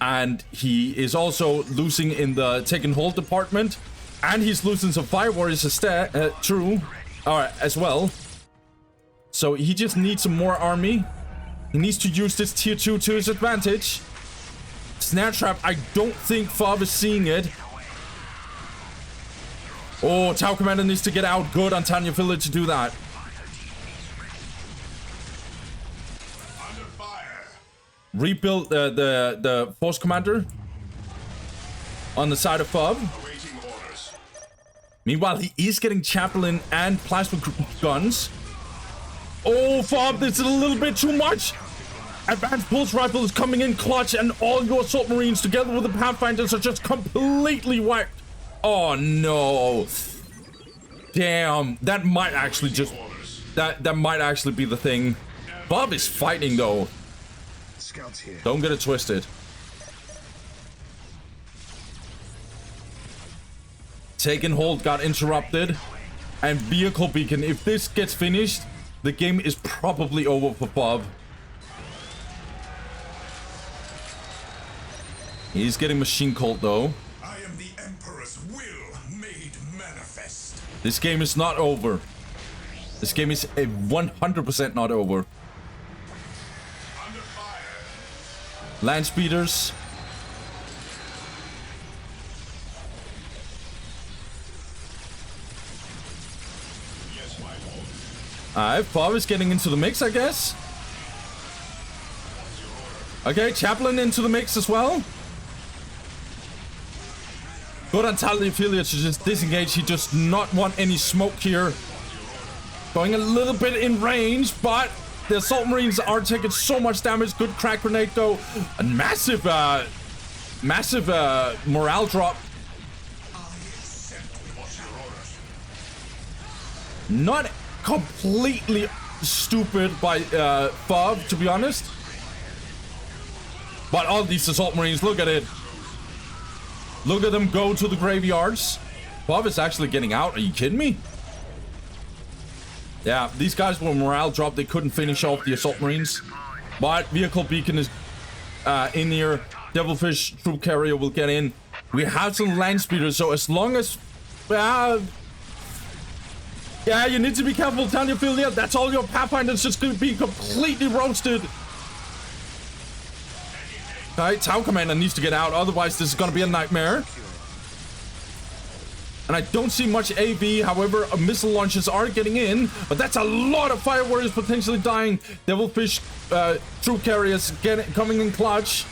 And he is also losing in the take and hold department. And he's losing some fire warriors as well. So he just needs some more army. He needs to use this tier 2 to his advantage. Snare trap, I don't think Fob is seeing it. Oh, Tau Commander needs to get out. Good on Tanyaphilia to do that. Rebuild the Force Commander on the side of Fob. Meanwhile, he is getting Chaplain and Plasma Guns. Oh, Fob, this is a little bit too much. Advanced Pulse Rifle is coming in clutch, and all your Assault Marines together with the Pathfinders are just completely whacked. Oh, no. Damn, that might actually just... That might actually be the thing. Bob is fighting, though. Scouts here. Don't get it twisted. Take and hold got interrupted. And Vehicle Beacon, if this gets finished, the game is probably over for Bob. He's getting Machine Cold, though. I am the Emperor's will made manifest. This game is not over. This game is 100% not over. Land speeders. Alright, Bob is getting into the mix, I guess. Okay, Chaplain into the mix as well. Good on Tanyaphilia to just disengage. He does not want any smoke here. Going a little bit in range, but the Assault Marines are taking so much damage. Good crack grenade, though. A massive morale drop. Not completely stupid by Bob, to be honest. But all these Assault Marines, look at it. Look at them go to the graveyards. Bob is actually getting out. Are you kidding me? Yeah, these guys were morale dropped. They couldn't finish off the Assault Marines. But Vehicle Beacon is in here. Devilfish Troop Carrier will get in. We have some land speeders, so as long as... Yeah, you need to be careful, Tanyaphilia. That's all your Pathfinder's just going to be completely roasted. Alright, Tau Commander needs to get out, otherwise this is going to be a nightmare. And I don't see much AV, however, missile launches are getting in, but that's a lot of Fire Warriors potentially dying. Devilfish troop carriers coming in clutch.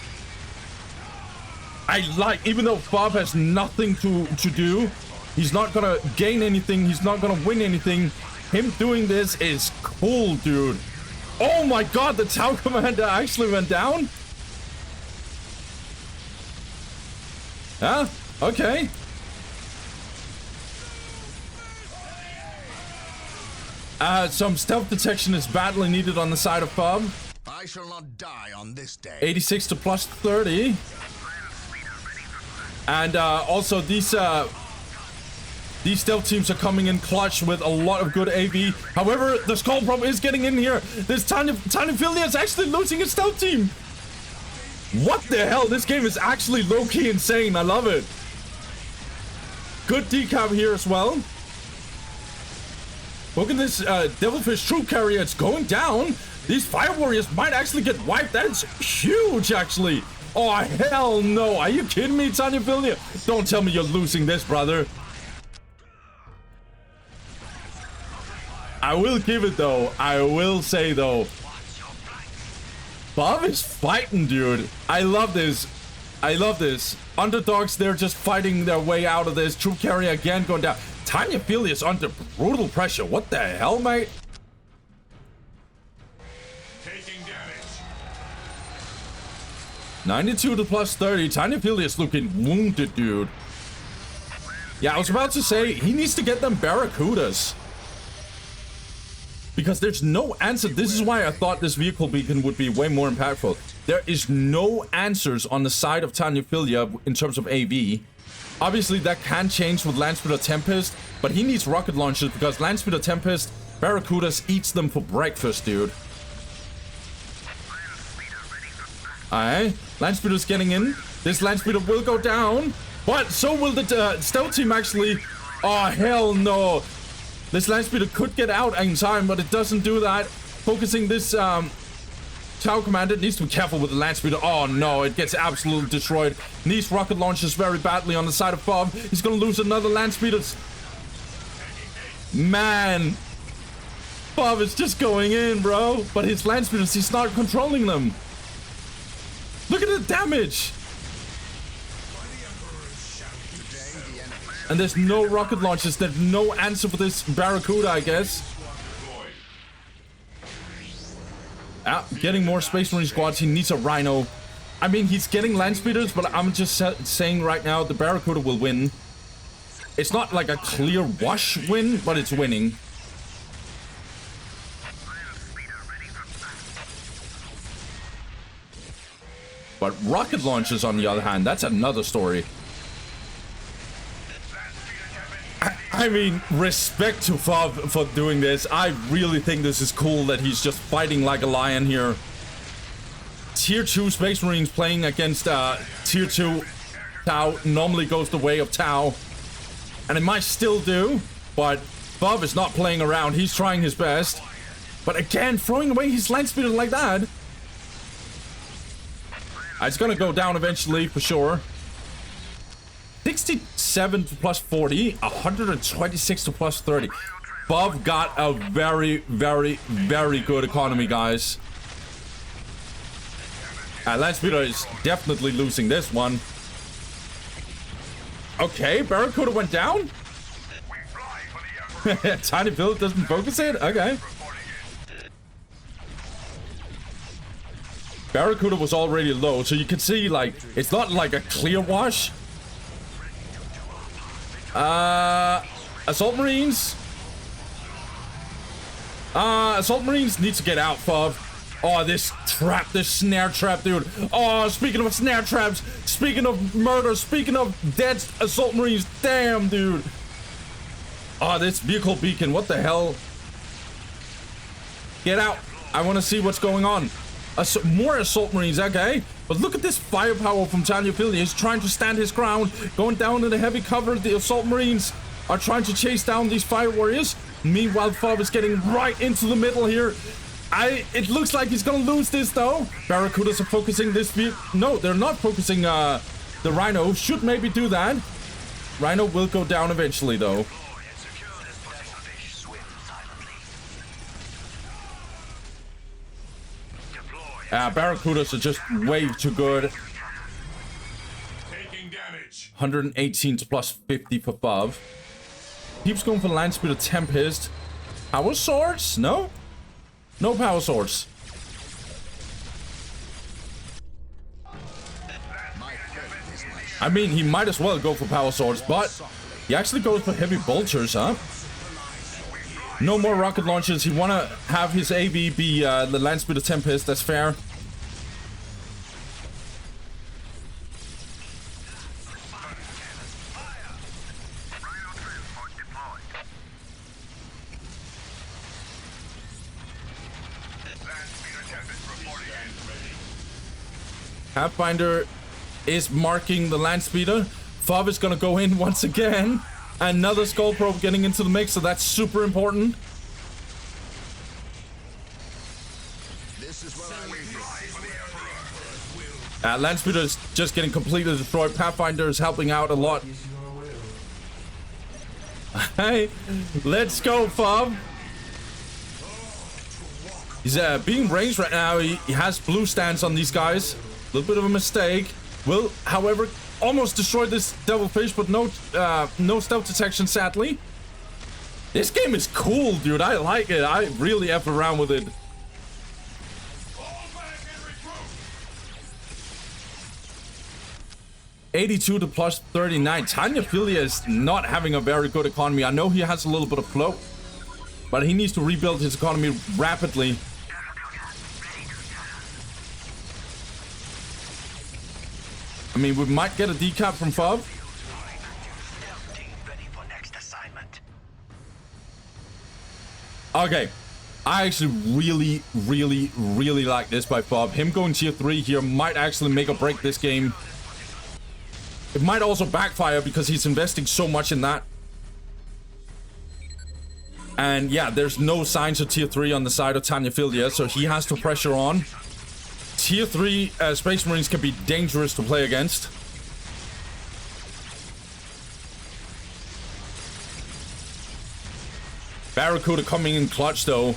Even though Bob has nothing to do, he's not gonna gain anything, he's not gonna win anything. Him doing this is cool, dude. Oh my god, the Tau Commander actually went down? Huh? Okay. Some stealth detection is badly needed on the side of Bob. I shall not die on this day. 86 to plus 30. And also these stealth teams are coming in clutch with a lot of good AV. However, the Skull Probe is getting in here. This Tanyaphilia is actually losing his stealth team. What the hell? This game is actually low-key insane. I love it. Good decap here as well. Look at this Devilfish troop carrier. It's going down. These Fire Warriors might actually get wiped. That is huge, actually. Oh, hell no. Are you kidding me, Tanyaphilia? Don't tell me you're losing this, brother. I will give it, though. I will say, though. Bob is fighting, dude. I love this. I love this. Underdogs, they're just fighting their way out of this. Troop carrier again going down. Tanyaphilia is under brutal pressure. What the hell, mate? Taking damage. 92 to plus 30. Tanyaphilia is looking wounded, dude. Yeah, I was about to say, he needs to get them Barracudas. Because there's no answer. This is why I thought this vehicle beacon would be way more impactful. There is no answers on the side of Tanyaphilia in terms of AV. Obviously, that can change with Landspeeder Tempest, but he needs rocket launchers because Landspeeder Tempest, Barracudas eats them for breakfast, dude. Alright, Landspeeder's getting in. This Landspeeder will go down, but so will the stealth team actually. Oh, hell no. This Landspeeder could get out in time, but it doesn't do that. Focusing this Tau Commander needs to be careful with the Landspeeder. Oh no, it gets absolutely destroyed. Needs rocket launches very badly on the side of Bob. He's gonna lose another Landspeeder. Man, Bob is just going in, bro. But his Landspeeders, he's not controlling them. Look at the damage. And there's no rocket launches. There's no answer for this Barracuda, I guess. Getting more Space Marine squads. He needs a Rhino. I mean, he's getting Landspeeders, but I'm just saying right now, the Barracuda will win. It's not like a clear wash win, but it's winning. But rocket launches, on the other hand, that's another story. I mean, respect to Fob for doing this. I really think this is cool that he's just fighting like a lion here. Tier 2 Space Marines playing against Tier 2 Tau normally goes the way of Tau. And it might still do, but Bob is not playing around. He's trying his best. But again, throwing away his Landspeeder like that. It's gonna go down eventually, for sure. 67 to plus 40, 126 to plus 30. Bob got a very, very, very good economy, guys. Landspeeder is definitely losing this one. Okay, Barracuda went down? Tanyaphilia doesn't focus it? Okay. Barracuda was already low, so you can see, like, it's not like a clear wash. Assault Marines. Assault Marines need to get out, Fob. Oh, this trap, this snare trap, dude. Oh, speaking of snare traps, speaking of murder, speaking of dead Assault Marines, damn, dude. Oh, this vehicle beacon, what the hell? Get out. I want to see what's going on. More Assault Marines, okay. But look at this firepower from Tanyaphilia. He's trying to stand his ground, going down in the heavy cover. The Assault Marines are trying to chase down these Fire Warriors. Meanwhile, Fob is getting right into the middle here. It looks like he's gonna lose this though. Barracudas are focusing this view. No, they're not focusing the Rhino. Should maybe do that. Rhino will go down eventually though. Barracudas are just way too good. Taking damage. 118 to plus 50 for Fob. Keeps going for land speed of Tempest. Power swords? No? No power swords. I mean, he might as well go for power swords, but he actually goes for heavy bolters, huh? No more rocket launchers. He wanna have his AV be the land speed of Tempest. That's fair. Pathfinder is marking the land speeder. Fob is gonna go in once again. Another skull probe getting into the mix, so that's super important. This is what I wait for. Land speeder is just getting completely destroyed. Pathfinder is helping out a lot. Hey, let's go, Fob. He's being ranged right now. He has blue stance on these guys. A little bit of a mistake. Will, however, almost destroy this devilfish, but no stealth detection, sadly. This game is cool, dude. I like it. I really F around with it. 82 to plus 39. Tanyaphilia is not having a very good economy. I know he has a little bit of float, but he needs to rebuild his economy rapidly. I mean, we might get a decap from Fob. Okay. I actually really like this by Fob. Him going tier 3 here might actually make or break this game. It might also backfire because he's investing so much in that. And yeah, there's no signs of tier 3 on the side of Tanyaphilia, so he has to pressure on. Tier 3 Space Marines can be dangerous to play against. Barracuda coming in clutch though.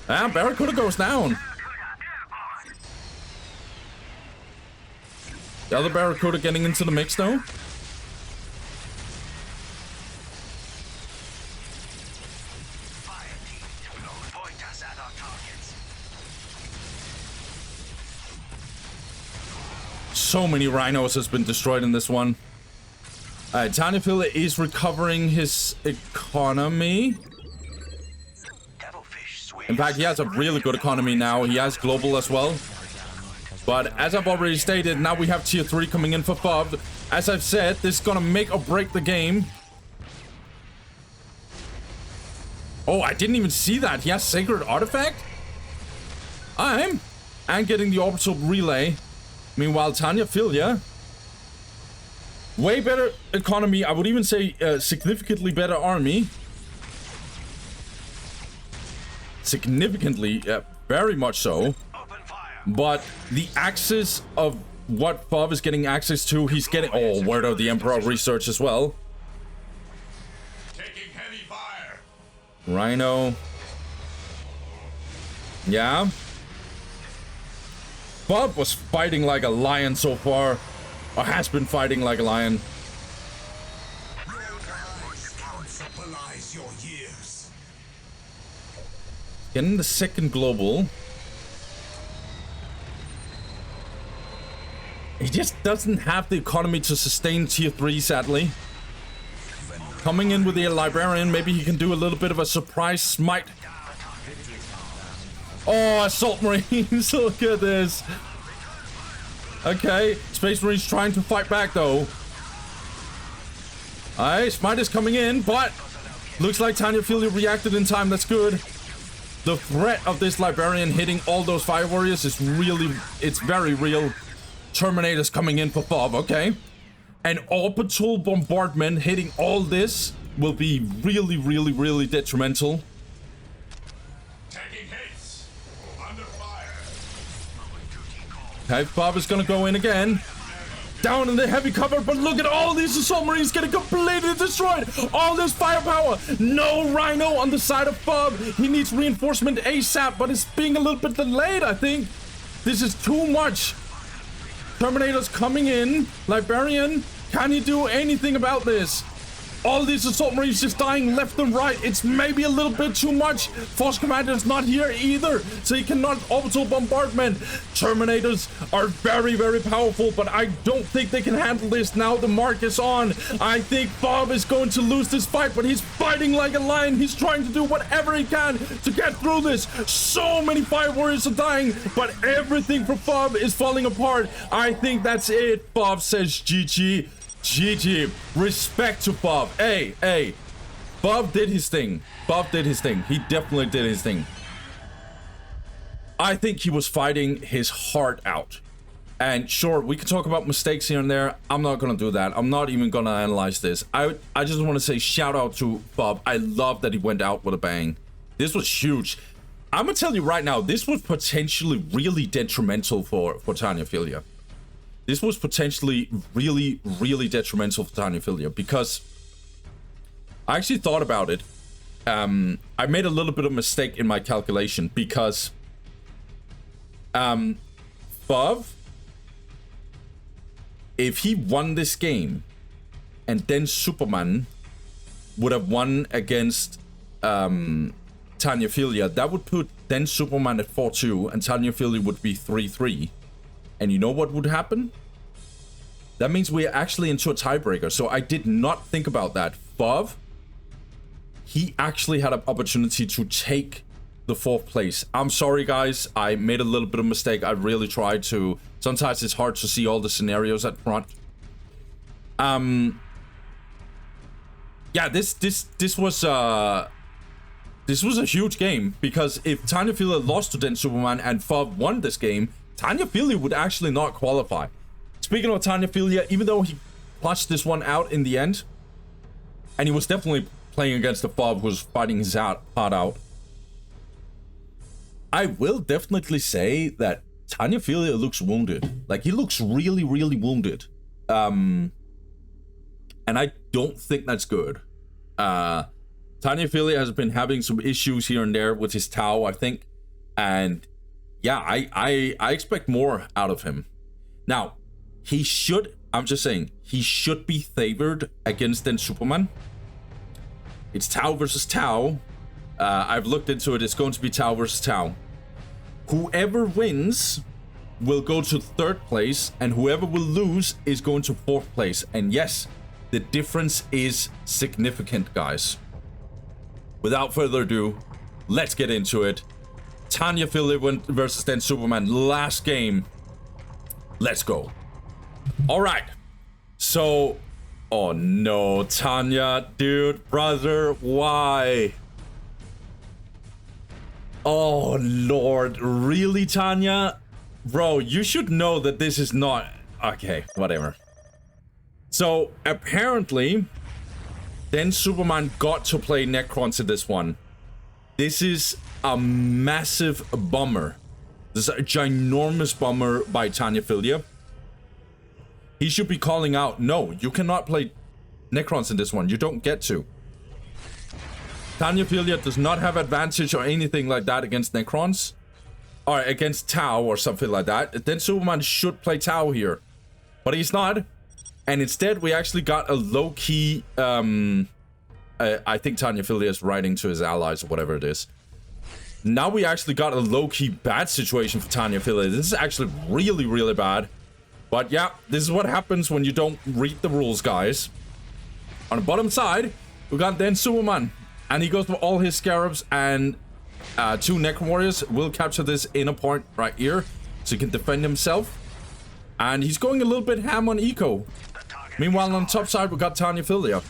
Ah, Barracuda goes down. The other Barracuda getting into the mix though. So many rhinos has been destroyed in this one. Tanyaphilia is recovering his economy. In fact, he has a really good economy now. He has global as well. But as I've already stated, now we have tier 3 coming in for Fob. As I've said, this is gonna make or break the game. Oh, I didn't even see that. He has Sacred Artifact? And getting the Orbital Relay. Meanwhile, Tanyaphilia, way better economy. I would even say significantly better army. Significantly, very much so. But the axis of what Fob is getting access to, he's getting... Oh, Word of the Emperor research as well. Taking heavy fire. Rhino. Yeah. Fob was fighting like a lion so far, or has been fighting like a lion. Getting the second global. He just doesn't have the economy to sustain tier 3, sadly. Coming in with the Librarian, maybe he can do a little bit of a surprise smite. Oh, Assault Marines, look at this. Okay, Space Marines trying to fight back though. Alright, Smite is coming in, but looks like Tanyaphilia reacted in time, that's good. The threat of this Librarian hitting all those Fire Warriors is really, it's very real. Terminator's coming in for Fob, okay. An orbital bombardment hitting all this will be really, really, really detrimental. Taking hits. Under fire. Okay, Bob is gonna go in again. Down in the heavy cover, but look at all these assault marines getting completely destroyed. All this firepower. No Rhino on the side of Bob. He needs reinforcement ASAP, but it's being a little bit delayed, I think. This is too much. Terminators coming in. Librarian, can you do anything about this? All these assault marines just dying left and right. It's maybe a little bit too much. Force commander is not here either, so he cannot orbital bombardment. Terminators are very, very powerful, but I don't think they can handle this. Now the mark is on. I think Bob is going to lose this fight, but he's fighting like a lion. He's trying to do whatever he can to get through this. So many fire warriors are dying, but everything for Bob is falling apart. I think that's it. Bob says GG. GG. Respect to Bob. Hey. Bob did his thing. Bob did his thing. He definitely did his thing. I think he was fighting his heart out. And sure, we can talk about mistakes here and there. I'm not gonna do that. I'm not even gonna analyze this. I just want to say shout out to Bob. I love that he went out with a bang. This was huge. I'm gonna tell you right now, this was potentially really detrimental for Tanyaphilia. This was potentially really, really detrimental for Tanyaphilia because I actually thought about it. I made a little bit of a mistake in my calculation because Bob, if he won this game and then Superman would have won against Tanyaphilia, that would put then Superman at 4-2 and Tanyaphilia would be 3-3. And you know what would happen? That means we're actually into a tiebreaker. So I did not think about that. Bob, he actually had an opportunity to take the 4th place. I'm sorry, guys. I made a little bit of a mistake. I really tried to. Sometimes it's hard to see all the scenarios at front. Yeah, this was a huge game because if Tanyaphilia lost to Den Superman and Bob won this game, Tanyaphilia would actually not qualify. Speaking of Tanyaphilia, even though he clutched this one out in the end, and he was definitely playing against the Bob who was fighting his heart out, I will definitely say that Tanyaphilia looks wounded. Like, he looks really, really wounded. And I don't think that's good. Tanyaphilia has been having some issues here and there with his Tau, I think. And yeah, I expect more out of him. Now, he should, I'm just saying, he should be favored against then Superman. It's Tau versus Tau. I've looked into it. It's going to be Tau versus Tau. Whoever wins will go to 3rd place, and whoever will lose is going to 4th place. And yes, the difference is significant, guys. Without further ado, let's get into it. Tanyaphilia versus then Superman, last game. Let's go. All right. So, oh no, Tanya, dude, brother, why? Oh Lord, really, Tanya? Bro, you should know that this is not... Okay, whatever. So, apparently, then Superman got to play Necrons in this one. This is a massive bummer. This is a ginormous bummer by Tanyaphilia. He should be calling out, no, you cannot play Necrons in this one. You don't get to. Tanyaphilia does not have advantage or anything like that against Necrons. Or against Tau or something like that. Then Superman should play Tau here. But he's not. And instead, we actually got a low-key... I think Tanyaphilia is writing to his allies or whatever it is. Now we actually got a low-key bad situation for Tanyaphilia. This is actually really, really bad. But yeah, this is what happens when you don't read the rules, guys. On the bottom side, we got then Superman. And he goes for all his Scarabs and 2 Necro Warriors. Will capture this inner point right here, so he can defend himself. And he's going a little bit ham on Eco. Meanwhile, on the top side, we got Tanyaphilia.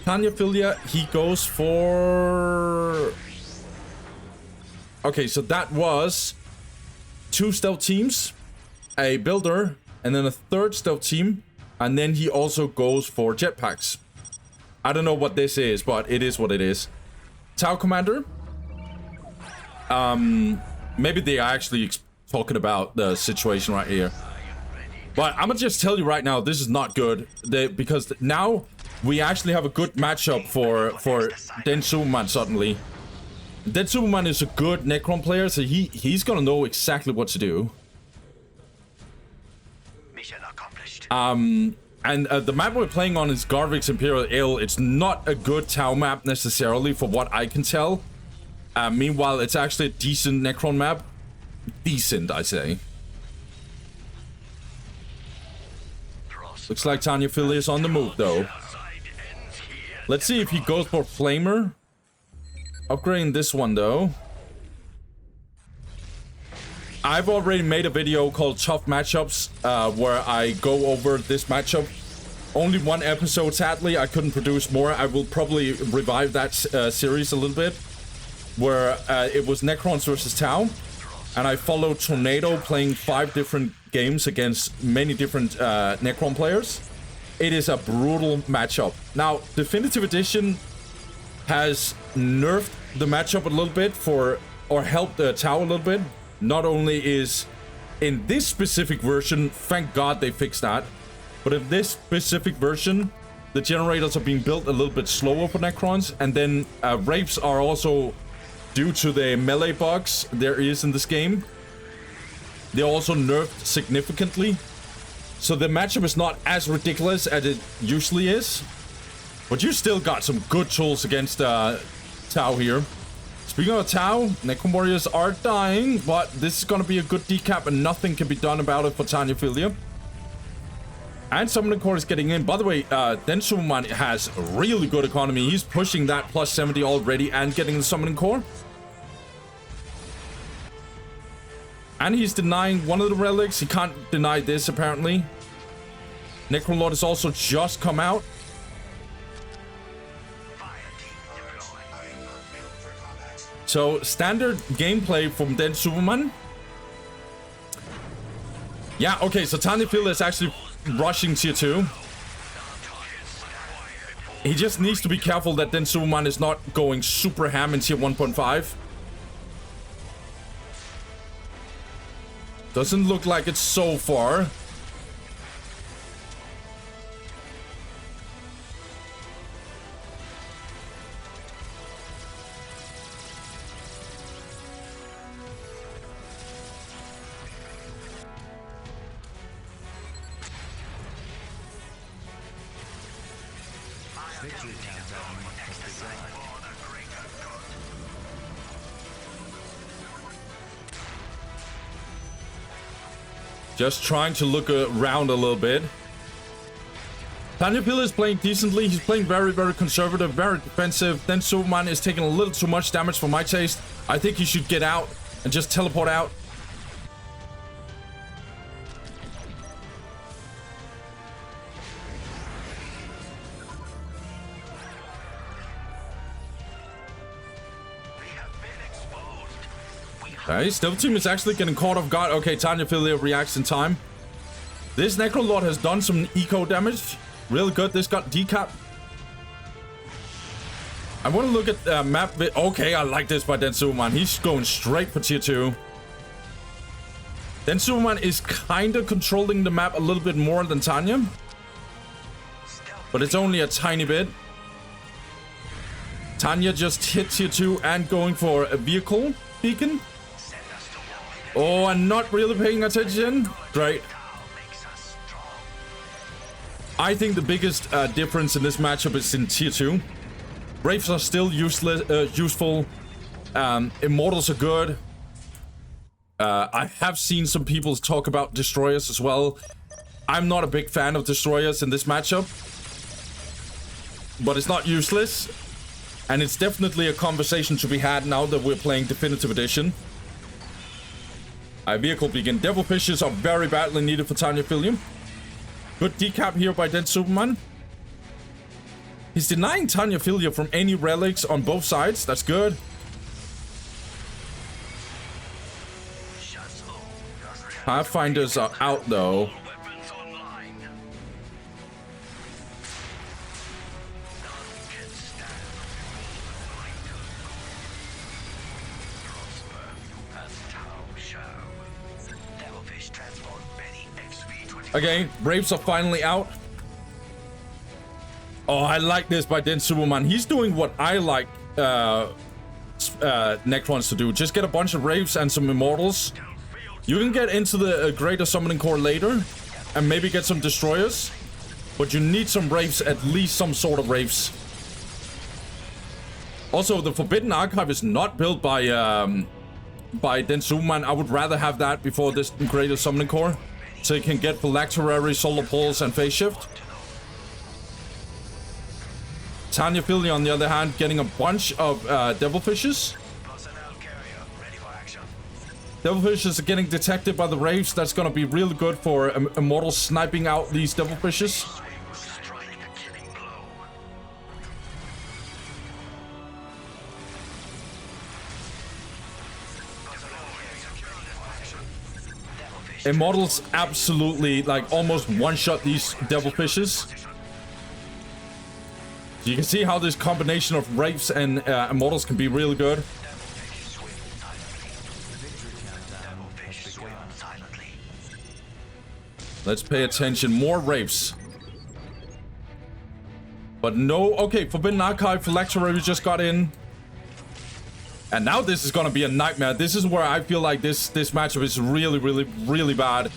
Tanyaphilia, he goes for... Okay, so that was 2 stealth teams, a builder, and then a 3rd stealth team. And then he also goes for jetpacks. I don't know what this is, but it is what it is. Tau Commander. Maybe they are actually talking about the situation right here. But I'm gonna just tell you right now, this is not good. Because now we actually have a good matchup for Den Superman suddenly. Den Superman is a good Necron player, so he's gonna know exactly what to do. Mission accomplished. And the map we're playing on is Garvik's Imperial Ill. It's not a good Tau map necessarily, for what I can tell. Meanwhile, it's actually a decent Necron map. Decent, I say. Looks like Tanyaphilia is on the move, though. Let's see if he goes for Flamer. Upgrading this one, though. I've already made a video called Tough Matchups, where I go over this matchup. Only one episode, sadly. I couldn't produce more. I will probably revive that series a little bit. Where it was Necrons versus Tau. And I followed Tornado playing 5 different games against many different Necron players. It is a brutal matchup. Now, Definitive Edition has nerfed the matchup a little bit or helped Tau a little bit. Not only is in this specific version, thank God they fixed that, but in this specific version, the generators are being built a little bit slower for Necrons, and then rapes are also, due to the melee bugs there is in this game, they're also nerfed significantly. So the matchup is not as ridiculous as it usually is, but you still got some good tools against Tau here. Speaking of Tau, Necron Warriors are dying, but this is going to be a good decap and nothing can be done about it for Tanyaphilia. And Summoning Core is getting in. By the way, Den Superman has really good economy. He's pushing that plus 70 already and getting the Summoning Core. And he's denying one of the relics. He can't deny this, apparently. Necron Lord has also just come out. So, standard gameplay from Den Superman. Yeah, okay, so Tanyaphilia is actually rushing tier 2. He just needs to be careful that Den Superman is not going super ham in tier 1.5. Doesn't look like it so far. Just trying to look around a little bit. Tanyaphilia is playing decently. He's playing very, very conservative, very defensive. Then Superman is taking a little too much damage for my taste. I think he should get out and just teleport out. Okay, Stealth Team is actually getting caught off guard. Okay, Tanyaphilia reacts in time. This Necron Lord has done some eco damage. Really good. This got decap. I want to look at the map. Okay, I like this by Den Superman. He's going straight for tier 2. Den Superman is kind of controlling the map a little bit more than Tanya. But it's only a tiny bit. Tanya just hit tier 2 and going for a vehicle beacon. Oh, I'm not really paying attention. Great. I think the biggest difference in this matchup is in tier 2. Braves are still useful. Immortals are good. I have seen some people talk about destroyers as well. I'm not a big fan of destroyers in this matchup, but it's not useless. And it's definitely a conversation to be had now that we're playing Definitive Edition. Vehicle beacon. Devil Fishes are very badly needed for Tanyaphilia. Good decap here by Den Superman. He's denying Tanyaphilia from any relics on both sides. That's good. Pathfinders are out though. Okay, Braves are finally out. Oh, I like this by Den Superman. He's doing what I like Necrons to do. Just get a bunch of Wraiths and some Immortals. You can get into the Greater Summoning Core later and maybe get some Destroyers. But you need some Wraiths, at least some sort of Wraiths. Also, the Forbidden Archive is not built by Den Superman. I would rather have that before this Greater Summoning Core. So you can get Phylacterary, Solar Pulse, and Phase Shift. Tanyaphilia, on the other hand, getting a bunch of Devilfishes. Devilfishes are getting detected by the Wraiths. That's going to be really good for Immortals sniping out these Devilfishes. Immortals absolutely, like, almost one-shot these Devilfishes. You can see how this combination of Wraiths and Immortals can be really good. Let's pay attention. More Wraiths. But no... Okay, Forbidden Archive, Phylacterary just got in. And now this is gonna be a nightmare. This is where I feel like this matchup is really bad.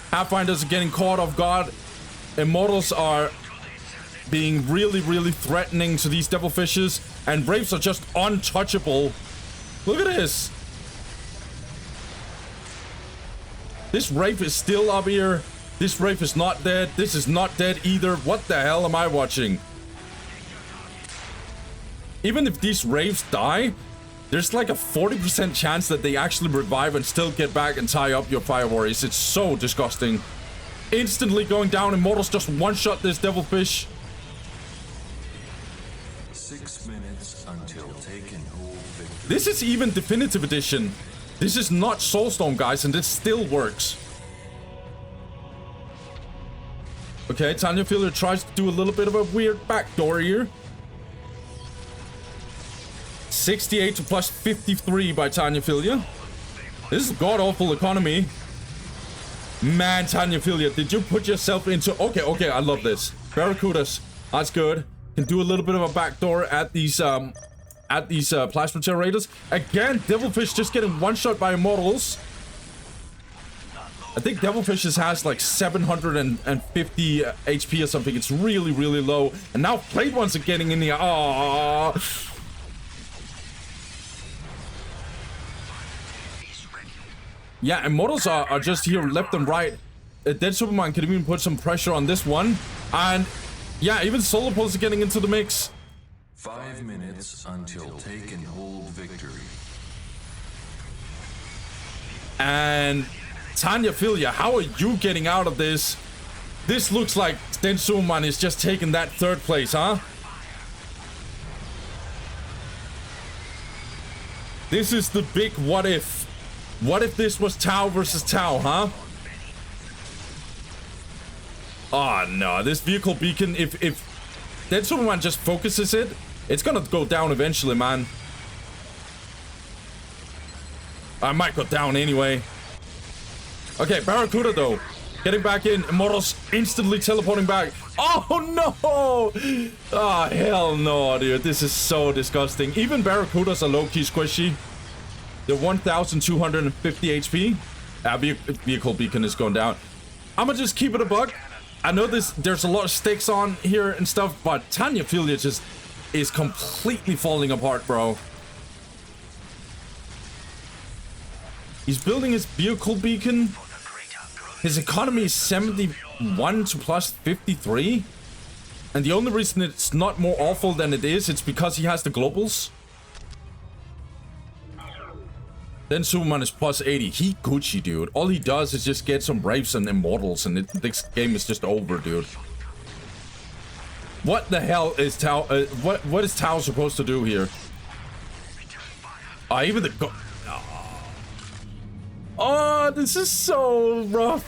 Pathfinders are getting caught off guard. Immortals are being really threatening to these Devilfishes. And Wraiths are just untouchable. Look at this. This Wraith is still up here. This Wraith is not dead. This is not dead either. What the hell am I watching? Even if these Wraiths die, there's like a 40% chance that they actually revive and still get back and tie up your Fire Warriors. It's so disgusting. Instantly going down. Immortals just one-shot this Devilfish. 6 minutes until taking hold victory. This is even Definitive Edition. This is not Soulstone, guys, and it still works. Okay, Tanyaohilia tries to do a little bit of a weird backdoor here. 68 to plus 53 by Tanyaphilia. This is god-awful economy. Man, Tanyaphilia, did you put yourself into... Okay, I love this. Barracudas, that's good. Can do a little bit of a backdoor at these plasma generators. Again, Devilfish just getting one-shot by Immortals. I think Devilfishes has like 750 HP or something. It's really low. And now Plate Ones are getting in here. Aww. Yeah, Immortals are just here left and right. Dead Superman can even put some pressure on this one. And yeah, even Solar Pulse are getting into the mix. 5 minutes until take and hold victory. And Tanyaphilia, how are you getting out of this? This looks like Den Superman is just taking that third place, huh? This is the big what if. What if this was Tau versus Tau, huh? Oh no, this vehicle beacon, if Den Superman just focuses it, it's gonna go down eventually, man. I might go down anyway. Okay, Barracuda though. Getting back in. Immortals instantly teleporting back. Oh no! Oh hell no, dude. This is so disgusting. Even Barracudas are low-key squishy. They're 1,250 HP. Vehicle beacon is going down. I'ma just keep it a buck. I know there's a lot of stakes on here and stuff, but Tanyaphilia just is completely falling apart, bro. He's building his vehicle beacon. His economy is 71 to plus 53. And the only reason it's not more awful than it is, it's because he has the globals. Then Superman is plus 80. He Gucci, dude. All he does is just get some Wraiths and Immortals, and this game is just over, dude. What the hell is Tau? What is Tau supposed to do here? Even the go. Oh, this is so rough.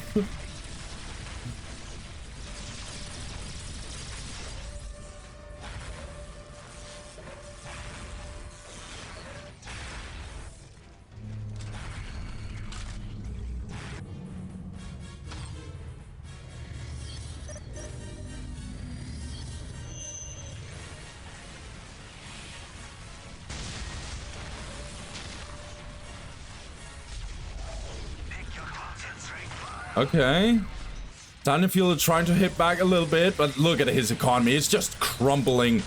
Okay. Tanyaphilia trying to hit back a little bit, but look at his economy. It's just crumbling.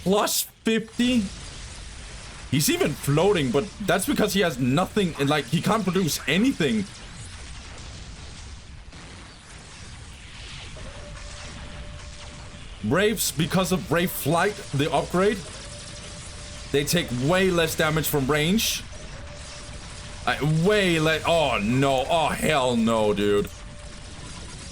Plus 50. He's even floating, but that's because he has nothing. Like, he can't produce anything. Wraiths, because of Wraith Flight, the upgrade, they take way less damage from range. Way less. Oh, no. Oh, hell no, dude.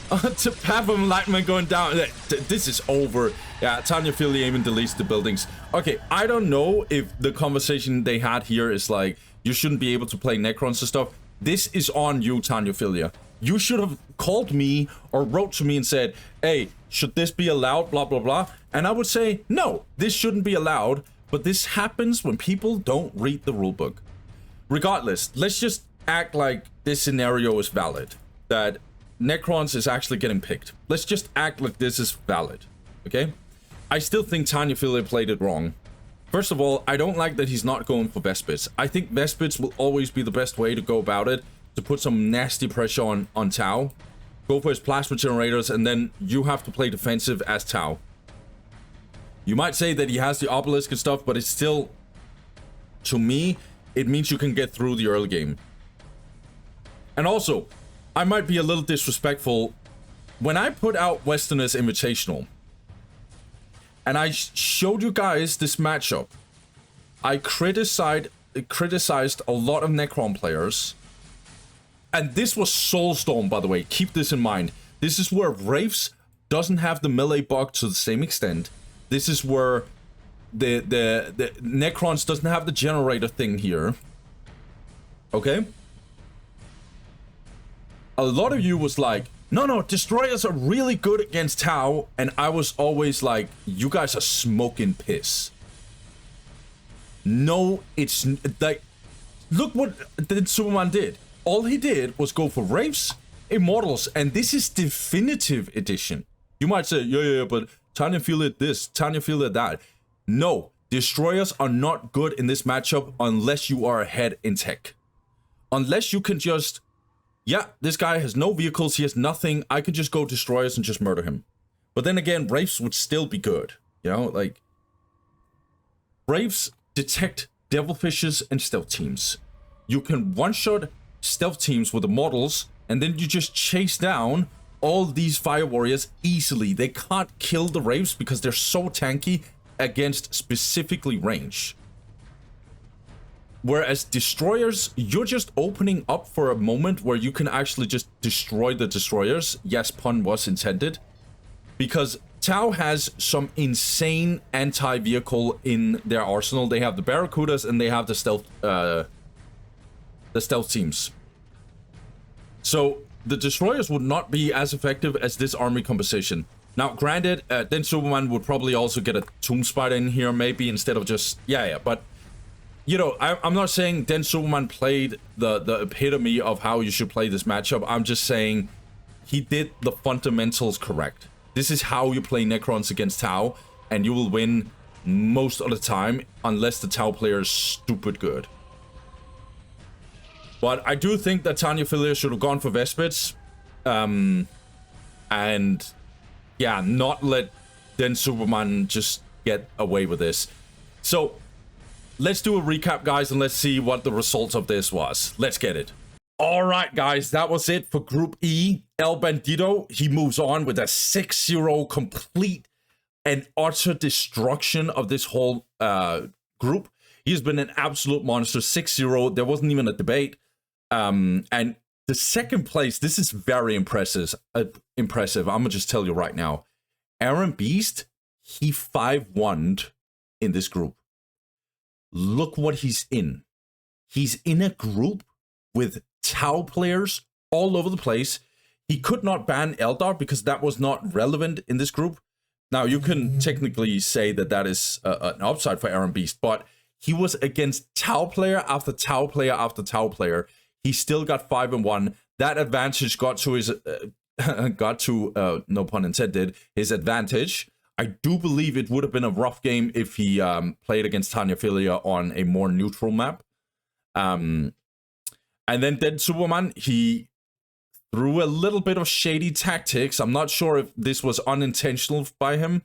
To Path of Enlightenment going down. This is over. Yeah, Tanyaphilia even deletes the buildings. Okay, I don't know if the conversation they had here is like, you shouldn't be able to play Necrons and stuff. This is on you, Tanyaphilia. You should have called me or wrote to me and said, hey, should this be allowed, blah, blah, blah. And I would say, no, this shouldn't be allowed. But this happens when people don't read the rulebook. Regardless, let's just act like this scenario is valid. That Necrons is actually getting picked. Let's just act like this is valid, okay? I still think Tanyaphilia played it wrong. First of all, I don't like that he's not going for Vespids. I think Vespids will always be the best way to go about it, to put some nasty pressure on Tau. Go for his plasma generators, and then you have to play defensive as Tau. You might say that he has the obelisk and stuff, but it's still, to me, it means you can get through the early game. And also, I might be a little disrespectful. When I put out Westerners Invitational, and I showed you guys this matchup, I criticized a lot of Necron players. And this was Soulstorm, by the way. Keep this in mind. This is where Wraiths doesn't have the melee bug to the same extent. This is where the Necrons doesn't have the generator thing here. Okay? A lot of you was like, no, destroyers are really good against Tau. And I was always like, you guys are smoking piss. No, it's like, look what Superman did. All he did was go for Wraiths, Immortals, and this is Definitive Edition. You might say, yeah, but Tanyaphilia this, Tanyaphilia that. No, destroyers are not good in this matchup unless you are ahead in tech. Unless you can just, yeah, this guy has no vehicles, he has nothing, I could just go destroyers and just murder him. But then again, Wraiths would still be good. You know, like, Wraiths detect Devilfishes and stealth teams. You can one-shot stealth teams with the models, and then you just chase down all these fire warriors easily. They can't kill the Wraiths because they're so tanky against specifically range. Whereas destroyers, you're just opening up for a moment where you can actually just destroy the destroyers. Yes, pun was intended. Because Tau has some insane anti-vehicle in their arsenal. They have the Barracudas and they have the stealth teams. So the destroyers would not be as effective as this army composition. Now, granted, then Superman would probably also get a Tomb Spider in here, maybe, instead of just... Yeah, but... You know, I'm not saying Den Superman played the epitome of how you should play this matchup. I'm just saying he did the fundamentals correct. This is how you play Necrons against Tau, and you will win most of the time, unless the Tau player is stupid good. But I do think that Tanyaphilia should have gone for Vespids. And yeah, not let Den Superman just get away with this. So let's do a recap, guys, and let's see what the result of this was. Let's get it. All right, guys, that was it for Group E. El-bandido, he moves on with a 6-0 complete and utter destruction of this whole group. He's been an absolute monster. 6-0. There wasn't even a debate. And the second place, this is very impressive. I'm gonna just tell you right now. Erenbeast, he 5-1'd in this group. Look what he's in. He's in a group with Tau players all over the place. He could not ban Eldar because that was not relevant in this group. Now, you can technically say that that is an upside for Erenbeast, but he was against Tau player after Tau player after Tau player. He still got 5-1. That advantage got to his, no pun intended, his advantage. I do believe it would have been a rough game if he played against Tanyaphilia on a more neutral map. And then Dead Superman, he through a little bit of shady tactics. I'm not sure if this was unintentional by him,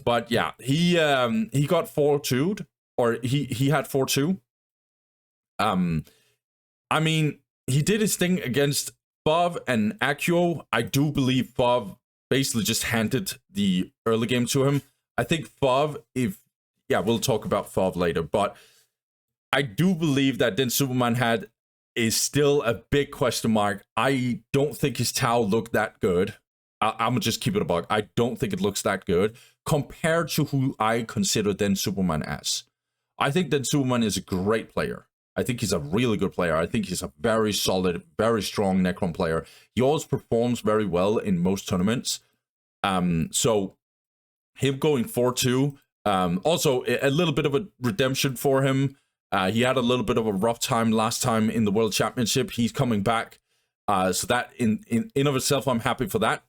but yeah, he got 4-2'd, or he had 4-2. I mean, he did his thing against Fov and Accio. I do believe Fov basically just handed the early game to him. I think Fov, we'll talk about Fov later, but I do believe that Den Superman is still a big question mark. I don't think his Tau looked that good. I'm gonna just keep it a buck. I don't think it looks that good compared to who I consider Den Superman as. I think Den Superman is a great player. I think he's a really good player. I think he's a very solid, very strong Necron player. He always performs very well in most tournaments. So him going 4-2, also a little bit of a redemption for him. He had a little bit of a rough time last time in the World Championship. He's coming back. So that in of itself, I'm happy for that.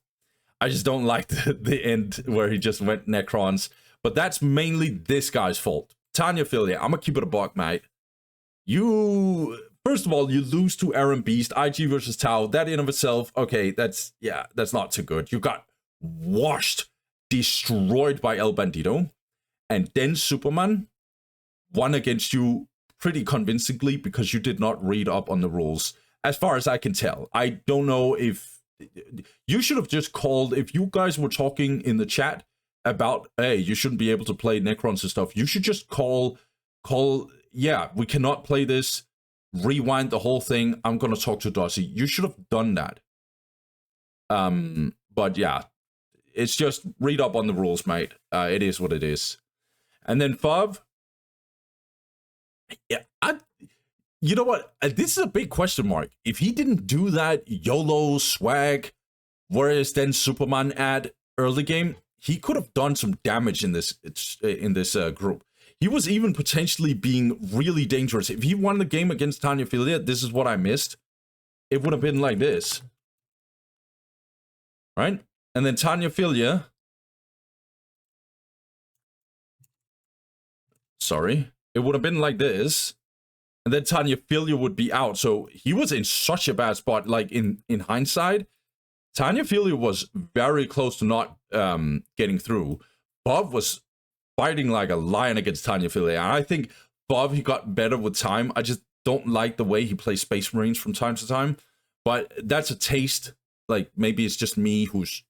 I just don't like the end where he just went Necrons. But that's mainly this guy's fault. Tanyaphilia, I'm going to keep it a buck, mate. First of all, you lose to Erenbeast, IG versus Tau. That in of itself, okay, that's not too good. You got washed, destroyed by El-bandido. And then Superman won against you pretty convincingly because you did not read up on the rules. As far as I can tell, I don't know if you should have just called. If you guys were talking in the chat about, hey, you shouldn't be able to play Necrons and stuff, you should just call, yeah, we cannot play this, rewind the whole thing, I'm gonna talk to Dossie. You should have done that. But yeah, it's just read up on the rules, mate. It is what it is. And then Fov, yeah, you know what? This is a big question mark. If he didn't do that YOLO swag, whereas then Superman at early game, he could have done some damage in this group. He was even potentially being really dangerous. If he won the game against Tanyaphilia, this is what I missed. It would have been like this, right? And then Tanyaphilia. Sorry. It would have been like this. And then Tanyaphilia would be out. So he was in such a bad spot. Like in hindsight, Tanyaphilia was very close to not getting through. Bob was fighting like a lion against Tanyaphilia. And I think Bob, he got better with time. I just don't like the way he plays Space Marines from time to time. But that's a taste. Like maybe it's just me who's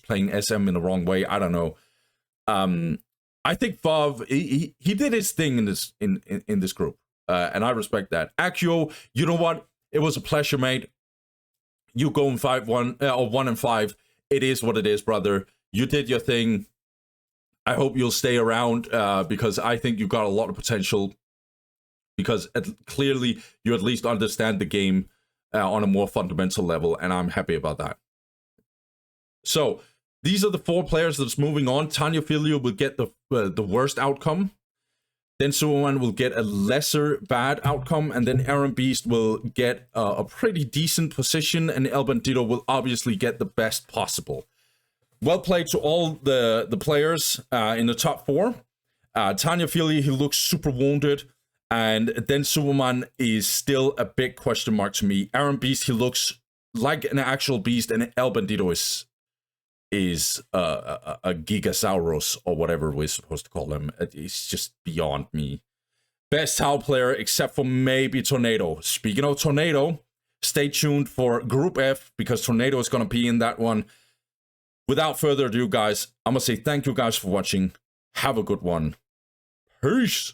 playing SM in the wrong way. I don't know. I think Fav, he did his thing in this group, and I respect that. Accio, you know what? It was a pleasure, mate. You going 5-1 or 1-5. It is what it is, brother. You did your thing. I hope you'll stay around because I think you got a lot of potential. Because clearly you at least understand the game on a more fundamental level, and I'm happy about that. So these are the 4 players that's moving on. Tanyaphilia will get the worst outcome. Then Superman will get a lesser bad outcome. And then Erenbeast will get a pretty decent position. And El-bandido will obviously get the best possible. Well played to all the players in the top 4. Tanyaphilia, he looks super wounded. And then Superman is still a big question mark to me. Erenbeast, he looks like an actual beast. And El-bandido is a Gigasaurus or whatever we're supposed to call him. It's just beyond me. Best Tau player except for maybe Tornado. Speaking of Tornado, stay tuned for Group F because Tornado is going to be in that one. Without further ado, guys, I'm going to say thank you guys for watching. Have a good one. Peace.